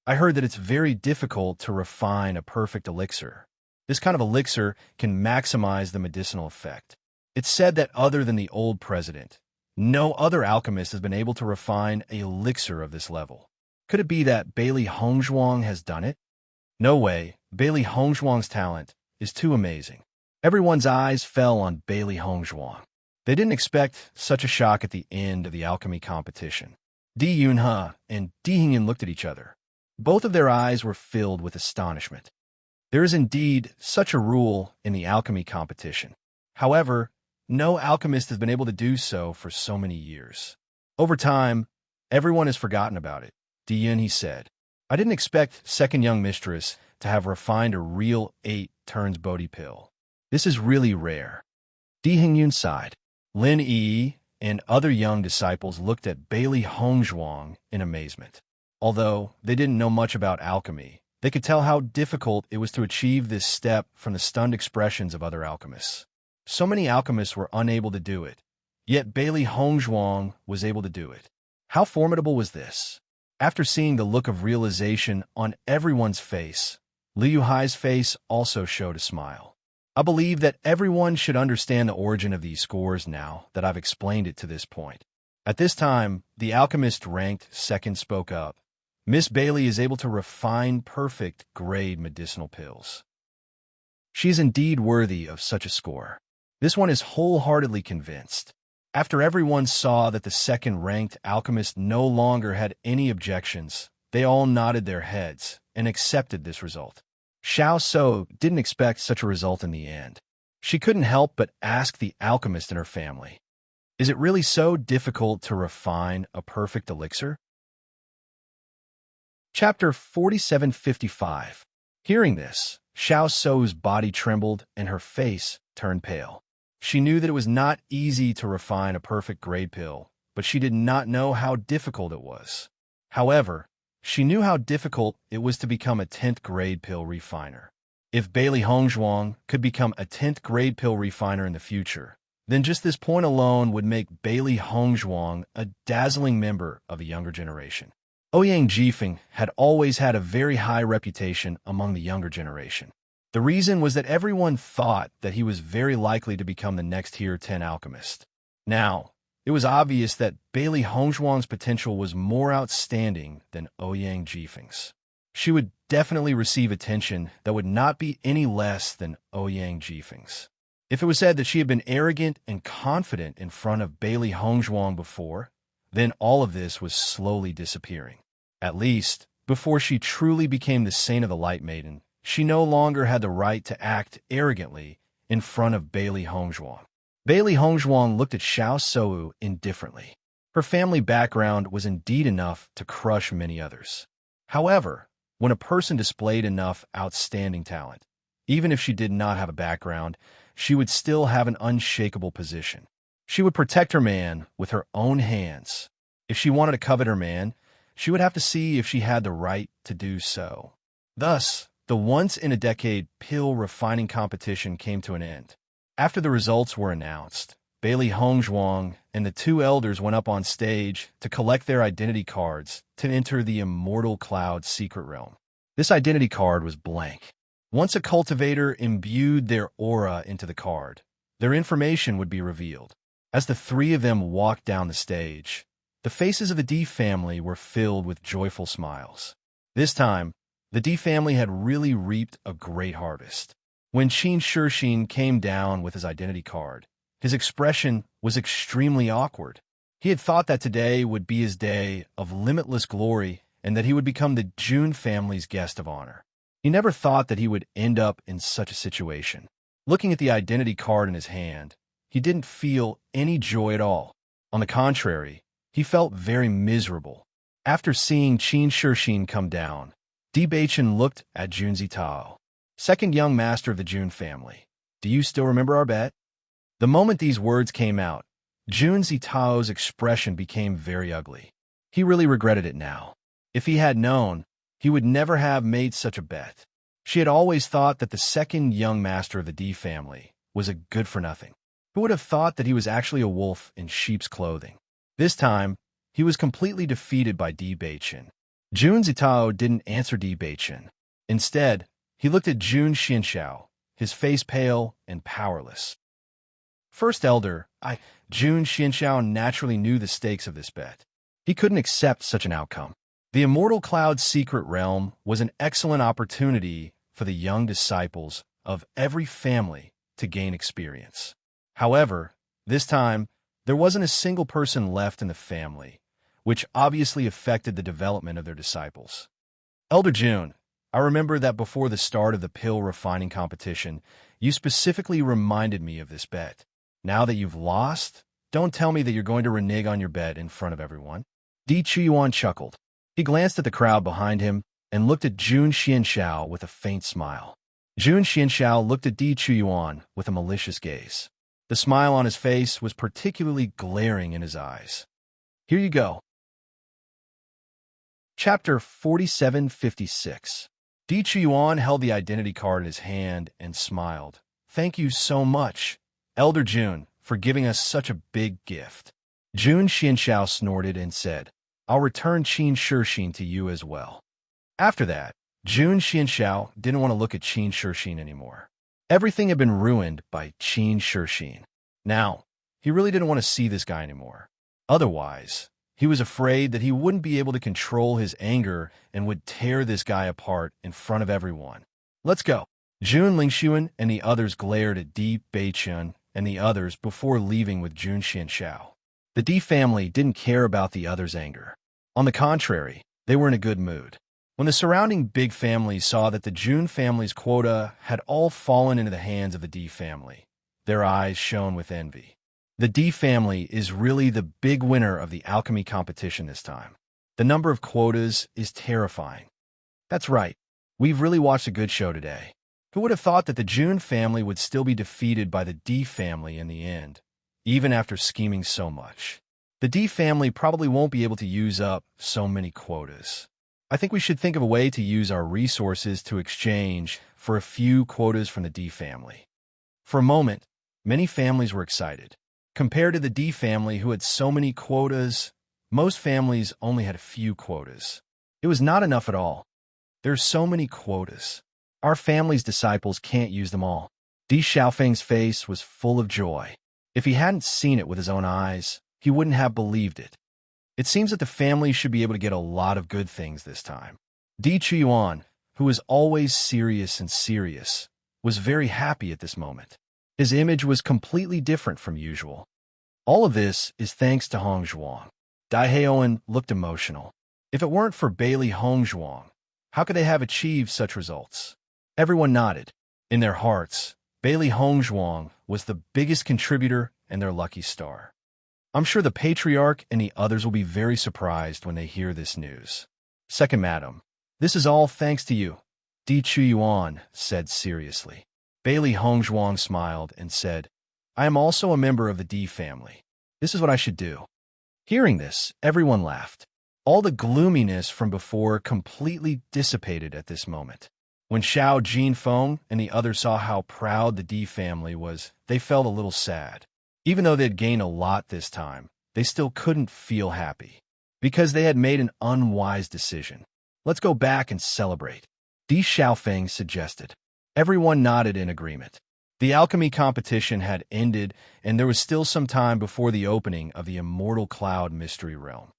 I heard that it's very difficult to refine a perfect elixir. This kind of elixir can maximize the medicinal effect. It's said that other than the old president, no other alchemist has been able to refine an elixir of this level. Could it be that Bailey Hongzhuang has done it? No way. Bailey Hongzhuang's talent is too amazing. Everyone's eyes fell on Bailey Hongzhuang. They didn't expect such a shock at the end of the alchemy competition. Di Yunhe and Di Hingyan looked at each other. Both of their eyes were filled with astonishment. There is indeed such a rule in the alchemy competition. However, no alchemist has been able to do so for so many years. Over time, everyone has forgotten about it. Di Yunhe said, I didn't expect second young mistress to have refined a real 8 turns Bodhi pill. This is really rare. Di Hingyun sighed. Lin Yi and other young disciples looked at Bailey Hongzhuang in amazement. Although they didn't know much about alchemy, they could tell how difficult it was to achieve this step from the stunned expressions of other alchemists. So many alchemists were unable to do it, yet Bailey Hongzhuang was able to do it. How formidable was this? After seeing the look of realization on everyone's face, Liu Hai's face also showed a smile. I believe that everyone should understand the origin of these scores now that I've explained it to this point. At this time, the alchemist ranked second spoke up. Miss Bailey is able to refine perfect grade medicinal pills. She is indeed worthy of such a score. This one is wholeheartedly convinced. After everyone saw that the second-ranked alchemist no longer had any objections, they all nodded their heads and accepted this result. Xiao So didn't expect such a result in the end. She couldn't help but ask the alchemist and her family, is it really so difficult to refine a perfect elixir? Chapter 4755. Hearing this, Xiao So's body trembled and her face turned pale. She knew that it was not easy to refine a perfect grade pill, but she did not know how difficult it was. However, she knew how difficult it was to become a 10th grade pill refiner. If Bailey Hongzhuang could become a 10th grade pill refiner in the future, then just this point alone would make Bailey Hongzhuang a dazzling member of a younger generation. Ouyang Jifeng had always had a very high reputation among the younger generation. The reason was that everyone thought that he was very likely to become the next Tier 10 alchemist. Now, it was obvious that Bailey Hongzhuang's potential was more outstanding than Ouyang Jifeng's. She would definitely receive attention that would not be any less than Ouyang Jifeng's. If it was said that she had been arrogant and confident in front of Bailey Hongzhuang before, then all of this was slowly disappearing. At least, before she truly became the Saint of the Light Maiden, she no longer had the right to act arrogantly in front of Bailey Hongzhuang. Bailey Hongzhuang looked at Xiao Sou indifferently. Her family background was indeed enough to crush many others. However, when a person displayed enough outstanding talent, even if she did not have a background, she would still have an unshakable position. She would protect her man with her own hands. If she wanted to covet her man, she would have to see if she had the right to do so. Thus, the once-in-a-decade pill refining competition came to an end. After the results were announced, Bailey Hongzhuang and the two elders went up on stage to collect their identity cards to enter the Immortal Cloud secret realm. This identity card was blank. Once a cultivator imbued their aura into the card, their information would be revealed. As the three of them walked down the stage, the faces of the D family were filled with joyful smiles. This time, the D family had really reaped a great harvest. When Qin Shixin came down with his identity card, his expression was extremely awkward. He had thought that today would be his day of limitless glory and that he would become the Jun family's guest of honor. He never thought that he would end up in such a situation. Looking at the identity card in his hand, he didn't feel any joy at all. On the contrary, he felt very miserable. After seeing Qin Shixin come down, Di Baichen looked at Jun Zitao, second young master of the Jun family. Do you still remember our bet? The moment these words came out, Jun Zitao's expression became very ugly. He really regretted it now. If he had known, he would never have made such a bet. She had always thought that the second young master of the D family was a good-for-nothing. Who would have thought that he was actually a wolf in sheep's clothing? This time, he was completely defeated by Di Baichen. Jun Zitao didn't answer Di Baichen. Instead, he looked at Jun Xianxiao, his face pale and powerless. First Elder, Jun Xianxiao naturally knew the stakes of this bet. He couldn't accept such an outcome. The Immortal Cloud's secret realm was an excellent opportunity for the young disciples of every family to gain experience. However, this time, there wasn't a single person left in the family, which obviously affected the development of their disciples. Elder June, I remember that before the start of the pill refining competition, you specifically reminded me of this bet. Now that you've lost, don't tell me that you're going to renege on your bet in front of everyone. Di Chuyuan chuckled. He glanced at the crowd behind him and looked at Jun Xianxiao with a faint smile. Jun Xianxiao looked at Di Chuyuan with a malicious gaze. The smile on his face was particularly glaring in his eyes. Here you go. Chapter 4756. Di Chuyuan held the identity card in his hand and smiled. Thank you so much, Elder Jun, for giving us such a big gift. Jun Xianxiao snorted and said, I'll return Qin Shixin to you as well. After that, Jun Xianxiao didn't want to look at Qin Shixin anymore. Everything had been ruined by Qin Shixin. Now, he really didn't want to see this guy anymore. Otherwise, he was afraid that he wouldn't be able to control his anger and would tear this guy apart in front of everyone. Let's go. Jun Lingxuan and the others glared at Di Beichun and the others before leaving with Jun Xianxiao. The Di family didn't care about the others' anger. On the contrary, they were in a good mood. When the surrounding big families saw that the Jun family's quota had all fallen into the hands of the Di family, their eyes shone with envy. The Di family is really the big winner of the alchemy competition this time. The number of quotas is terrifying. That's right, we've really watched a good show today. Who would have thought that the Jun family would still be defeated by the Di family in the end, even after scheming so much? The Di family probably won't be able to use up so many quotas. I think we should think of a way to use our resources to exchange for a few quotas from the Di family. For a moment, many families were excited. Compared to the Di family who had so many quotas, most families only had a few quotas. It was not enough at all. There's so many quotas. Our family's disciples can't use them all. Di Xiaofeng's face was full of joy. If he hadn't seen it with his own eyes, he wouldn't have believed it. It seems that the family should be able to get a lot of good things this time. Di Chuyuan, who is always serious, was very happy at this moment. His image was completely different from usual. All of this is thanks to Hongzhuang. Dai Heoan looked emotional. If it weren't for Bailey Hongzhuang, how could they have achieved such results? Everyone nodded. In their hearts, Bailey Hongzhuang was the biggest contributor and their lucky star. I'm sure the Patriarch and the others will be very surprised when they hear this news. Second Madam, this is all thanks to you, Di Chuyuan said seriously. Bailey Hongzhuang smiled and said, I am also a member of the Di family. This is what I should do. Hearing this, everyone laughed. All the gloominess from before completely dissipated at this moment. When Xiao Jinfeng and the others saw how proud the Di family was, they felt a little sad. Even though they had gained a lot this time, they still couldn't feel happy. Because they had made an unwise decision. Let's go back and celebrate, Di Xiaofeng suggested. Everyone nodded in agreement. The alchemy competition had ended, and there was still some time before the opening of the Immortal Cloud Mystery Realm.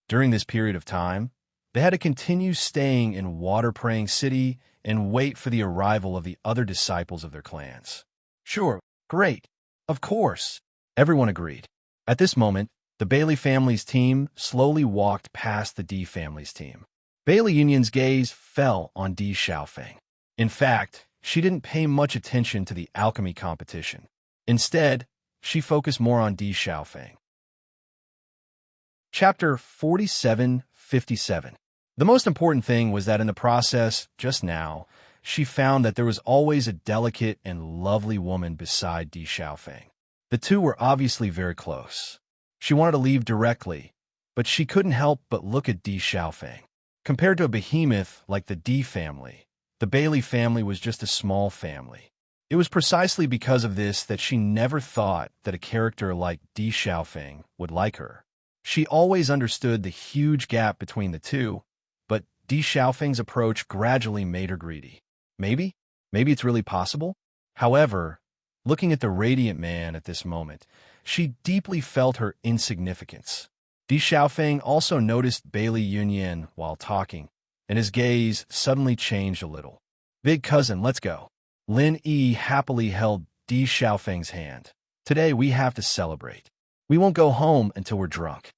During this period of time, they had to continue staying in Water Praying City and wait for the arrival of the other disciples of their clans. Sure, great. Of course, everyone agreed. At this moment, the Bailey family's team slowly walked past the Di family's team. Bailey Union's gaze fell on Di Xiaofeng. In fact, she didn't pay much attention to the alchemy competition. Instead, she focused more on Di Xiaofeng. Chapter 4757. The most important thing was that in the process, just now, she found that there was always a delicate and lovely woman beside Di Xiaofeng. The two were obviously very close. She wanted to leave directly, but she couldn't help but look at Di Xiaofeng. Compared to a behemoth like the Di family, the Bailey family was just a small family. It was precisely because of this that she never thought that a character like Di Xiaofeng would like her. She always understood the huge gap between the two, but Di Xiaofeng's approach gradually made her greedy. Maybe it's really possible? However, looking at the radiant man at this moment, she deeply felt her insignificance. Di Xiaofeng also noticed Bailey Yunyan while talking, and his gaze suddenly changed a little. Big cousin, let's go. Lin Yi happily held Di Xiaofeng's hand. Today we have to celebrate. We won't go home until we're drunk.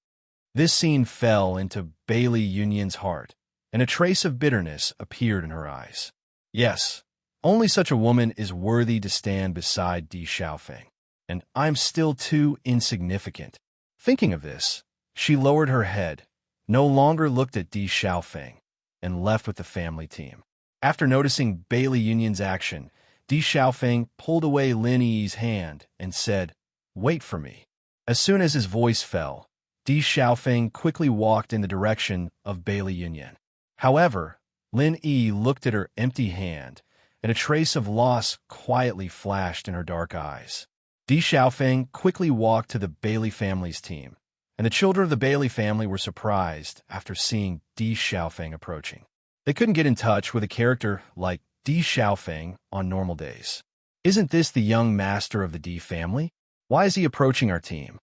This scene fell into Bailey Union's heart, and a trace of bitterness appeared in her eyes. Yes, only such a woman is worthy to stand beside Di Xiaofeng, and I'm still too insignificant. Thinking of this, she lowered her head, no longer looked at Di Xiaofeng, and left with the family team. After noticing Bailey Union's action, Di Xiaofeng pulled away Lin Yi's hand and said, "Wait for me." As soon as his voice fell, Di Xiaofeng quickly walked in the direction of Bailey Union. However, Lin Yi looked at her empty hand, and a trace of loss quietly flashed in her dark eyes. Di Xiaofeng quickly walked to the Bailey family's team, and the children of the Bailey family were surprised after seeing Di Xiaofeng approaching. They couldn't get in touch with a character like Di Xiaofeng on normal days. Isn't this the young master of the Di family? Why is he approaching our team?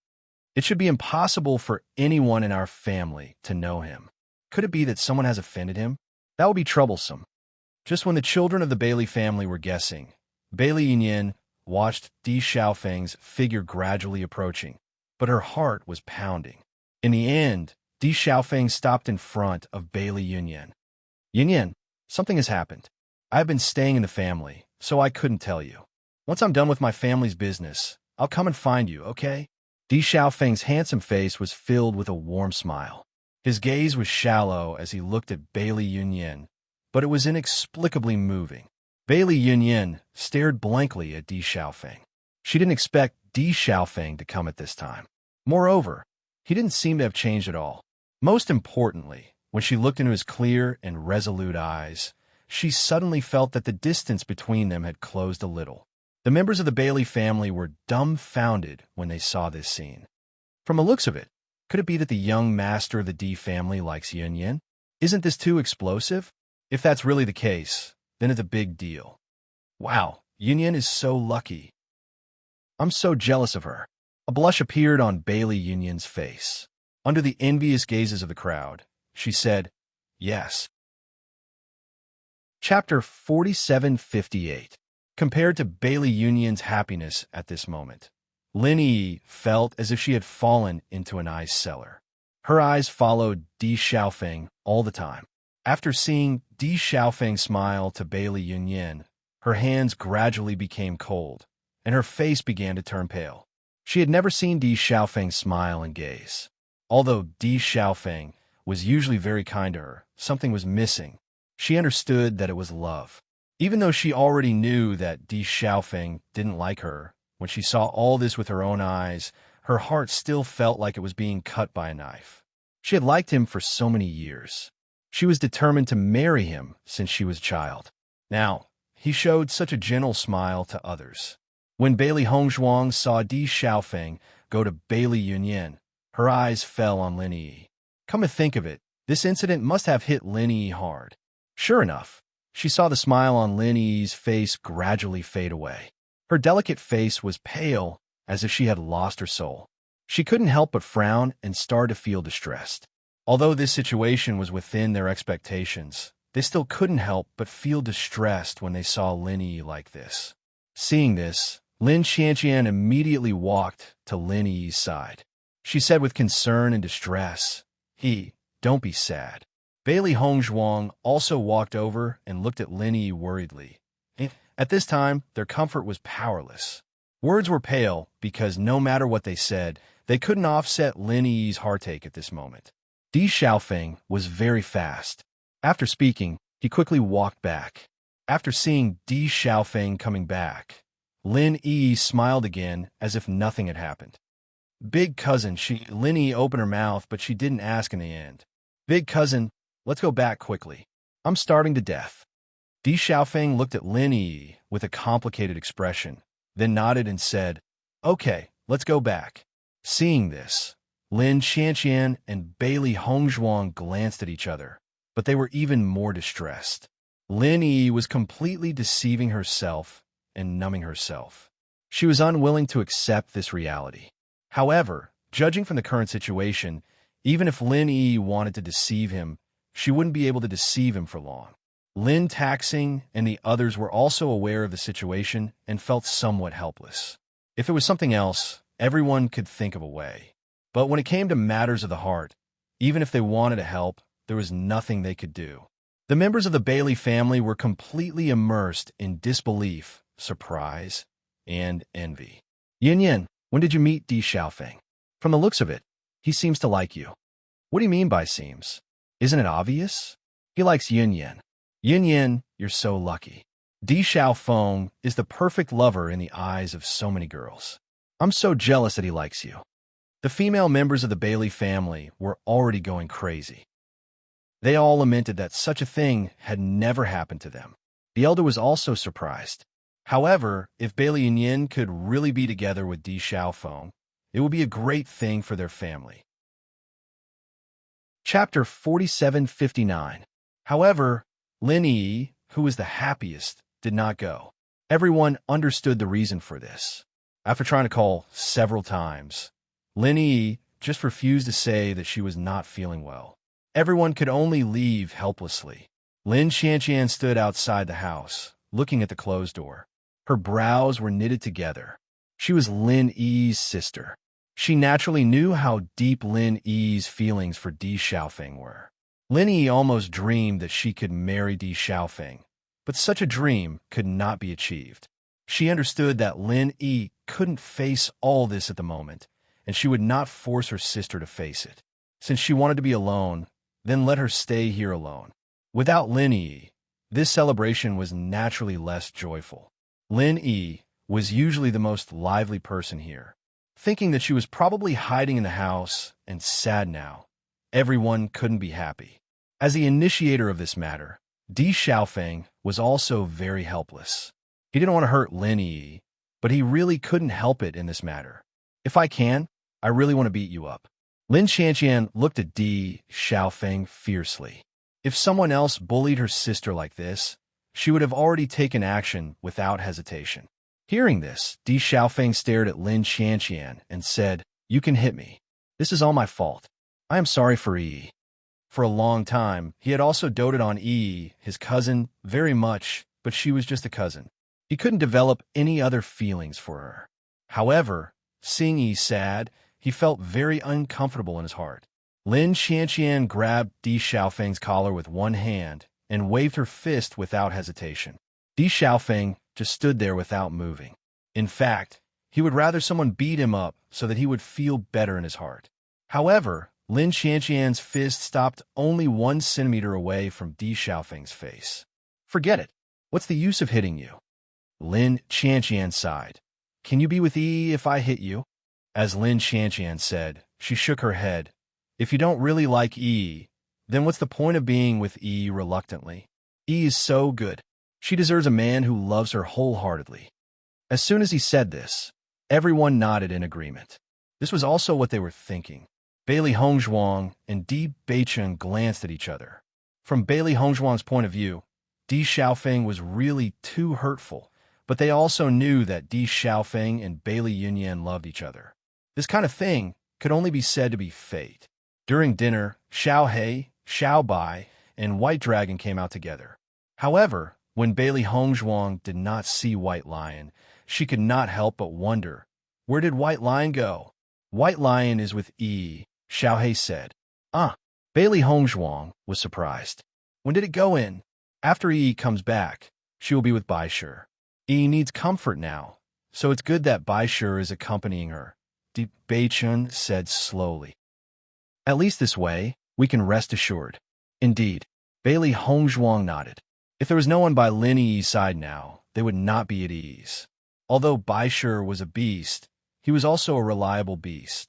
It should be impossible for anyone in our family to know him. Could it be that someone has offended him? That would be troublesome. Just when the children of the Bailey family were guessing, Bailey Yinyan watched Di Xiaofeng's figure gradually approaching, but her heart was pounding. In the end, Di Xiaofeng stopped in front of Bailey Yinyan. "Yinyan, something has happened. I've been staying in the family, so I couldn't tell you. Once I'm done with my family's business, I'll come and find you, okay?" Di Xiaofeng's handsome face was filled with a warm smile. His gaze was shallow as he looked at Bailey Yunyan, but it was inexplicably moving. Bailey Yunyan stared blankly at Di Xiaofeng. She didn't expect Di Xiaofeng to come at this time. Moreover, he didn't seem to have changed at all. Most importantly, when she looked into his clear and resolute eyes, she suddenly felt that the distance between them had closed a little. The members of the Bailey family were dumbfounded when they saw this scene. From the looks of it, could it be that the young master of the Di family likes Yunyan? Isn't this too explosive? If that's really the case, then it's a big deal. Wow, Yunyan is so lucky. I'm so jealous of her. A blush appeared on Bailey Yunyan's face. Under the envious gazes of the crowd, she said, "Yes." Chapter 4758. Compared to Bailey Yunyan's happiness at this moment, Lin Yi felt as if she had fallen into an ice cellar. Her eyes followed Di Xiaofeng all the time. After seeing Di Xiaofeng smile to Bailey Yunyan, her hands gradually became cold, and her face began to turn pale. She had never seen Di Xiaofeng smile and gaze. Although Di Xiaofeng was usually very kind to her, something was missing. She understood that it was love. Even though she already knew that Di Xiaofeng didn't like her, when she saw all this with her own eyes, her heart still felt like it was being cut by a knife. She had liked him for so many years. She was determined to marry him since she was a child. Now, he showed such a gentle smile to others. When Bailey Hongzhuang saw Di Xiaofeng go to Bailey Yunyan, her eyes fell on Lin Yi. Come to think of it, this incident must have hit Lin Yi hard. Sure enough, she saw the smile on Lin Yi's face gradually fade away. Her delicate face was pale, as if she had lost her soul. She couldn't help but frown and start to feel distressed. Although this situation was within their expectations, they still couldn't help but feel distressed when they saw Lin Yi like this. Seeing this, Lin Xianqian immediately walked to Lin Yi's side. She said with concern and distress, "Don't be sad." Bailey Hongzhuang also walked over and looked at Lin Yi worriedly. At this time, their comfort was powerless. Words were pale because no matter what they said, they couldn't offset Lin Yi's heartache at this moment. Di Xiaofeng was very fast. After speaking, he quickly walked back. After seeing Di Xiaofeng coming back, Lin Yi smiled again as if nothing had happened. "Big cousin," Lin Yi opened her mouth, but she didn't ask in the end. "Big cousin, let's go back quickly. I'm starving to death." Di Xiaofeng looked at Lin Yi with a complicated expression, then nodded and said, "Okay, let's go back." Seeing this, Lin Xianqian and Bailey Hongzhuang glanced at each other, but they were even more distressed. Lin Yi was completely deceiving herself and numbing herself. She was unwilling to accept this reality. However, judging from the current situation, even if Lin Yi wanted to deceive him, she wouldn't be able to deceive him for long. Lin Taxing and the others were also aware of the situation and felt somewhat helpless. If it was something else, everyone could think of a way. But when it came to matters of the heart, Even if they wanted to help, there was nothing they could do. The members of the Bailey family were completely immersed in disbelief, surprise, and envy. Yin Yin, when did you meet Di Xiaofeng? From the looks of it, he seems to like you. What do you mean by seems? Isn't it obvious? He likes Yin Yin. Yin Yin, you're so lucky. Di Xiaofeng is the perfect lover in the eyes of so many girls. I'm so jealous that he likes you. The female members of the Bailey family were already going crazy. They all lamented that such a thing had never happened to them. The elder was also surprised. However, if Bailey and Yin could really be together with Di Xiaofeng, it would be a great thing for their family. Chapter 4759. However, Lin Yi, who was the happiest, did not go. Everyone understood the reason for this. After trying to call several times, Lin Yi just refused to say that she was not feeling well. Everyone could only leave helplessly. Lin Qianqian stood outside the house, looking at the closed door. Her brows were knitted together. She was Lin Yi's sister. She naturally knew how deep Lin Yi's feelings for Di Xiaofeng were. Lin Yi almost dreamed that she could marry Di Xiaofeng, but such a dream could not be achieved. She understood that Lin Yi couldn't face all this at the moment, and she would not force her sister to face it. Since she wanted to be alone, then let her stay here alone. Without Lin Yi, this celebration was naturally less joyful. Lin Yi was usually the most lively person here. Thinking that she was probably hiding in the house and sad now, everyone couldn't be happy. As the initiator of this matter, Di Xiaofeng was also very helpless. He didn't want to hurt Lin Yi, but he really couldn't help it in this matter. If I can, I really want to beat you up. Lin Qianqian looked at Di Xiaofeng fiercely. If someone else bullied her sister like this, she would have already taken action without hesitation. Hearing this, Di Xiaofeng stared at Lin Qianqian and said, "You can hit me. This is all my fault. I am sorry for Yi." For a long time, he had also doted on Yi, his cousin, very much, but she was just a cousin. He couldn't develop any other feelings for her. However, seeing Yi sad, he felt very uncomfortable in his heart. Lin Qianqian grabbed Di Xiaofeng's collar with one hand and waved her fist without hesitation. Di Xiaofeng just stood there without moving. In fact, he would rather someone beat him up so that he would feel better in his heart. However, Lin Qianqian's fist stopped only 1 centimeter away from Di Xiaofeng's face. "Forget it. What's the use of hitting you?" Lin Qianqian sighed. "Can you be with Yi if I hit you?" As Lin Qianqian said, she shook her head. "If you don't really like Yi, then what's the point of being with Yi reluctantly? Yi is so good. She deserves a man who loves her wholeheartedly." As soon as he said this, everyone nodded in agreement. This was also what they were thinking. Bailey Hongzhuang and Di Beichun glanced at each other. From Bailey Hongzhuang's point of view, Di Xiaofeng was really too hurtful, but they also knew that Di Xiaofeng and Bailey Yunyan loved each other. This kind of thing could only be said to be fate. During dinner, Xiao He, Xiao Bai, and White Dragon came out together. However, when Bailey Hongzhuang did not see White Lion, she could not help but wonder, where did White Lion go? "White Lion is with Yi," Xiao He said. "Ah." Bailey Hongzhuang was surprised. "When did it go in?" "After Yi comes back, she will be with Bai Shi. Yi needs comfort now, so it's good that Bai Shi is accompanying her," Di Beichun said slowly. "At least this way, we can rest assured." "Indeed." Bailey Hongzhuang nodded. If there was no one by Lin Yi's side now, they would not be at ease. Although Bai Shi was a beast, he was also a reliable beast.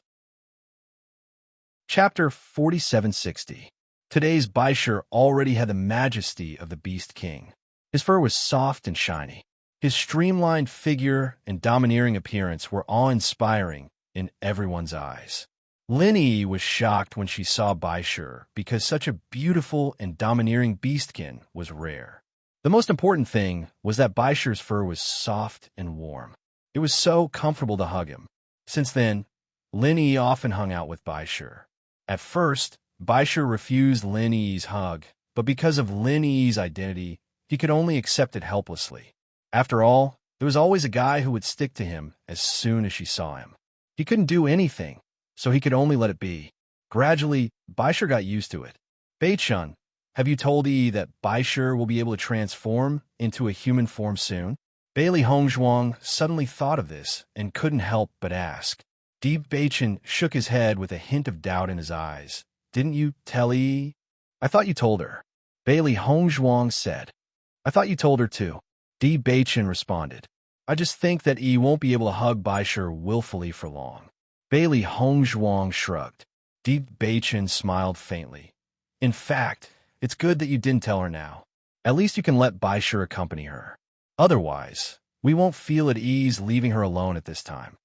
Chapter 4760. Today's Bai Shi already had the majesty of the Beast King. His fur was soft and shiny. His streamlined figure and domineering appearance were awe-inspiring in everyone's eyes. Lin Yi was shocked when she saw Bai Shi because such a beautiful and domineering beastkin was rare. The most important thing was that Bai Shi's fur was soft and warm. It was so comfortable to hug him. Since then, Lin Yi often hung out with Bai Shi. At first, Bai Shi refused Lin Yi's hug, but because of Lin Yi's identity, he could only accept it helplessly. After all, there was always a guy who would stick to him as soon as she saw him. He couldn't do anything, so he could only let it be. Gradually, Baisher got used to it. Bei-chun, have you told Yi that Baisher will be able to transform into a human form soon? Bailey Hongzhuang suddenly thought of this and couldn't help but ask. Bei-chun shook his head with a hint of doubt in his eyes. Didn't you tell Yi? I thought you told her. Bailey Hongzhuang said. I thought you told her too. Bei-chun responded. I just think that Yi won't be able to hug Baisher willfully for long. Bailey Hongzhuang shrugged. Bei-chun smiled faintly. In fact, it's good that you didn't tell her now. At least you can let Baisher accompany her. Otherwise, we won't feel at ease leaving her alone at this time.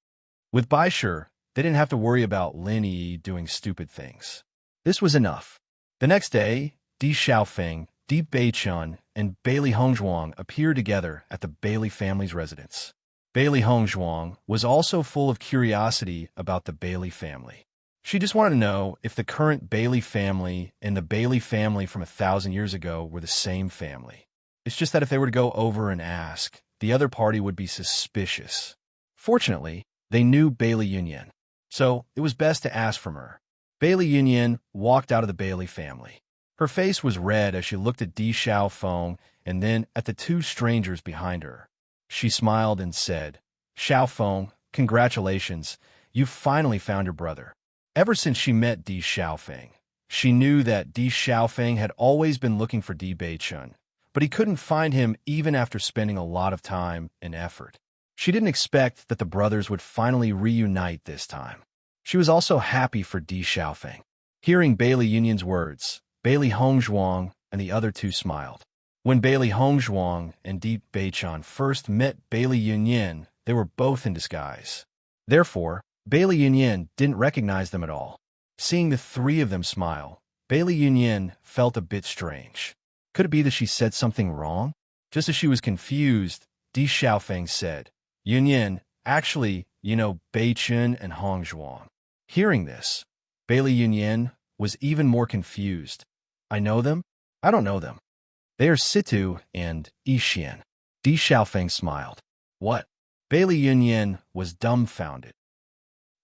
With Baisher, they didn't have to worry about Lin Yi doing stupid things. This was enough. The next day, Di Xiaofeng, Bei-chun, and Bailey Hongzhuang appeared together at the Bailey family's residence. Bailey Hongzhuang was also full of curiosity about the Bailey family. She just wanted to know if the current Bailey family and the Bailey family from 1,000 years ago were the same family. It's just that if they were to go over and ask, the other party would be suspicious. Fortunately, they knew Bailey Yunyan, so it was best to ask from her. Bailey Yunyan walked out of the Bailey family. Her face was red as she looked at Di Xiaofeng and then at the two strangers behind her. She smiled and said, Xiaofeng, congratulations, you've finally found your brother. Ever since she met Di Xiaofeng, she knew that Di Xiaofeng had always been looking for Bei-chun, but he couldn't find him even after spending a lot of time and effort. She didn't expect that the brothers would finally reunite this time. She was also happy for Di Xiaofeng. Hearing Bailey Yunyan's words, Bailey Hongzhuang and the other two smiled. When Bailey Hongzhuang and Bei-chun first met Bailey Yunyan, they were both in disguise. Therefore, Bailey Yunyan didn't recognize them at all. Seeing the three of them smile, Bailey Yunyan felt a bit strange. Could it be that she said something wrong? Just as she was confused, Di Xiaofeng said, Yunyan, actually, you know Bei-chun and Hongzhuang. Hearing this, Bailey Yunyan was even more confused. I know them? I don't know them. They are Situ and Yixian. Di Xiaofeng smiled. What? Bailey Yunyan was dumbfounded.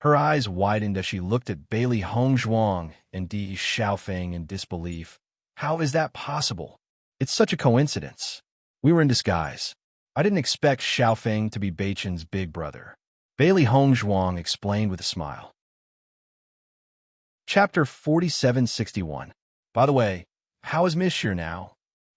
Her eyes widened as she looked at Bailey Hongzhuang and Di Xiaofeng in disbelief. How is that possible? It's such a coincidence. We were in disguise. I didn't expect Xiaofeng to be Bei-chun's big brother. Bailey Hongzhuang explained with a smile. Chapter 4761. By the way, how is Miss Xie now?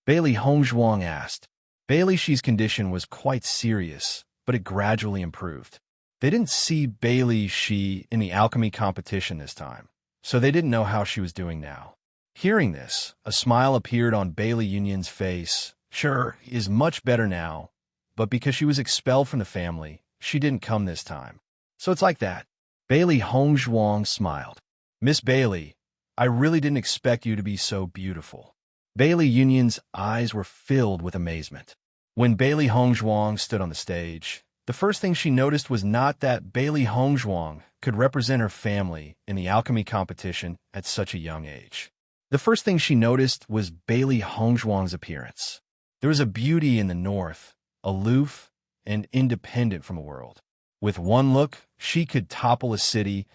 Bailey Hongzhuang asked. Bailey Xi's condition was quite serious, but it gradually improved. They didn't see Bailey Xi in the alchemy competition this time, so they didn't know how she was doing now. Hearing this, a smile appeared on Bailey Yunyan's face. Sure, he is much better now, but because she was expelled from the family, she didn't come this time. So it's like that. Bailey Hongzhuang smiled. Miss Bailey, I really didn't expect you to be so beautiful. Bailey Yunyan's eyes were filled with amazement. When Bailey Hongzhuang stood on the stage, the first thing she noticed was not that Bailey Hongzhuang could represent her family in the alchemy competition at such a young age. The first thing she noticed was Bailey Hongzhuang's appearance. There was a beauty in the north, aloof and independent from the world. With one look, she could topple a city,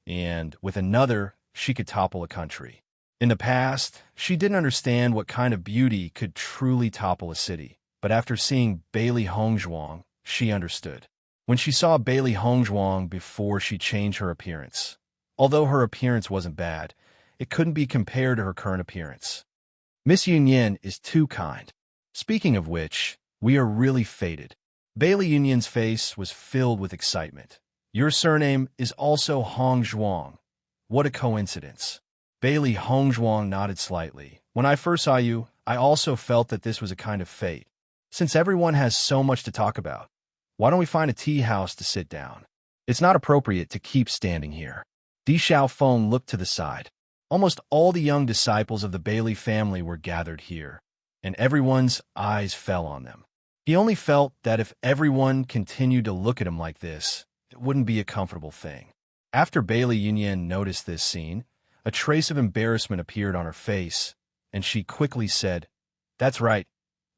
and with another, she could topple a country. In the past, she didn't understand what kind of beauty could truly topple a city, but after seeing Bailey Hongzhuang, she understood. When she saw Bailey Hongzhuang before she changed her appearance, although her appearance wasn't bad, it couldn't be compared to her current appearance. Miss Yunyan is too kind. Speaking of which, we are really fated. Bailey Yunyan's face was filled with excitement. Your surname is also Hongzhuang. What a coincidence. Bailey Hongzhuang nodded slightly. When I first saw you, I also felt that this was a kind of fate. Since everyone has so much to talk about, why don't we find a tea house to sit down? It's not appropriate to keep standing here. Di Xiaofeng looked to the side. Almost all the young disciples of the Bailey family were gathered here, and everyone's eyes fell on them. He only felt that if everyone continued to look at him like this, it wouldn't be a comfortable thing. After Bailey Yunyan noticed this scene, a trace of embarrassment appeared on her face, and she quickly said, That's right.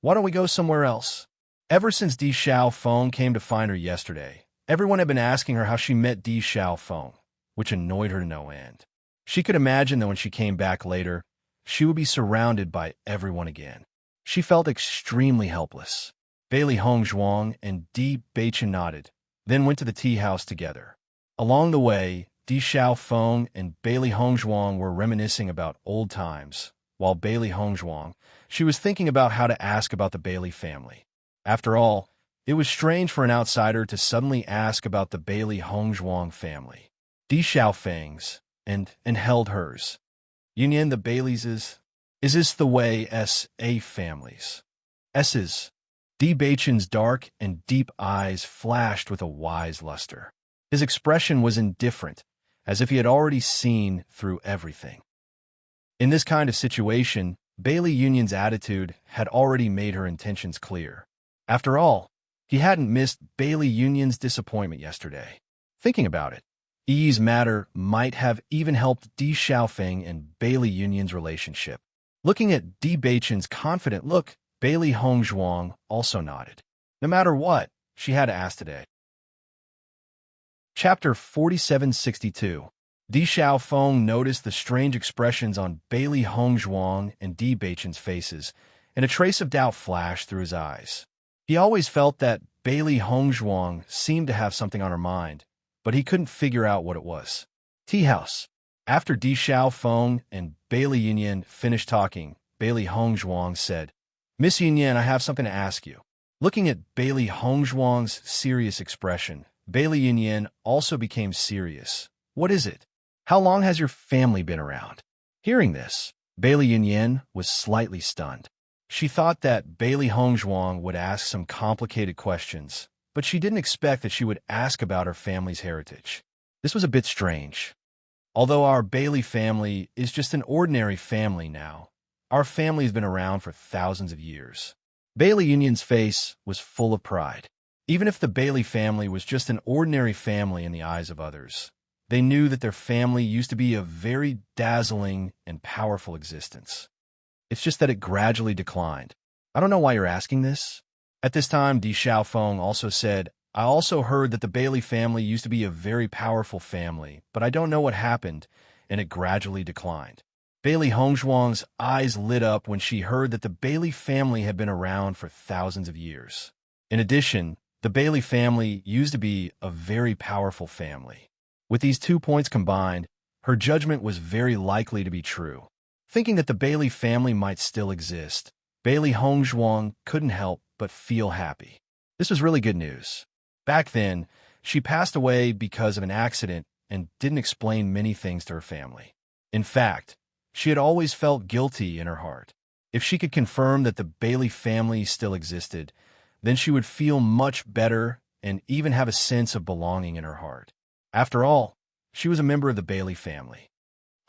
Why don't we go somewhere else? Ever since Di Xiaofeng came to find her yesterday, everyone had been asking her how she met Di Xiaofeng, which annoyed her to no end. She could imagine that when she came back later, she would be surrounded by everyone again. She felt extremely helpless. Bailey Hongzhuang and Di Beichen nodded, then went to the tea house together. Along the way, Di Xiaofeng and Bailey Hongzhuang were reminiscing about old times, while Bailey Hongzhuang, she was thinking about how to ask about the Bailey family. After all, it was strange for an outsider to suddenly ask about the Bailey Hongzhuang family. Di Xiaofeng's and held hers. Yunyan the Baileys is this the way S.A. families? S's. Di Beichen's dark and deep eyes flashed with a wise luster. His expression was indifferent, as if he had already seen through everything. In this kind of situation, Bailey Yunyan's attitude had already made her intentions clear. After all, he hadn't missed Bailey Yunyan's disappointment yesterday. Thinking about it, Yi's matter might have even helped Di Xiaofeng and Bailey Yunyan's relationship. Looking at Di Beichen's confident look, Bailey Hongzhuang also nodded. No matter what, she had to ask today. Chapter 4762. Di Xiaofeng noticed the strange expressions on Bailey Hongzhuang and Di Beichen's faces, and a trace of doubt flashed through his eyes. He always felt that Bailey Hongzhuang seemed to have something on her mind, but he couldn't figure out what it was. Tea house. After Di Xiaofeng and Bailey Yunyan finished talking, Bailey Hongzhuang said, "Miss Yunyan, I have something to ask you." Looking at Bailey Hongzhuang's serious expression, Bailey Yunyan also became serious. "What is it? How long has your family been around?" Hearing this, Bailey Yunyan was slightly stunned. She thought that Bailey Hongzhuang would ask some complicated questions, but she didn't expect that she would ask about her family's heritage. This was a bit strange. Although our Bailey family is just an ordinary family now, our family has been around for thousands of years. Bailey Yunyan's face was full of pride. Even if the Bailey family was just an ordinary family in the eyes of others, they knew that their family used to be a very dazzling and powerful existence. It's just that it gradually declined. I don't know why you're asking this. At this time, Di Xiaofeng also said, "I also heard that the Bailey family used to be a very powerful family, but I don't know what happened, and it gradually declined." Bailey Hongzhuang's eyes lit up when she heard that the Bailey family had been around for thousands of years. In addition, the Bailey family used to be a very powerful family. With these 2 points combined, her judgment was very likely to be true. Thinking that the Bailey family might still exist, Bailey Hongzhuang couldn't help but feel happy. This was really good news. Back then, she passed away because of an accident and didn't explain many things to her family. In fact, she had always felt guilty in her heart. If she could confirm that the Bailey family still existed, then she would feel much better and even have a sense of belonging in her heart. After all, she was a member of the Bailey family.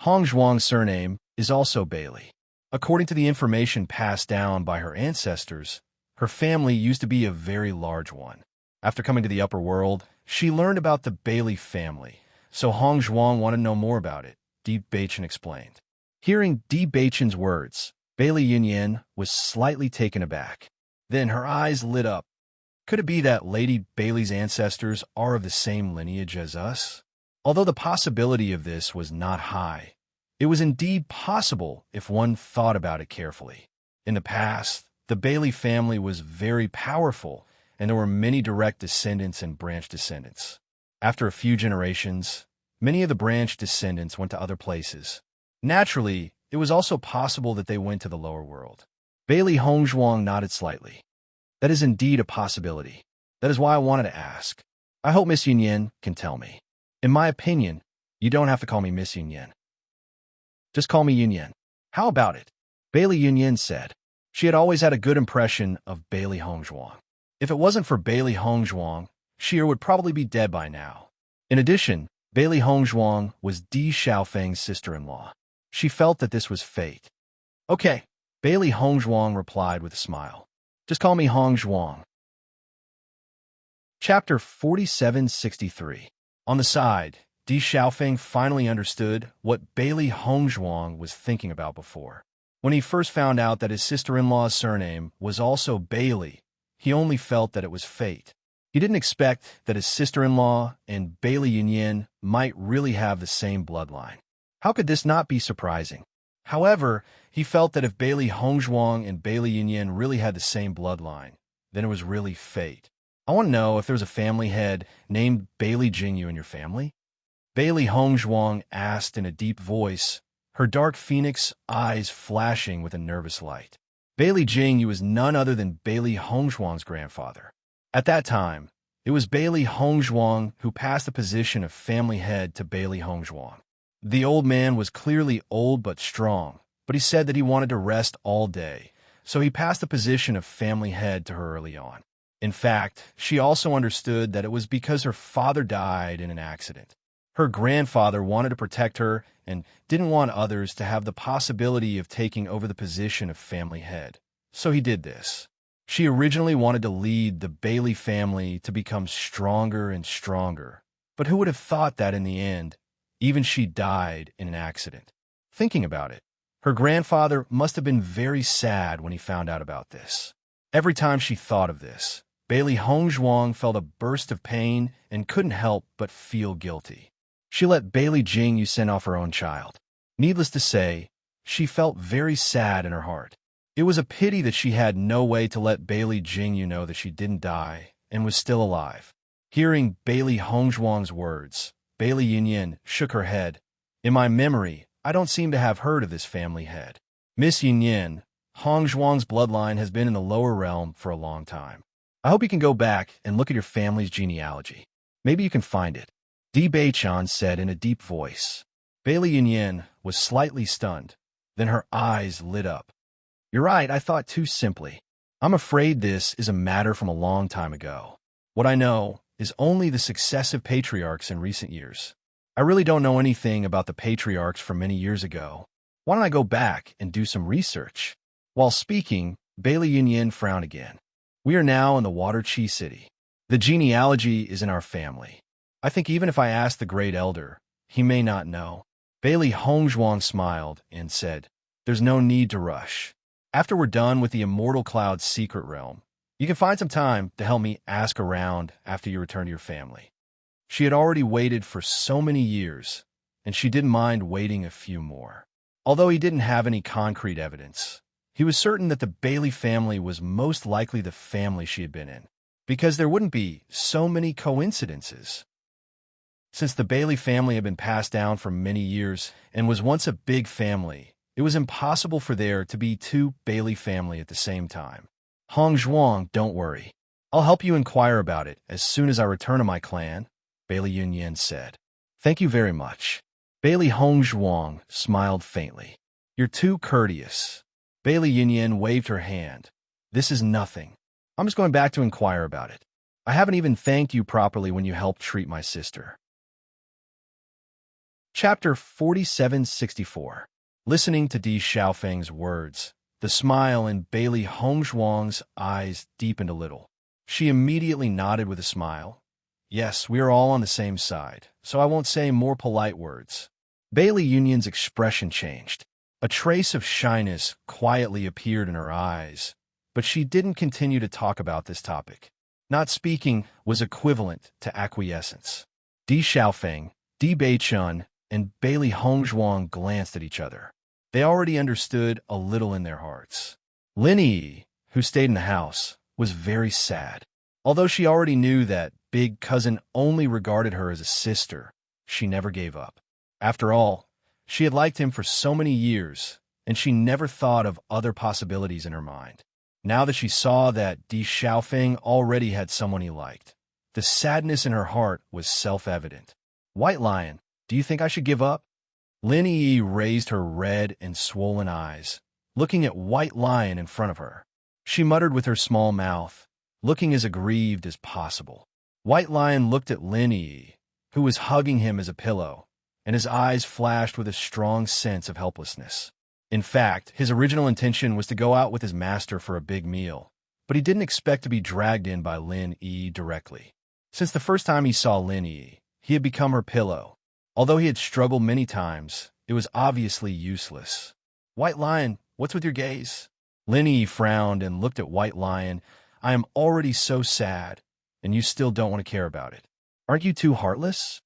Hongzhuang's surname is also Bailey. According to the information passed down by her ancestors, her family used to be a very large one. After coming to the upper world, she learned about the Bailey family, so Hongzhuang wanted to know more about it, Di Beichen explained. Hearing Di Beichen's words, Bailey Yunyan was slightly taken aback. Then her eyes lit up. Could it be that Lady Bailey's ancestors are of the same lineage as us? Although the possibility of this was not high, it was indeed possible if one thought about it carefully. In the past, the Bailey family was very powerful, and there were many direct descendants and branch descendants. After a few generations, many of the branch descendants went to other places. Naturally, it was also possible that they went to the lower world. Bailey Hongzhuang nodded slightly. That is indeed a possibility. That is why I wanted to ask. I hope Miss Yunyan can tell me. In my opinion, you don't have to call me Miss Yunyan. Just call me Yunyan. How about it? Bailey Yunyan said. She had always had a good impression of Bailey Hongzhuang. If it wasn't for Bailey Hongzhuang, she would probably be dead by now. In addition, Bailey Hongzhuang was Di Xiaofeng's sister-in-law. She felt that this was fate. Okay, Bailey Hongzhuang replied with a smile. Just call me Hongzhuang. Chapter 4763. On the side, Di Xiaofeng finally understood what Bailey Hongzhuang was thinking about before. When he first found out that his sister-in-law's surname was also Bailey, he only felt that it was fate. He didn't expect that his sister-in-law and Bailey Yunyan might really have the same bloodline. How could this not be surprising? However, he felt that if Bailey Hongzhuang and Bailey Yunyan really had the same bloodline, then it was really fate. I want to know if there's a family head named Bailey Jingyu in your family? Bailey Hongzhuang asked in a deep voice, her dark phoenix eyes flashing with a nervous light. Bailey Jingyu was none other than Bailey Hongzhuang's grandfather. At that time, it was Bailey Hongzhuang who passed the position of family head to Bailey Hongzhuang. The old man was clearly old but strong, but he said that he wanted to rest all day, so he passed the position of family head to her early on. In fact, she also understood that it was because her father died in an accident. Her grandfather wanted to protect her and didn't want others to have the possibility of taking over the position of family head. So he did this. She originally wanted to lead the Bailey family to become stronger and stronger, but who would have thought that in the end, even she died in an accident? Thinking about it, her grandfather must have been very sad when he found out about this. Every time she thought of this, Bailey Hongzhuang felt a burst of pain and couldn't help but feel guilty. She let Bailey Jingyu send off her own child. Needless to say, she felt very sad in her heart. It was a pity that she had no way to let Bailey Jingyu know that she didn't die and was still alive. Hearing Bailey Hongzhuang's words, Bailey Yunyan shook her head. In my memory, I don't seem to have heard of this family head. Miss Yunyan, Hongzhuang's bloodline has been in the lower realm for a long time. I hope you can go back and look at your family's genealogy. Maybe you can find it. Di Beichan said in a deep voice. Bailey Yunyan was slightly stunned. Then her eyes lit up. You're right, I thought too simply. I'm afraid this is a matter from a long time ago. What I know is only the successive patriarchs in recent years. I really don't know anything about the patriarchs from many years ago. Why don't I go back and do some research? While speaking, Bailey Yunyan frowned again. We are now in the Water Chi City. The genealogy is in our family. I think even if I ask the Great Elder, he may not know. Bailey Hongzhuang smiled and said, There's no need to rush. After we're done with the Immortal Cloud's secret realm, you can find some time to help me ask around after you return to your family. She had already waited for so many years, and she didn't mind waiting a few more. Although he didn't have any concrete evidence, he was certain that the Bailey family was most likely the family she had been in, because there wouldn't be so many coincidences. Since the Bailey family had been passed down for many years and was once a big family, it was impossible for there to be two Bailey family at the same time. Hongzhuang, don't worry. I'll help you inquire about it as soon as I return to my clan, Bailey Yunyan said. Thank you very much. Bailey Hongzhuang smiled faintly. You're too courteous. Bailey Yunyan waved her hand. This is nothing. I'm just going back to inquire about it. I haven't even thanked you properly when you helped treat my sister. Chapter 4764. Listening to Di Xiaofeng's words, the smile in Bailey Hongzhuang's eyes deepened a little. She immediately nodded with a smile. Yes, we are all on the same side, so I won't say more polite words. Bailey Yunyan's expression changed. A trace of shyness quietly appeared in her eyes, but she didn't continue to talk about this topic. Not speaking was equivalent to acquiescence. Di Xiaofeng, Di Beichun, and Bailey Hongzhuang glanced at each other. They already understood a little in their hearts. Lin Yi, who stayed in the house, was very sad. Although she already knew that big cousin only regarded her as a sister, she never gave up. After all, she had liked him for so many years, and she never thought of other possibilities in her mind. Now that she saw that Di Xiaofeng already had someone he liked, the sadness in her heart was self-evident. White Lion, do you think I should give up? Lin Yi raised her red and swollen eyes, looking at White Lion in front of her. She muttered with her small mouth, looking as aggrieved as possible. White Lion looked at Lin Yi, who was hugging him as a pillow, and his eyes flashed with a strong sense of helplessness. In fact, his original intention was to go out with his master for a big meal, but he didn't expect to be dragged in by Lin Yi directly. Since the first time he saw Lin Yi, he had become her pillow. Although he had struggled many times, it was obviously useless. White Lion, what's with your gaze? Lin Yi frowned and looked at White Lion. I am already so sad, and you still don't want to care about it. Aren't you too heartless?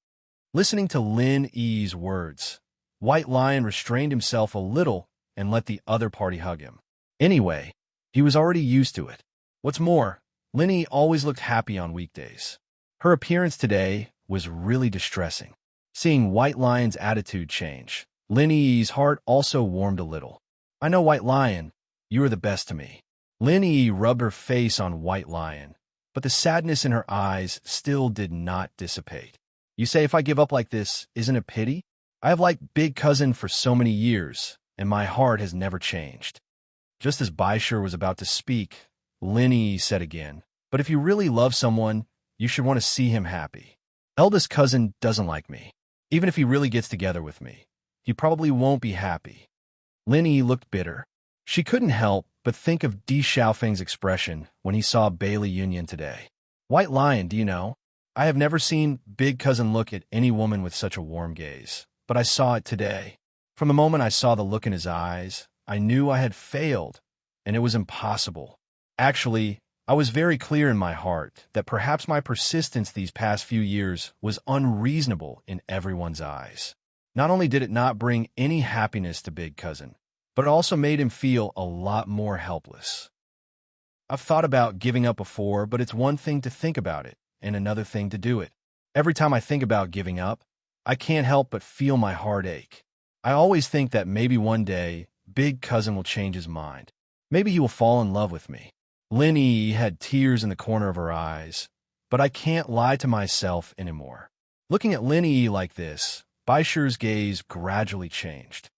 Listening to Lin Yi's words, White Lion restrained himself a little and let the other party hug him. Anyway, he was already used to it. What's more, Linny always looked happy on weekdays. Her appearance today was really distressing. Seeing White Lion's attitude change, Linny's heart also warmed a little. I know, White Lion, you are the best to me. Linny rubbed her face on White Lion, but the sadness in her eyes still did not dissipate. You say if I give up like this, isn't it pity? I have liked Big Cousin for so many years, and my heart has never changed. Just as Baishur was about to speak, Linny said again, but if you really love someone, you should want to see him happy. Eldest cousin doesn't like me. Even if he really gets together with me, he probably won't be happy. Linny looked bitter. She couldn't help but think of Di Xiaofeng's expression when he saw Bailey Union today. White Lion, do you know? I have never seen Big Cousin look at any woman with such a warm gaze, but I saw it today. From the moment I saw the look in his eyes, I knew I had failed, and it was impossible. Actually, I was very clear in my heart that perhaps my persistence these past few years was unreasonable in everyone's eyes. Not only did it not bring any happiness to Big Cousin, but it also made him feel a lot more helpless. I've thought about giving up before, but it's one thing to think about it and another thing to do it. Every time I think about giving up, I can't help but feel my heart ache. I always think that maybe one day Big Cousin will change his mind. Maybe he will fall in love with me. Linny had tears in the corner of her eyes, but I can't lie to myself anymore. Looking at Linny like this, Baishur's gaze gradually changed.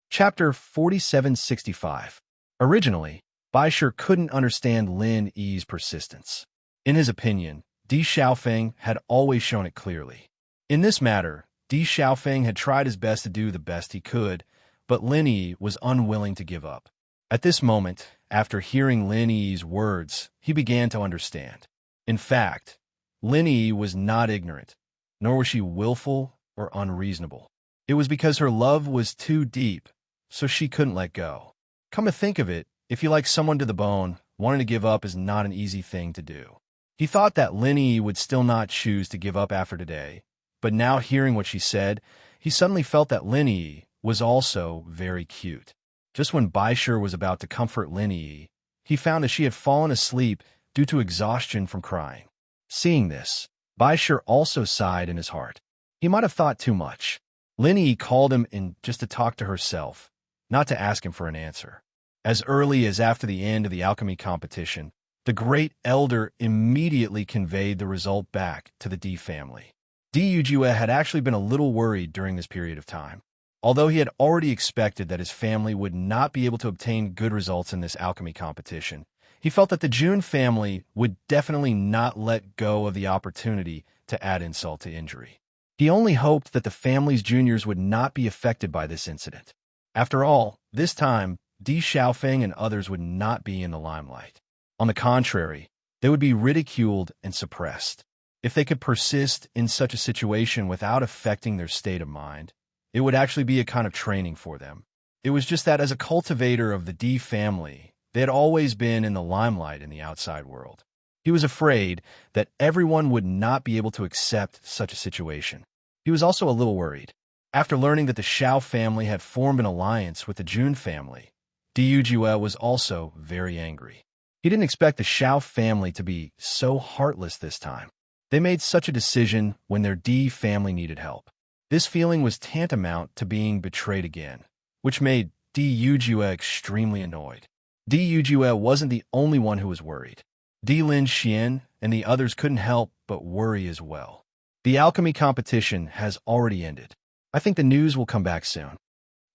Chapter 4765. Originally, Baishur couldn't understand Lin Yi's persistence. In his opinion, Di Xiaofeng had always shown it clearly. In this matter, Di Xiaofeng had tried his best to do the best he could, but Lin Yi was unwilling to give up. At this moment, after hearing Lin Yi's words, he began to understand. In fact, Lin Yi was not ignorant, nor was she willful or unreasonable. It was because her love was too deep, so she couldn't let go. Come to think of it, if you like someone to the bone, wanting to give up is not an easy thing to do. He thought that Lin Yi would still not choose to give up after today, but now hearing what she said, he suddenly felt that Lin Yi was also very cute. Just when Baishur was about to comfort Lin Yi, he found that she had fallen asleep due to exhaustion from crying. Seeing this, Baishur also sighed in his heart. He might have thought too much. Lin Yi called him in just to talk to herself, not to ask him for an answer. As early as after the end of the alchemy competition, the great elder immediately conveyed the result back to the Di family. Di Yujue had actually been a little worried during this period of time. Although he had already expected that his family would not be able to obtain good results in this alchemy competition, he felt that the Jun family would definitely not let go of the opportunity to add insult to injury. He only hoped that the family's juniors would not be affected by this incident. After all, this time, Di Xiaofeng and others would not be in the limelight. On the contrary, they would be ridiculed and suppressed. If they could persist in such a situation without affecting their state of mind, it would actually be a kind of training for them. It was just that as a cultivator of the Di family, they had always been in the limelight in the outside world. He was afraid that everyone would not be able to accept such a situation. He was also a little worried. After learning that the Xiao family had formed an alliance with the Jun family, Di Yujue was also very angry. He didn't expect the Xiao family to be so heartless this time. They made such a decision when their Di family needed help. This feeling was tantamount to being betrayed again, which made Di Yujue extremely annoyed. Di Yujue wasn't the only one who was worried. Di Lin Xian and the others couldn't help but worry as well. The alchemy competition has already ended. I think the news will come back soon.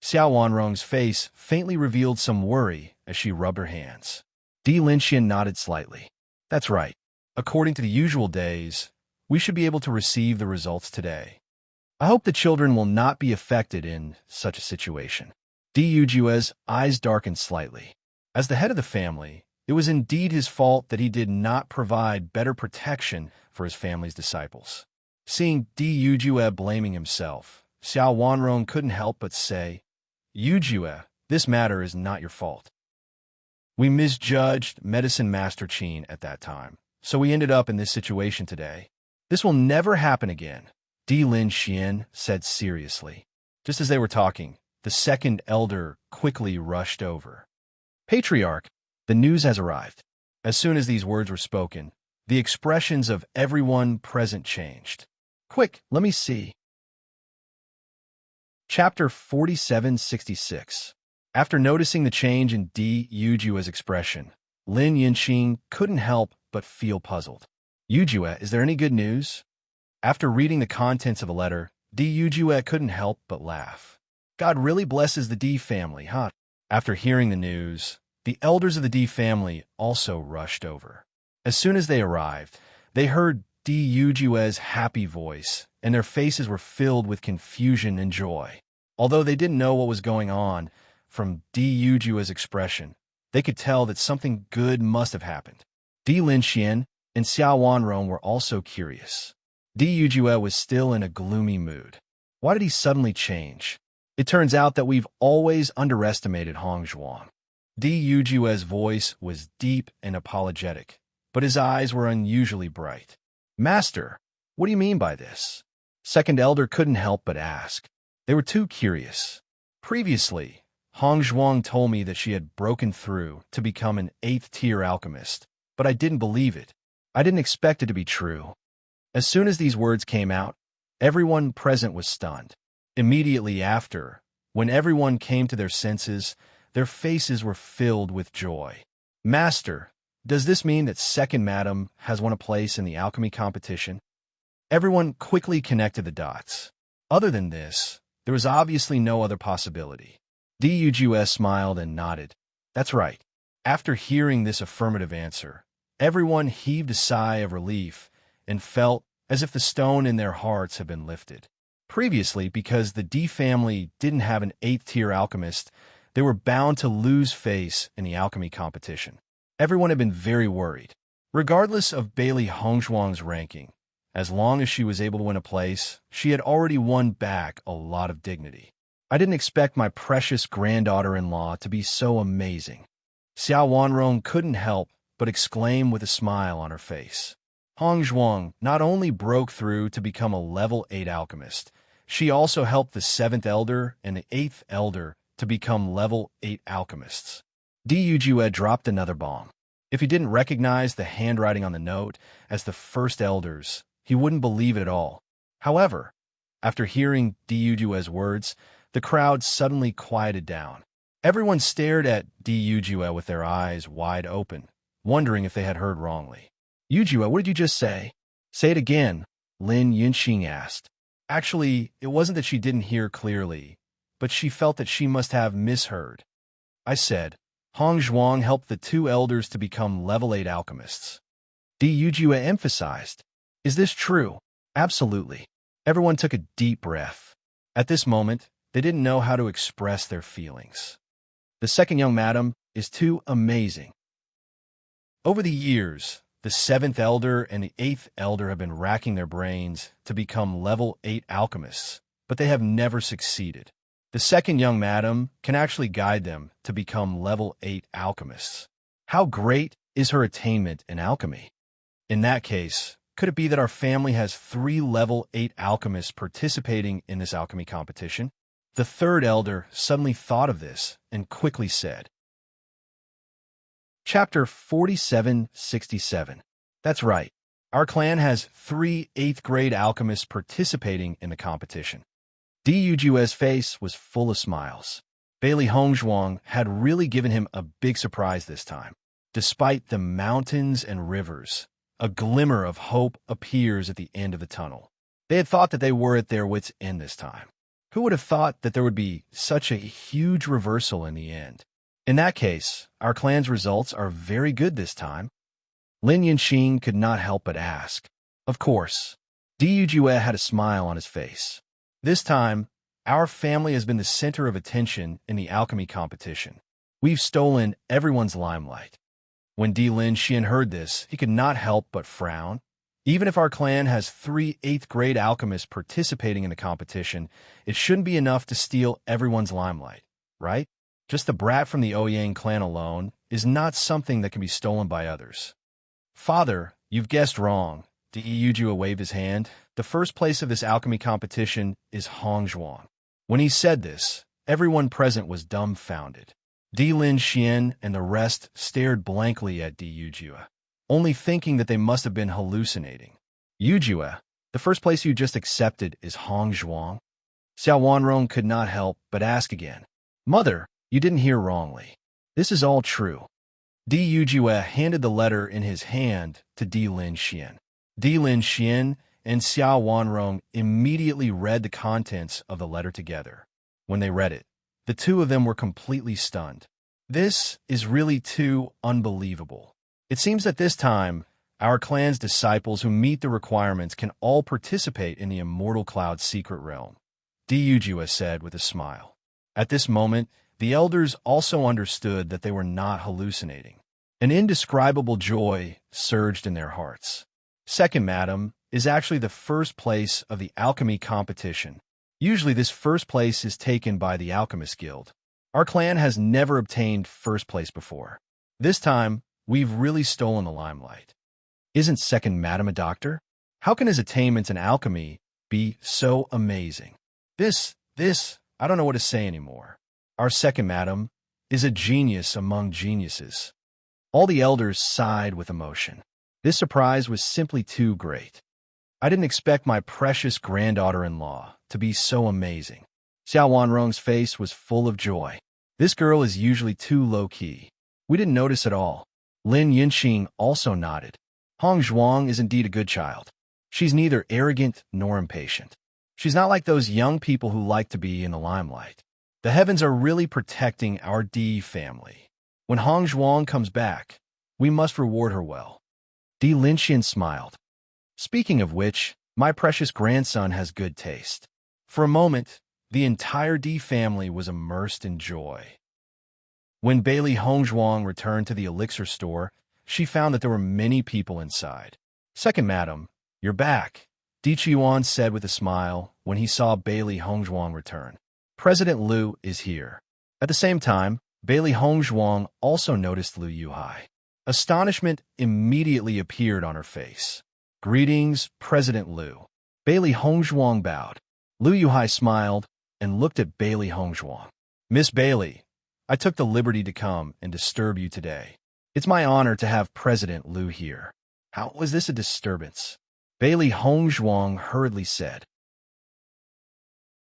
Xiao Wanrong's face faintly revealed some worry as she rubbed her hands. Di Lin Xian nodded slightly. That's right. According to the usual days, we should be able to receive the results today. I hope the children will not be affected in such a situation. Di Yujue's eyes darkened slightly. As the head of the family, it was indeed his fault that he did not provide better protection for his family's disciples. Seeing Di Yujue blaming himself, Xiao Wanrong couldn't help but say, Yujue, this matter is not your fault. We misjudged Medicine Master Qin at that time, so we ended up in this situation today. This will never happen again. Di Lin Xian said seriously. Just as they were talking, the second elder quickly rushed over. Patriarch, the news has arrived. As soon as these words were spoken, the expressions of everyone present changed. Quick, let me see. Chapter 4766. After noticing the change in Di Yujua's expression, Lin Yinxing couldn't help but feel puzzled. Yujue, is there any good news? After reading the contents of a letter, Di Yujue couldn't help but laugh. God really blesses the Di family, huh? After hearing the news, the elders of the Di family also rushed over. As soon as they arrived, they heard Di Yujue's happy voice, and their faces were filled with confusion and joy. Although they didn't know what was going on, from Di Yujue's expression, they could tell that something good must have happened. Di Linxian and Xiao Wanrong were also curious. Di Yujue was still in a gloomy mood. Why did he suddenly change? It turns out that we've always underestimated Hong Zhuang. Di Yujue's voice was deep and apologetic, but his eyes were unusually bright. Master, what do you mean by this? Second elder couldn't help but ask. They were too curious. Previously, Hong Zhuang told me that she had broken through to become an 8th-tier alchemist, but I didn't believe it. I didn't expect it to be true. As soon as these words came out, everyone present was stunned. Immediately after, when everyone came to their senses, their faces were filled with joy. Master, does this mean that Second Madam has won a place in the alchemy competition? Everyone quickly connected the dots. Other than this, there was obviously no other possibility. Di Yujue smiled and nodded. That's right. After hearing this affirmative answer, everyone heaved a sigh of relief and felt as if the stone in their hearts had been lifted. Previously, because the Di family didn't have an 8th-tier alchemist, they were bound to lose face in the alchemy competition. Everyone had been very worried. Regardless of Bailey Hongzhuang's ranking, as long as she was able to win a place, she had already won back a lot of dignity. I didn't expect my precious granddaughter-in-law to be so amazing. Xiao Wanrong couldn't help but exclaim with a smile on her face. Hong Zhuang not only broke through to become a level 8 alchemist, she also helped the 7th elder and the 8th elder to become level 8 alchemists. Di Yujue dropped another bomb. If he didn't recognize the handwriting on the note as the first elders, he wouldn't believe it at all. However, after hearing Di Yujue's words, the crowd suddenly quieted down. Everyone stared at Di Yujue with their eyes wide open, wondering if they had heard wrongly. Yujue, what did you just say? Say it again, Lin Yinxing asked. Actually, it wasn't that she didn't hear clearly, but she felt that she must have misheard. I said, Hong Zhuang helped the 2 elders to become level 8 alchemists. Di Yujue emphasized. Is this true? Absolutely. Everyone took a deep breath. At this moment, they didn't know how to express their feelings. The second young madam is too amazing. Over the years, the 7th elder and the 8th elder have been racking their brains to become level 8 alchemists, but they have never succeeded. The second young madam can actually guide them to become level 8 alchemists. How great is her attainment in alchemy? In that case, could it be that our family has 3 level 8 alchemists participating in this alchemy competition? The third elder suddenly thought of this and quickly said. Chapter 4767. That's right. Our clan has 3 8th-grade alchemists participating in the competition. Di Yujue's face was full of smiles. Bailey Hongzhuang had really given him a big surprise this time. Despite the mountains and rivers, a glimmer of hope appears at the end of the tunnel. They had thought that they were at their wits' end this time. Who would have thought that there would be such a huge reversal in the end? In that case, our clan's results are very good this time. Lin Yinxing could not help but ask. Of course. Di Yujue had a smile on his face. This time, our family has been the center of attention in the alchemy competition. We've stolen everyone's limelight. When Di Lin Xian heard this, he could not help but frown. Even if our clan has 3 8th-grade alchemists participating in the competition, it shouldn't be enough to steal everyone's limelight, right? Just the brat from the Ouyang clan alone is not something that can be stolen by others. Father, you've guessed wrong. Di Yujua waved his hand. The first place of this alchemy competition is Hongzhuang. When he said this, everyone present was dumbfounded. Di Lin Xian and the rest stared blankly at Di Yujua, only thinking that they must have been hallucinating. Yujua, the first place you just accepted is Hongzhuang? Xiao Wanrong could not help but ask again. Mother, you didn't hear wrongly. This is all true. Di Yujua handed the letter in his hand to Di Lin Xian. Di Lin Xian and Xiao Wanrong immediately read the contents of the letter together. When they read it, the two of them were completely stunned. This is really too unbelievable. It seems that this time, our clan's disciples who meet the requirements can all participate in the Immortal Cloud's secret realm, Di Yujua said with a smile. At this moment, the elders also understood that they were not hallucinating. An indescribable joy surged in their hearts. Second Madam is actually the first place of the alchemy competition. Usually this first place is taken by the Alchemist Guild. Our clan has never obtained first place before. This time, we've really stolen the limelight. Isn't Second Madam a doctor? How can his attainments in alchemy be so amazing? I don't know what to say anymore. Our Second Madam is a genius among geniuses. All the elders sighed with emotion. This surprise was simply too great. I didn't expect my precious granddaughter-in-law to be so amazing. Xiao Wanrong's face was full of joy. This girl is usually too low-key. We didn't notice at all. Lin Yinxing also nodded. Hongzhuang is indeed a good child. She's neither arrogant nor impatient. She's not like those young people who like to be in the limelight. The heavens are really protecting our Di family. When Hongzhuang comes back, we must reward her well. Di Linxian smiled. Speaking of which, my precious grandson has good taste. For a moment, the entire Di family was immersed in joy. When Bailey Hongzhuang returned to the elixir store, she found that there were many people inside. Second Madam, you're back, Di Qiuan said with a smile when he saw Bailey Hongzhuang return. President Liu is here. At the same time, Bailey Hongzhuang also noticed Liu Yuhai. Astonishment immediately appeared on her face. Greetings, President Liu. Bailey Hongzhuang bowed. Liu Yuhai smiled and looked at Bailey Hongzhuang. Miss Bailey, I took the liberty to come and disturb you today. It's my honor to have President Liu here. How was this a disturbance? Bailey Hongzhuang hurriedly said.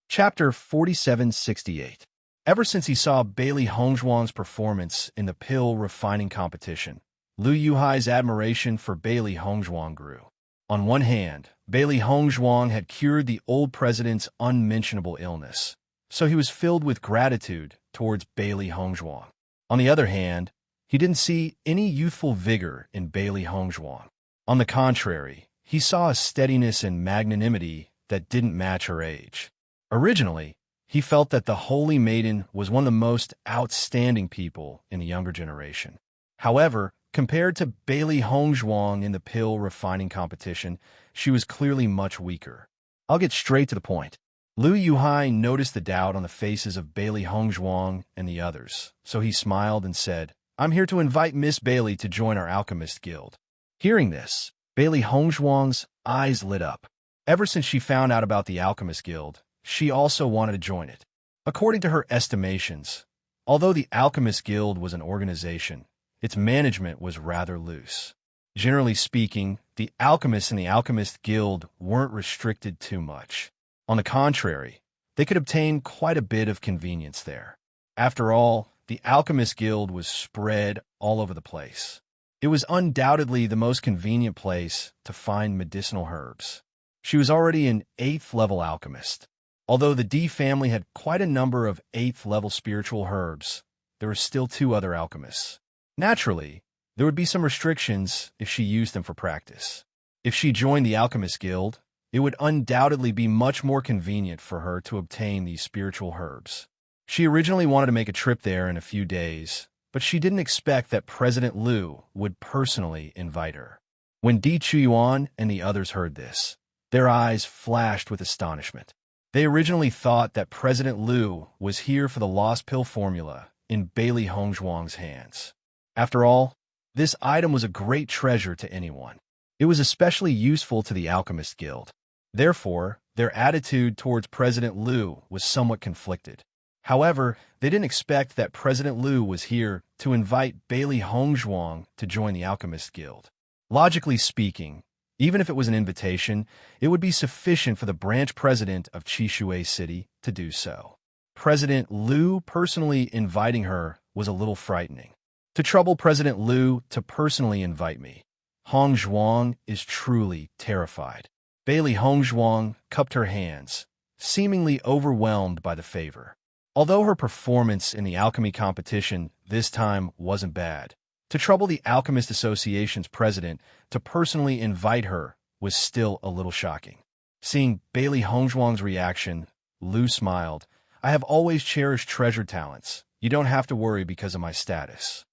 Chapter 4768. Ever since he saw Bailey Hongzhuang's performance in the pill refining competition, Liu Yuhai's admiration for Bailey Hongzhuang grew. On one hand, Bailey Hongzhuang had cured the old president's unmentionable illness, so he was filled with gratitude towards Bailey Hongzhuang. On the other hand, he didn't see any youthful vigor in Bailey Hongzhuang. On the contrary, he saw a steadiness and magnanimity that didn't match her age. Originally, he felt that the Holy Maiden was one of the most outstanding people in the younger generation. However, compared to Bailey Hongzhuang in the pill refining competition, she was clearly much weaker. I'll get straight to the point. Liu Yuhai noticed the doubt on the faces of Bailey Hongzhuang and the others, so he smiled and said, I'm here to invite Miss Bailey to join our Alchemist Guild. Hearing this, Bailey Hongzhuang's eyes lit up. Ever since she found out about the Alchemist Guild, she also wanted to join it. According to her estimations, although the Alchemist Guild was an organization, its management was rather loose. Generally speaking, the alchemists in the Alchemist Guild weren't restricted too much. On the contrary, they could obtain quite a bit of convenience there. After all, the Alchemist Guild was spread all over the place. It was undoubtedly the most convenient place to find medicinal herbs. She was already an 8th-level alchemist. Although the Di family had quite a number of 8th-level spiritual herbs, there were still 2 other alchemists. Naturally, there would be some restrictions if she used them for practice. If she joined the Alchemist Guild, it would undoubtedly be much more convenient for her to obtain these spiritual herbs. She originally wanted to make a trip there in a few days, but she didn't expect that President Liu would personally invite her. When Di Qiuan and the others heard this, their eyes flashed with astonishment. They originally thought that President Liu was here for the lost pill formula in Bailey Hongzhuang's hands. After all, this item was a great treasure to anyone. It was especially useful to the Alchemist Guild. Therefore, their attitude towards President Liu was somewhat conflicted. However, they didn't expect that President Liu was here to invite Bailey Hongzhuang to join the Alchemist Guild. Logically speaking, even if it was an invitation, it would be sufficient for the branch president of Qishui City to do so. President Liu personally inviting her was a little frightening. To trouble President Liu to personally invite me, Hongzhuang is truly terrified. Bailey Hongzhuang cupped her hands, seemingly overwhelmed by the favor. Although her performance in the alchemy competition this time wasn't bad, to trouble the Alchemist Association's president to personally invite her was still a little shocking. Seeing Bailey Hongzhuang's reaction, Liu smiled. I have always cherished treasure talents. You don't have to worry because of my status.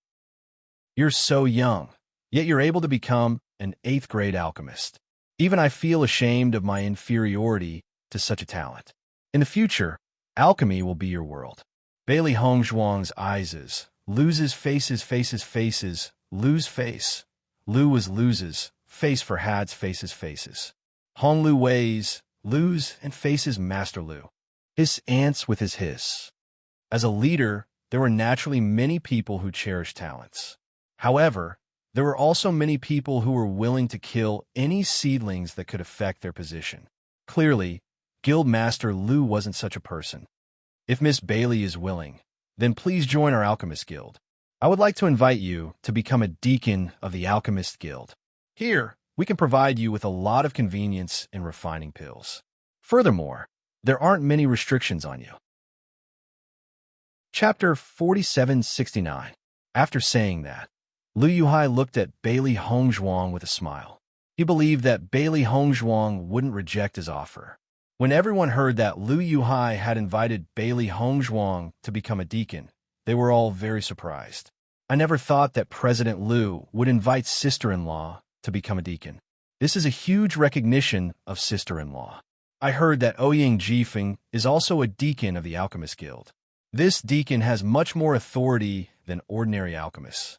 You're so young, yet you're able to become an 8th grade alchemist. Even I feel ashamed of my inferiority to such a talent. In the future, alchemy will be your world. Bailey Hongzhuang's eyes, Liu's faces, Liu's face. Liu was Liu's, face for Had's faces. Hong Liu Wei's, Liu's, and faces Master Liu. His ants with his hiss. As a leader, there were naturally many people who cherished talents. However, there were also many people who were willing to kill any seedlings that could affect their position. Clearly, Guild Master Liu wasn't such a person. If Miss Bailey is willing, then please join our Alchemist Guild. I would like to invite you to become a deacon of the Alchemist Guild. Here, we can provide you with a lot of convenience in refining pills. Furthermore, there aren't many restrictions on you. Chapter 4769. After saying that, Liu Yuhai looked at Bailey Hongzhuang with a smile. He believed that Bailey Hongzhuang wouldn't reject his offer. When everyone heard that Liu Yuhai had invited Bailey Hongzhuang to become a deacon, they were all very surprised. I never thought that President Liu would invite sister-in-law to become a deacon. This is a huge recognition of sister-in-law. I heard that Ouyang Jifeng is also a deacon of the Alchemist Guild. This deacon has much more authority than ordinary alchemists.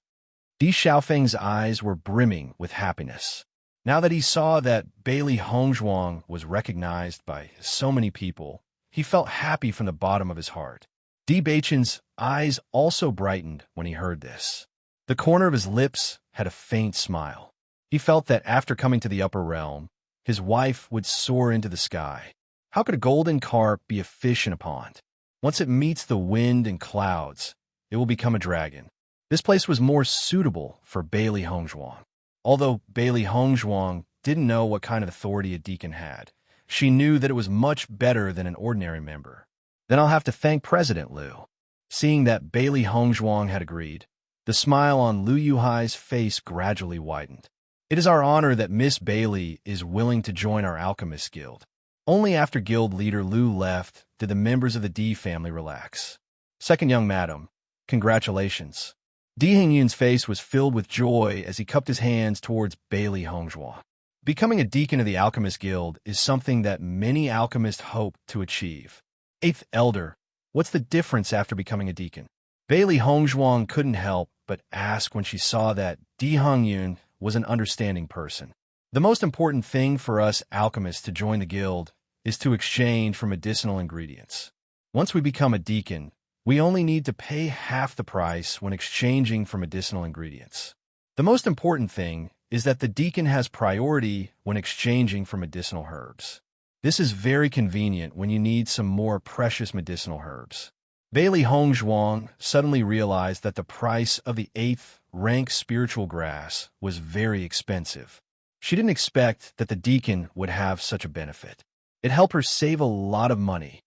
Di Xiaofeng's eyes were brimming with happiness. Now that he saw that Bailey Hongzhuang was recognized by so many people, he felt happy from the bottom of his heart. Di Beichen's eyes also brightened when he heard this. The corner of his lips had a faint smile. He felt that after coming to the upper realm, his wife would soar into the sky. How could a golden carp be a fish in a pond? Once it meets the wind and clouds, it will become a dragon. This place was more suitable for Bailey Hongzhuang. Although Bailey Hongzhuang didn't know what kind of authority a deacon had, she knew that it was much better than an ordinary member. Then I'll have to thank President Liu. Seeing that Bailey Hongzhuang had agreed, the smile on Liu Yuhai's face gradually widened. It is our honor that Miss Bailey is willing to join our Alchemist Guild. Only after guild leader Liu left did the members of the Di family relax. Second young madam, congratulations. Di Hengyun's face was filled with joy as he cupped his hands towards Bailey Hongzhuang. Becoming a deacon of the Alchemist Guild is something that many alchemists hope to achieve. 8th Elder, what's the difference after becoming a deacon? Bailey Hongzhuang couldn't help but ask when she saw that Di Hengyun was an understanding person. The most important thing for us alchemists to join the guild is to exchange for medicinal ingredients. Once we become a deacon, we only need to pay half the price when exchanging for medicinal ingredients. The most important thing is that the deacon has priority when exchanging for medicinal herbs. This is very convenient when you need some more precious medicinal herbs. Bailey Hongzhuang suddenly realized that the price of the 8th rank spiritual grass was very expensive. She didn't expect that the deacon would have such a benefit. It helped her save a lot of money.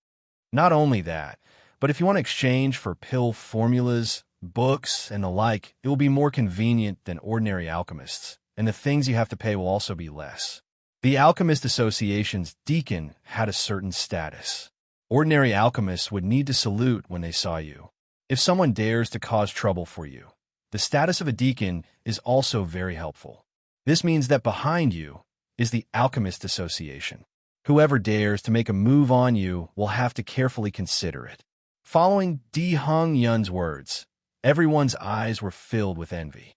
Not only that, but if you want to exchange for pill formulas, books, and the like, it will be more convenient than ordinary alchemists, and the things you have to pay will also be less. The Alchemist Association's deacon had a certain status. Ordinary alchemists would need to salute when they saw you. If someone dares to cause trouble for you, the status of a deacon is also very helpful. This means that behind you is the Alchemist Association. Whoever dares to make a move on you will have to carefully consider it. Following Di Hengyun's words, everyone's eyes were filled with envy.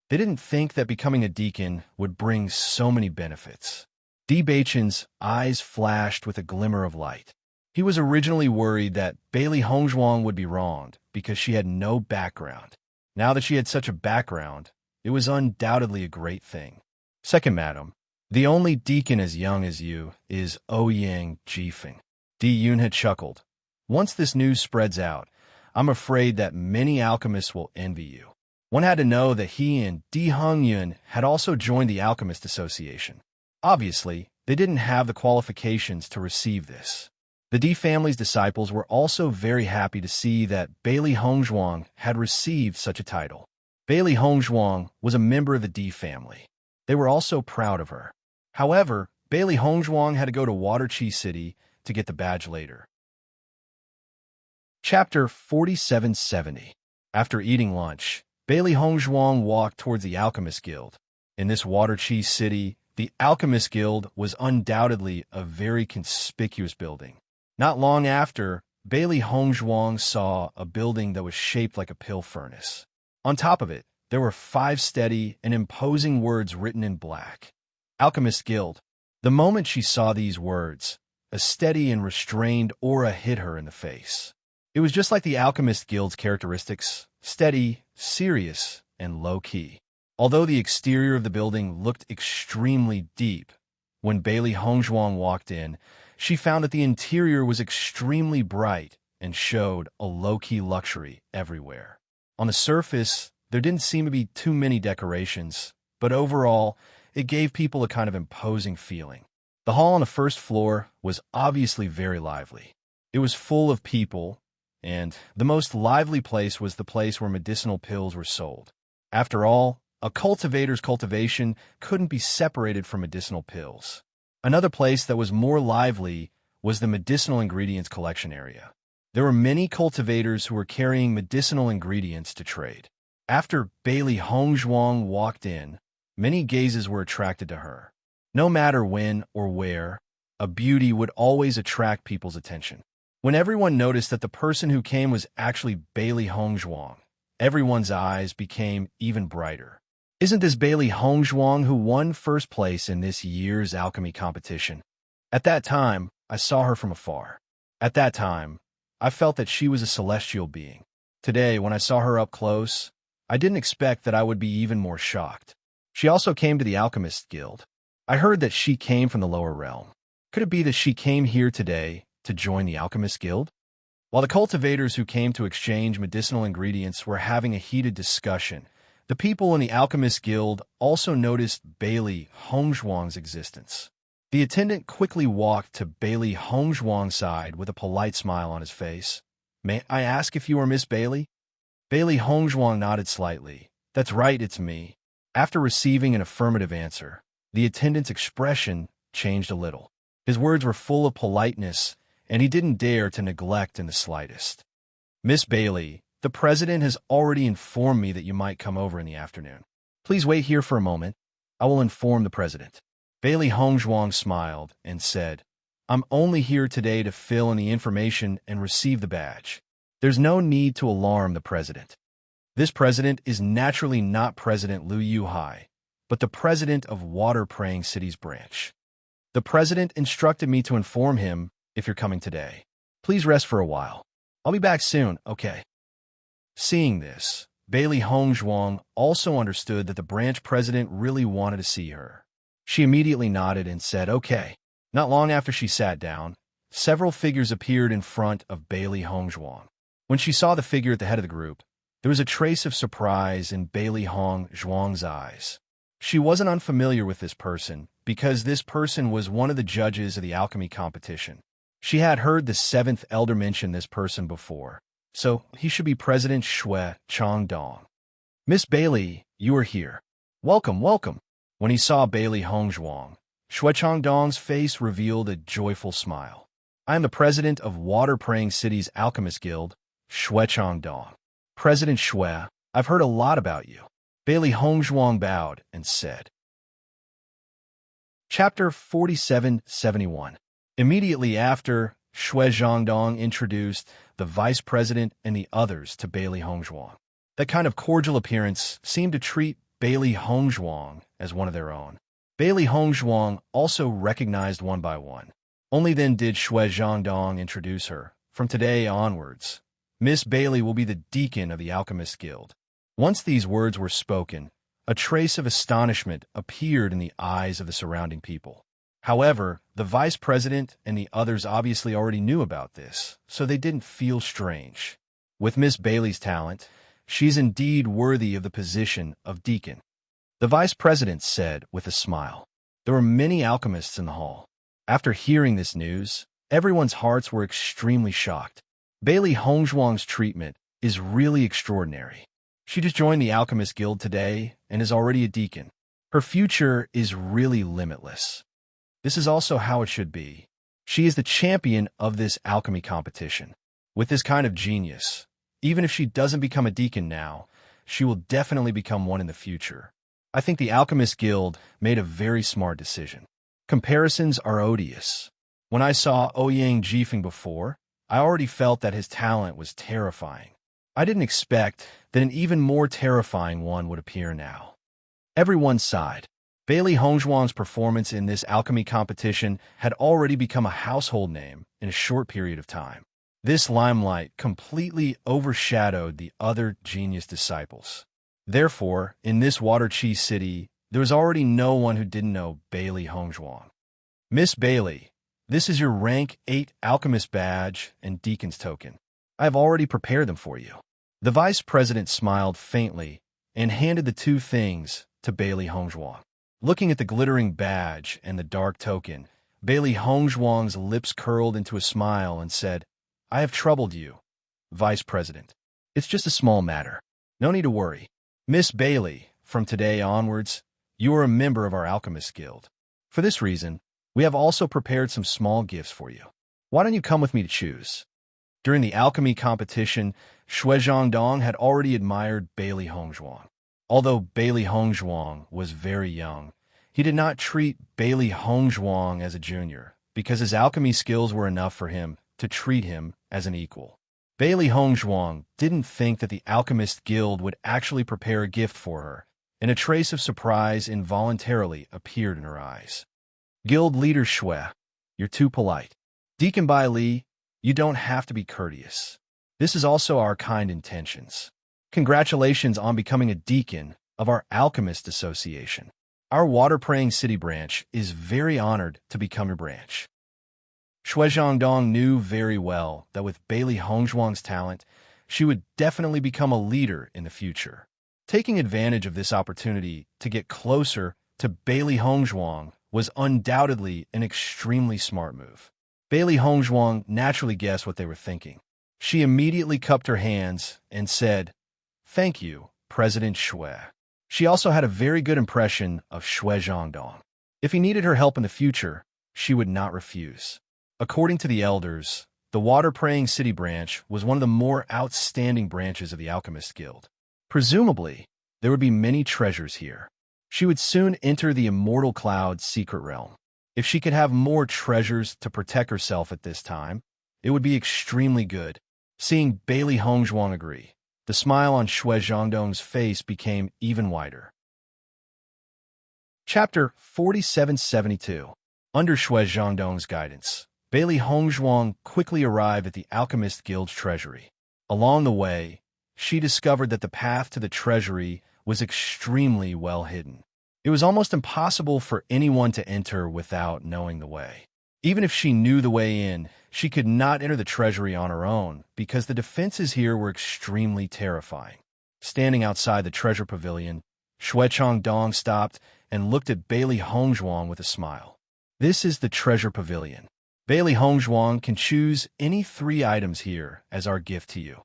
They didn't think that becoming a deacon would bring so many benefits. Di Baichen's eyes flashed with a glimmer of light. He was originally worried that Bailey Hongzhuang would be wronged because she had no background. Now that she had such a background, it was undoubtedly a great thing. Second madam, the only deacon as young as you is Ouyang Jifeng. Di Yun had chuckled. Once this news spreads out, I'm afraid that many alchemists will envy you. One had to know that he and Di Hongyun had also joined the Alchemist Association. Obviously, they didn't have the qualifications to receive this. The Di family's disciples were also very happy to see that Bailey Hongzhuang had received such a title. Bailey Hongzhuang was a member of the Di family. They were also proud of her. However, Bailey Hongzhuang had to go to Waterchi City to get the badge later. Chapter 4770. After eating lunch, Bailey Hongzhuang walked towards the Alchemist Guild. In this Waterchi City, the Alchemist Guild was undoubtedly a very conspicuous building. Not long after, Bailey Hongzhuang saw a building that was shaped like a pill furnace. On top of it, there were 5 steady and imposing words written in black. Alchemist Guild. The moment she saw these words, a steady and restrained aura hit her in the face. It was just like the Alchemist Guild's characteristics, steady, serious, and low-key. Although the exterior of the building looked extremely deep, when Bailey Hongzhuang walked in, she found that the interior was extremely bright and showed a low-key luxury everywhere. On the surface, there didn't seem to be too many decorations, but overall, it gave people a kind of imposing feeling. The hall on the first floor was obviously very lively. It was full of people, and the most lively place was the place where medicinal pills were sold. After all, a cultivator's cultivation couldn't be separated from medicinal pills. Another place that was more lively was the medicinal ingredients collection area. There were many cultivators who were carrying medicinal ingredients to trade. After Bailey Hongzhuang walked in, many gazes were attracted to her. No matter when or where, a beauty would always attract people's attention. When everyone noticed that the person who came was actually Bailey Hongzhuang, everyone's eyes became even brighter. Isn't this Bailey Hongzhuang who won first place in this year's alchemy competition? At that time, I saw her from afar. At that time, I felt that she was a celestial being. Today, when I saw her up close, I didn't expect that I would be even more shocked. She also came to the Alchemist Guild. I heard that she came from the lower realm. Could it be that she came here today to join the Alchemist Guild? While the cultivators who came to exchange medicinal ingredients were having a heated discussion, the people in the Alchemist Guild also noticed Bailey Hongzhuang's existence. The attendant quickly walked to Bailey Hongzhuang's side with a polite smile on his face. "May I ask if you are Miss Bailey?" Bailey Hongzhuang nodded slightly. "That's right, it's me." After receiving an affirmative answer, the attendant's expression changed a little. His words were full of politeness, and he didn't dare to neglect in the slightest. "Miss Bailey, the president has already informed me that you might come over in the afternoon. Please wait here for a moment. I will inform the president." Bailey Hongzhuang smiled and said, "I'm only here today to fill in the information and receive the badge. There's no need to alarm the president. This president is naturally not President Liu Yuhai, but the president of Water Praying City's branch. The president instructed me to inform him if you're coming today. Please rest for a while. I'll be back soon, okay?" Seeing this, Bailey Hongzhuang also understood that the branch president really wanted to see her. She immediately nodded and said, "Okay." Not long after she sat down, several figures appeared in front of Bailey Hongzhuang. When she saw the figure at the head of the group, there was a trace of surprise in Bailey Hongzhuang's eyes. She wasn't unfamiliar with this person, because this person was one of the judges of the alchemy competition. She had heard the 7th elder mention this person before, so he should be President Shui Changdong. "Miss Bailey, you are here. Welcome, welcome." When he saw Bailey Hongzhuang, Shui Changdong's face revealed a joyful smile. "I am the president of Water Praying City's Alchemist Guild, Shui Changdong. President Shui, I've heard a lot about you." Bailey Hongzhuang bowed and said. Chapter 4771. Immediately after, Shui Zhangdong introduced the vice president and the others to Bailey Hongzhuang. That kind of cordial appearance seemed to treat Bailey Hongzhuang as one of their own. Bailey Hongzhuang also recognized one by one. Only then did Shui Zhangdong introduce her. From today onwards, Miss Bailey will be the deacon of the Alchemist Guild. Once these words were spoken, a trace of astonishment appeared in the eyes of the surrounding people. However, the vice president and the others obviously already knew about this, so they didn't feel strange. With Miss Bailey's talent, she's indeed worthy of the position of deacon, the vice president said with a smile. There were many alchemists in the hall. After hearing this news, everyone's hearts were extremely shocked. Bailey Hongzhuang's treatment is really extraordinary. She just joined the Alchemist Guild today and is already a deacon. Her future is really limitless. This is also how it should be. She is the champion of this alchemy competition. With this kind of genius, even if she doesn't become a deacon now, she will definitely become one in the future. I think the Alchemist Guild made a very smart decision. Comparisons are odious. When I saw Ouyang Jifeng before, I already felt that his talent was terrifying. I didn't expect that an even more terrifying one would appear now. Everyone sighed. Bailey Hongzhuang's performance in this alchemy competition had already become a household name in a short period of time. This limelight completely overshadowed the other genius disciples. Therefore, in this Water Chi city, there was already no one who didn't know Bailey Hongzhuang. Miss Bailey, this is your rank 8 alchemist badge and deacon's token. I have already prepared them for you. The vice president smiled faintly and handed the two things to Bailey Hongzhuang. Looking at the glittering badge and the dark token, Bailey Hongzhuang's lips curled into a smile and said, I have troubled you, Vice President. It's just a small matter. No need to worry. Miss Bailey, from today onwards, you are a member of our Alchemist Guild. For this reason, we have also prepared some small gifts for you. Why don't you come with me to choose? During the alchemy competition, Shui Zhangdong had already admired Bailey Hongzhuang. Although Bailey Hongzhuang was very young, he did not treat Bailey Hongzhuang as a junior, because his alchemy skills were enough for him to treat him as an equal. Bailey Hongzhuang didn't think that the Alchemist Guild would actually prepare a gift for her, and a trace of surprise involuntarily appeared in her eyes. Guild leader Shui, you're too polite. Deacon Bai Li, you don't have to be courteous. This is also our kind intentions. Congratulations on becoming a deacon of our Alchemist Association. Our water-praying city branch is very honored to become your branch. Shui Zhangdong knew very well that with Bailey Hongzhuang's talent, she would definitely become a leader in the future. Taking advantage of this opportunity to get closer to Bailey Hongzhuang was undoubtedly an extremely smart move. Bailey Hongzhuang naturally guessed what they were thinking. She immediately cupped her hands and said, Thank you, President Shui. She also had a very good impression of Shui Zhangdong. If he needed her help in the future, she would not refuse. According to the elders, the water-praying city branch was one of the more outstanding branches of the Alchemist Guild. Presumably, there would be many treasures here. She would soon enter the Immortal Cloud's secret realm. If she could have more treasures to protect herself at this time, it would be extremely good. Seeing Bailey Hongzhuang agree, the smile on Shui Zhangdong's face became even wider. Chapter 4772. Under Shui Zhangdong's guidance, Bailey Hongzhuang quickly arrived at the Alchemist Guild's treasury. Along the way, she discovered that the path to the treasury was extremely well hidden. It was almost impossible for anyone to enter without knowing the way. Even if she knew the way in, she could not enter the treasury on her own because the defenses here were extremely terrifying. Standing outside the treasure pavilion, Shui Zhangdong stopped and looked at Bailey Hongzhuang with a smile. This is the treasure pavilion. Bailey Hongzhuang can choose any 3 items here as our gift to you.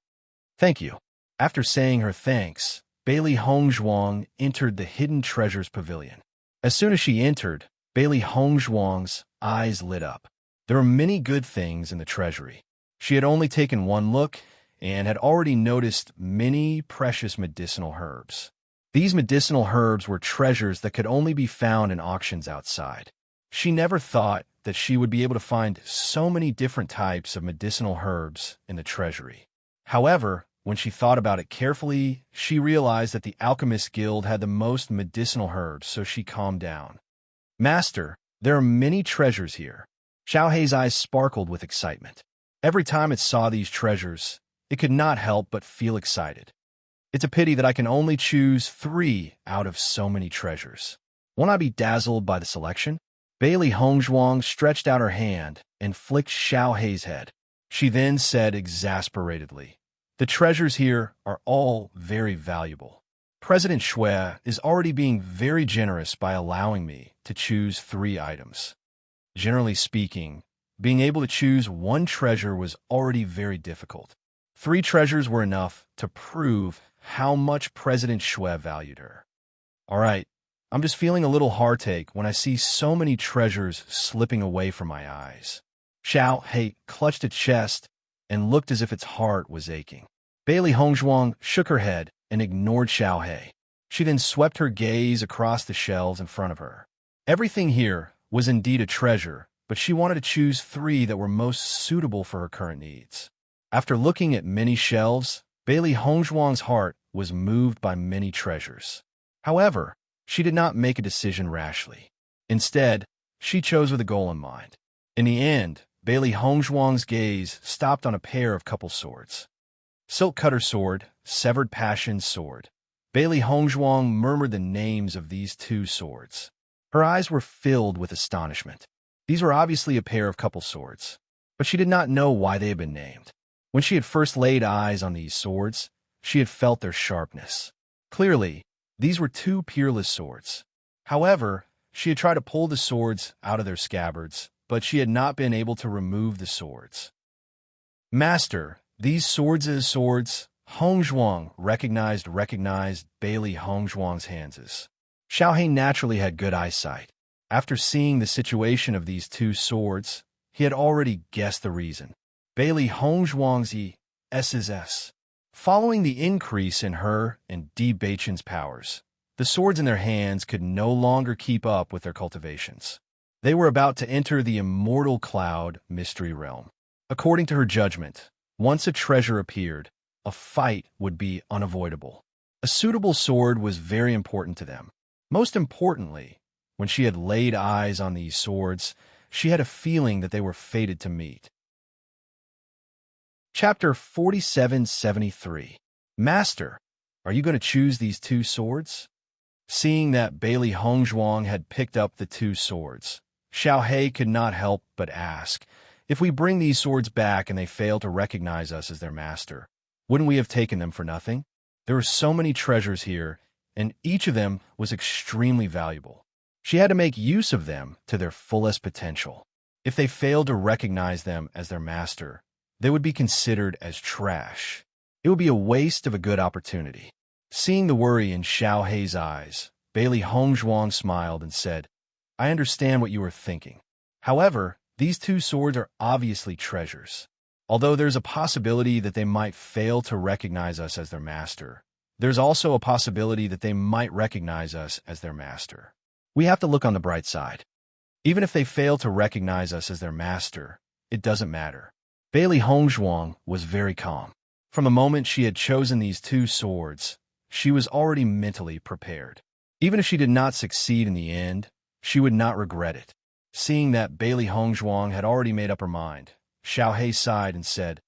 Thank you. After saying her thanks, Bailey Hongzhuang entered the Hidden Treasures Pavilion. As soon as she entered, Bailey Hongzhuang's eyes lit up. There were many good things in the treasury. She had only taken one look and had already noticed many precious medicinal herbs. These medicinal herbs were treasures that could only be found in auctions outside. She never thought that she would be able to find so many different types of medicinal herbs in the treasury. However, when she thought about it carefully, she realized that the Alchemist Guild had the most medicinal herbs, so she calmed down. Master, there are many treasures here. Xiaohei's eyes sparkled with excitement. Every time it saw these treasures, it could not help but feel excited. It's a pity that I can only choose 3 out of so many treasures. Won't I be dazzled by the selection? Bailey Hongzhuang stretched out her hand and flicked Xiaohei's head. She then said exasperatedly, "The treasures here are all very valuable. President Shui is already being very generous by allowing me to choose 3 items. Generally speaking, being able to choose 1 treasure was already very difficult. 3 treasures were enough to prove how much President Shui valued her. All right, I'm just feeling a little heartache when I see so many treasures slipping away from my eyes." Xiaohei clutched its chest and looked as if its heart was aching. Bailey Hongzhuang shook her head and ignored Xiaohei. She then swept her gaze across the shelves in front of her. Everything here was indeed a treasure, but she wanted to choose 3 that were most suitable for her current needs. After looking at many shelves, Bailey Hongzhuang's heart was moved by many treasures. However, she did not make a decision rashly. Instead, she chose with a goal in mind. In the end, Bailey Hongzhuang's gaze stopped on a pair of couple swords. Silk Cutter Sword, Severed Passion Sword. Bailey Hongzhuang murmured the names of these 2 swords. Her eyes were filled with astonishment. These were obviously a pair of couple swords, but she did not know why they had been named. When she had first laid eyes on these swords, she had felt their sharpness. Clearly, these were 2 peerless swords. However, she had tried to pull the swords out of their scabbards, but she had not been able to remove the swords. "Master, these swords as swords." Hongzhuang recognized Bailey Hongzhuang's hands. Xiaohei naturally had good eyesight. After seeing the situation of these 2 swords, he had already guessed the reason. Bailey Hongzhuang's ESS. Following the increase in her and Di Beichen's powers, the swords in their hands could no longer keep up with their cultivations. They were about to enter the immortal cloud mystery realm. According to her judgment, once a treasure appeared, a fight would be unavoidable. A suitable sword was very important to them. Most importantly, when she had laid eyes on these swords, she had a feeling that they were fated to meet. Chapter 4773. Master, are you going to choose these 2 swords? Seeing that Bailey Hongzhuang had picked up the 2 swords, Xiaohei could not help but ask, "If we bring these swords back and they fail to recognize us as their master, wouldn't we have taken them for nothing? There were so many treasures here, and each of them was extremely valuable. She had to make use of them to their fullest potential. If they failed to recognize them as their master, they would be considered as trash. It would be a waste of a good opportunity." Seeing the worry in Xiaohei's eyes, Bailey Hongzhuang smiled and said, "I understand what you are thinking. However, these 2 swords are obviously treasures. Although there's a possibility that they might fail to recognize us as their master, there's also a possibility that they might recognize us as their master. We have to look on the bright side. Even if they fail to recognize us as their master, it doesn't matter." Bailey Hongzhuang was very calm. From the moment she had chosen these 2 swords, she was already mentally prepared. Even if she did not succeed in the end, she would not regret it. Seeing that Bailey Hongzhuang had already made up her mind, Xiaohei sighed and said,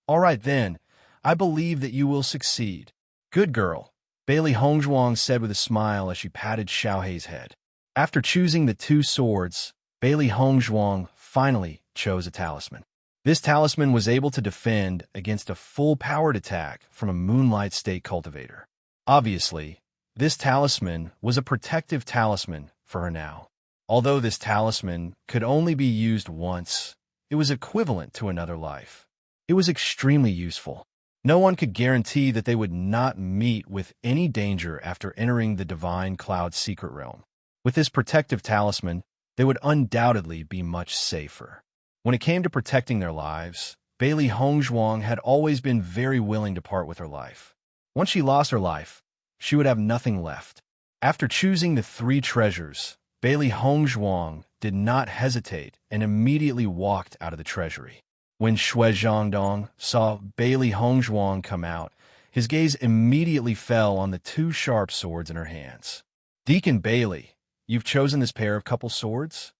"All right then, I believe that you will succeed." "Good girl," Bailey Hongzhuang said with a smile as she patted Xiaohei's head. After choosing the 2 swords, Bailey Hongzhuang finally chose a talisman. This talisman was able to defend against a full-powered attack from a Moonlight State cultivator. Obviously, this talisman was a protective talisman for her now. Although this talisman could only be used once, it was equivalent to another life. It was extremely useful. No one could guarantee that they would not meet with any danger after entering the Divine Cloud Secret Realm. With this protective talisman, they would undoubtedly be much safer. When it came to protecting their lives, Bailey Hongzhuang had always been very willing to part with her life. Once she lost her life, she would have nothing left. After choosing the 3 treasures, Bailey Hongzhuang did not hesitate and immediately walked out of the treasury. When Shui Zhangdong saw Bailey Hongzhuang come out, His gaze immediately fell on the two sharp swords in her hands. "Deacon Bailey, you've chosen this pair of couple swords?"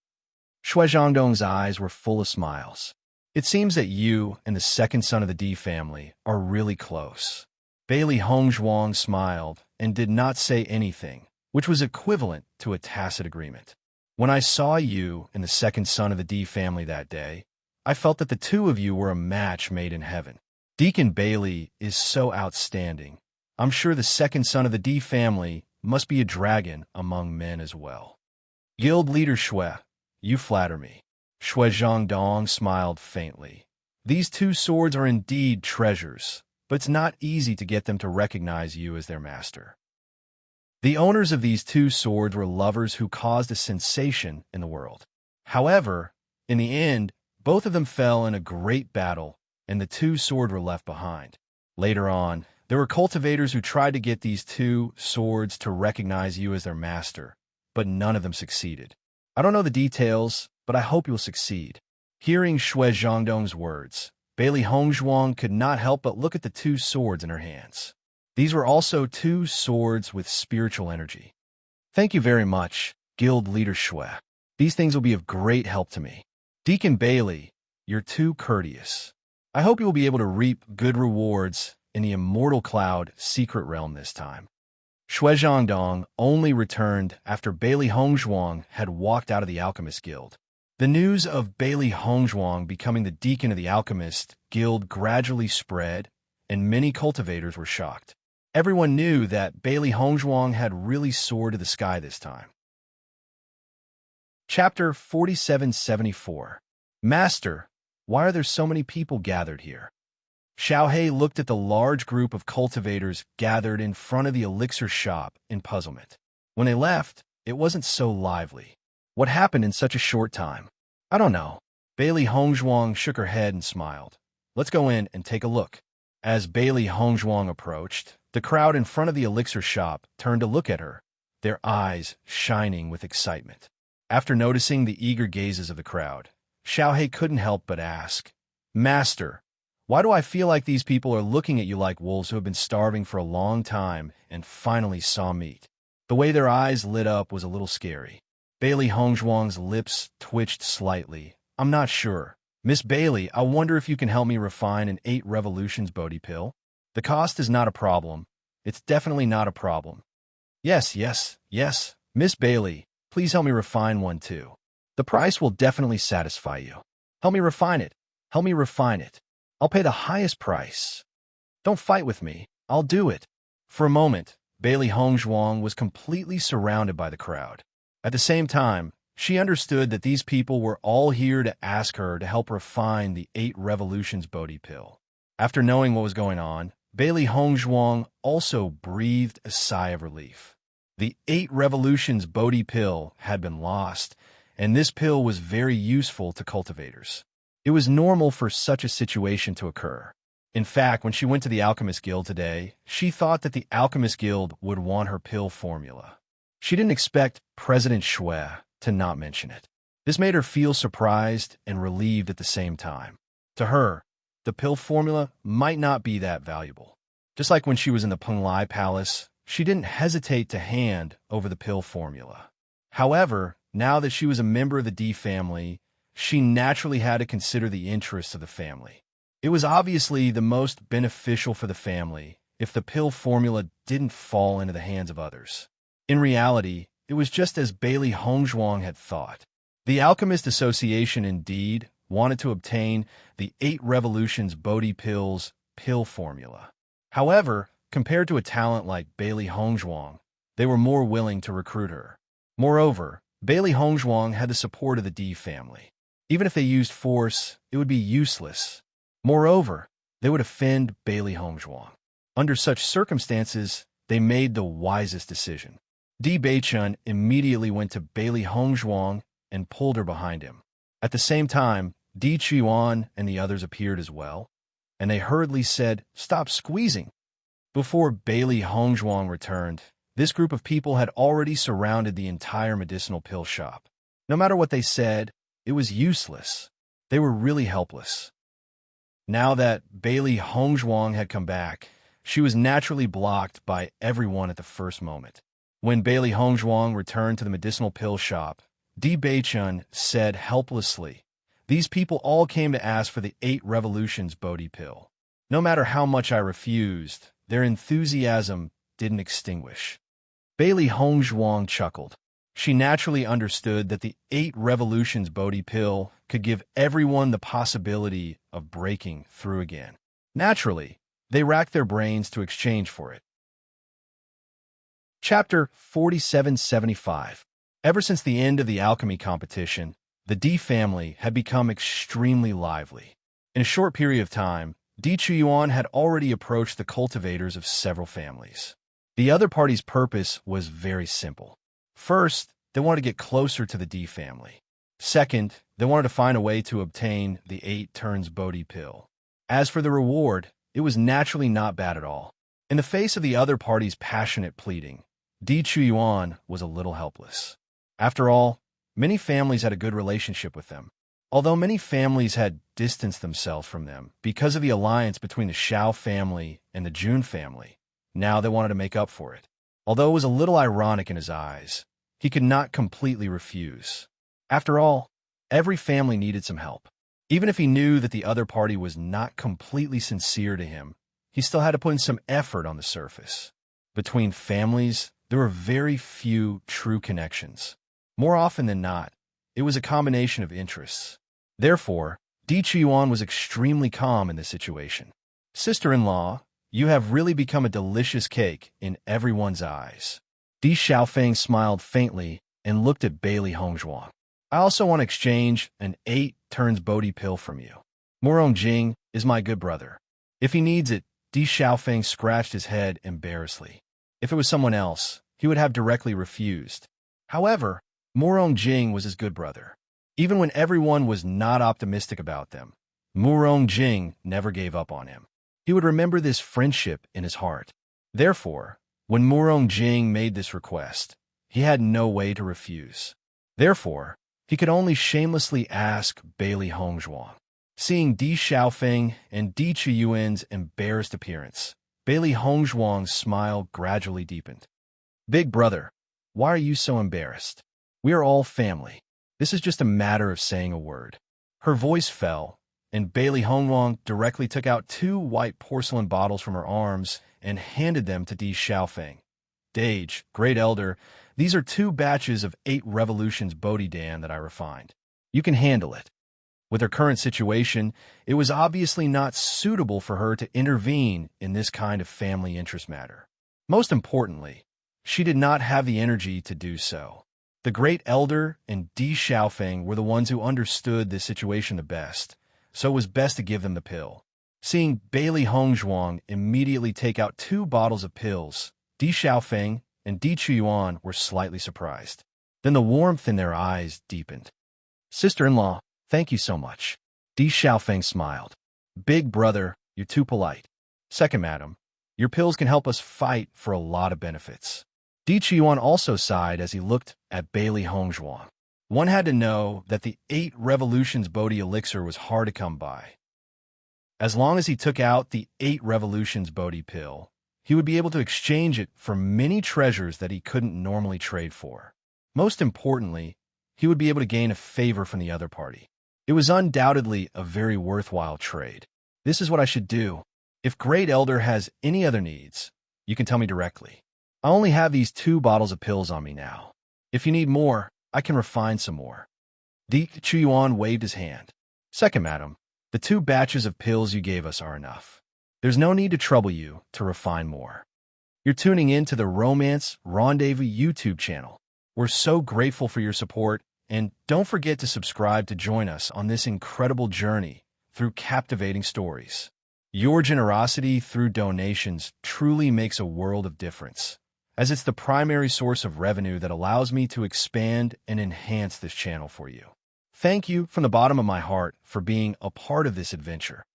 Shui Zhangdong's eyes were full of smiles. "It seems that you and the second son of the D family are really close." Bailey Hongzhuang smiled and did not say anything, which was equivalent to a tacit agreement. "When I saw you and the second son of the D family that day, I felt that the two of you were a match made in heaven. Deacon Bailey is so outstanding. I'm sure the second son of the D family must be a dragon among men as well." "Guild leader Shui, you flatter me." Shui Zhangdong smiled faintly. "These two swords are indeed treasures, but it's not easy to get them to recognize you as their master." The owners of these two swords were lovers who caused a sensation in the world. However, in the end, both of them fell in a great battle, and the two swords were left behind. Later on, there were cultivators who tried to get these two swords to recognize you as their master, but none of them succeeded. "I don't know the details, but I hope you'll succeed." Hearing Shui Zhangdong's words, Bailey Hongzhuang could not help but look at the two swords in her hands. These were also two swords with spiritual energy. "Thank you very much, Guild Leader Shui. These things will be of great help to me. Deacon Bailey, you're too courteous. I hope you will be able to reap good rewards in the Immortal Cloud secret realm this time." Shui Zhangdong only returned after Bailey Hongzhuang had walked out of the Alchemist Guild. The news of Bailey Hongzhuang becoming the deacon of the Alchemist Guild gradually spread, and many cultivators were shocked. Everyone knew that Bailey Hongzhuang had really soared to the sky this time. Chapter 4774. "Master, why are there so many people gathered here?" Xiaohei looked at the large group of cultivators gathered in front of the elixir shop in puzzlement. When they left, it wasn't so lively. What happened in such a short time? "I don't know." Bailey Hongzhuang shook her head and smiled. "Let's go in and take a look." As Bailey Hongzhuang approached, the crowd in front of the elixir shop turned to look at her, their eyes shining with excitement. After noticing the eager gazes of the crowd, Xiaohei couldn't help but ask, "Master, why do I feel like these people are looking at you like wolves who have been starving for a long time and finally saw meat?" The way their eyes lit up was a little scary. Bailey Hongzhuang's lips twitched slightly. "I'm not sure. Miss Bailey, I wonder if you can help me refine an 8 Revolutions Bodhi pill? The cost is not a problem. It's definitely not a problem." Yes, Miss Bailey, please help me refine one too. The price will definitely satisfy you. Help me refine it. Help me refine it. I'll pay the highest price. Don't fight with me. I'll do it." For a moment, Bailey Hongzhuang was completely surrounded by the crowd. At the same time, she understood that these people were all here to ask her to help refine the 8 Revolutions Bodhi pill. After knowing what was going on, Bailey Hongzhuang also breathed a sigh of relief. The 8 Revolutions Bodhi pill had been lost, and this pill was very useful to cultivators. It was normal for such a situation to occur. In fact, when she went to the Alchemist Guild today, she thought that the Alchemist Guild would want her pill formula. She didn't expect President Shui to not mention it. This made her feel surprised and relieved at the same time. To her, the pill formula might not be that valuable. Just like when she was in the Penglai Palace, she didn't hesitate to hand over the pill formula. However, now that she was a member of the D family, she naturally had to consider the interests of the family. It was obviously the most beneficial for the family if the pill formula didn't fall into the hands of others. In reality, it was just as Bailey Hongzhuang had thought. The Alchemist Association indeed wanted to obtain the 8 Revolutions Bodhi pill's pill formula. However, compared to a talent like Bailey Hongzhuang, they were more willing to recruit her. Moreover, Bailey Hongzhuang had the support of the D family. Even if they used force, it would be useless. Moreover, they would offend Bailey Hongzhuang. Under such circumstances, they made the wisest decision. Di Beichun immediately went to Bailey Hongzhuang and pulled her behind him. At the same time, Di Qiuan and the others appeared as well, and they hurriedly said, "Stop squeezing." Before Bailey Hongzhuang returned, this group of people had already surrounded the entire medicinal pill shop. No matter what they said, it was useless. They were really helpless. Now that Bailey Hongzhuang had come back, she was naturally blocked by everyone at the first moment. When Bailey Hongzhuang returned to the medicinal pill shop, Di Beichun said helplessly, "These people all came to ask for the 8 Revolutions Bodhi pill. No matter how much I refused, their enthusiasm didn't extinguish." Bailey Hongzhuang chuckled. She naturally understood that the 8 Revolutions Bodhi pill could give everyone the possibility of breaking through again. Naturally, they racked their brains to exchange for it. Chapter 4775. Ever since the end of the alchemy competition, the Di family had become extremely lively. In a short period of time, Di Chuyuan had already approached the cultivators of several families. The other party's purpose was very simple. First, they wanted to get closer to the Di family. Second, they wanted to find a way to obtain the 8 turns Bodhi pill. As for the reward, it was naturally not bad at all. In the face of the other party's passionate pleading, Di Chuyuan was a little helpless. After all, many families had a good relationship with them. Although many families had distanced themselves from them because of the alliance between the Xiao family and the Jun family, now they wanted to make up for it. Although it was a little ironic in his eyes, he could not completely refuse. After all, every family needed some help. Even if he knew that the other party was not completely sincere to him, he still had to put in some effort on the surface. Between families, there were very few true connections. More often than not, it was a combination of interests. Therefore, Di Chuyuan was extremely calm in this situation. "Sister-in-law, you have really become a delicious cake in everyone's eyes." Di Xiaofeng smiled faintly and looked at Bailey Hongzhuang. "I also want to exchange an 8 turns Bodhi pill from you. Murong Jing is my good brother. If he needs it." Di Xiaofeng scratched his head embarrassedly. If it was someone else, he would have directly refused. However, Murong Jing was his good brother. Even when everyone was not optimistic about them, Murong Jing never gave up on him. He would remember this friendship in his heart. Therefore, when Murong Jing made this request, he had no way to refuse. Therefore, he could only shamelessly ask Bailey Hongzhuang. Seeing Di Xiaofeng and Di Chuyuan's embarrassed appearance, Bailey Hongzhuang's smile gradually deepened. "Big brother, why are you so embarrassed? We are all family. This is just a matter of saying a word." Her voice fell, and Bailey Hongzhuang directly took out 2 white porcelain bottles from her arms and handed them to Di Xiaofeng. "Dage, Great Elder, these are 2 batches of 8 Revolutions Bodhi Dan that I refined. You can handle it." With her current situation, it was obviously not suitable for her to intervene in this kind of family interest matter. Most importantly, she did not have the energy to do so. The Great Elder and Di Xiaofeng were the ones who understood this situation the best, so it was best to give them the pill. Seeing Bailey Hongzhuang immediately take out 2 bottles of pills, Di Xiaofeng and Di Chuyuan were slightly surprised. Then the warmth in their eyes deepened. "Sister-in-law, thank you so much." Di Xiaofeng smiled. "Big brother, you're too polite." "Second, madam, your pills can help us fight for a lot of benefits." Di Chuyuan also sighed as he looked at Bailey Hongzhuang. One had to know that the 8 Revolutions Bodhi elixir was hard to come by. As long as he took out the 8 Revolutions Bodhi pill, he would be able to exchange it for many treasures that he couldn't normally trade for. Most importantly, he would be able to gain a favor from the other party. It was undoubtedly a very worthwhile trade. This is what I should do. If Great Elder has any other needs, you can tell me directly. I only have these 2 bottles of pills on me now. If you need more, I can refine some more." Di Chuyuan waved his hand. "Second, madam, the 2 batches of pills you gave us are enough. There's no need to trouble you to refine more." You're tuning in to the Romance Rendezvous YouTube channel. We're so grateful for your support, and don't forget to subscribe to join us on this incredible journey through captivating stories. Your generosity through donations truly makes a world of difference, as it's the primary source of revenue that allows me to expand and enhance this channel for you. Thank you from the bottom of my heart for being a part of this adventure.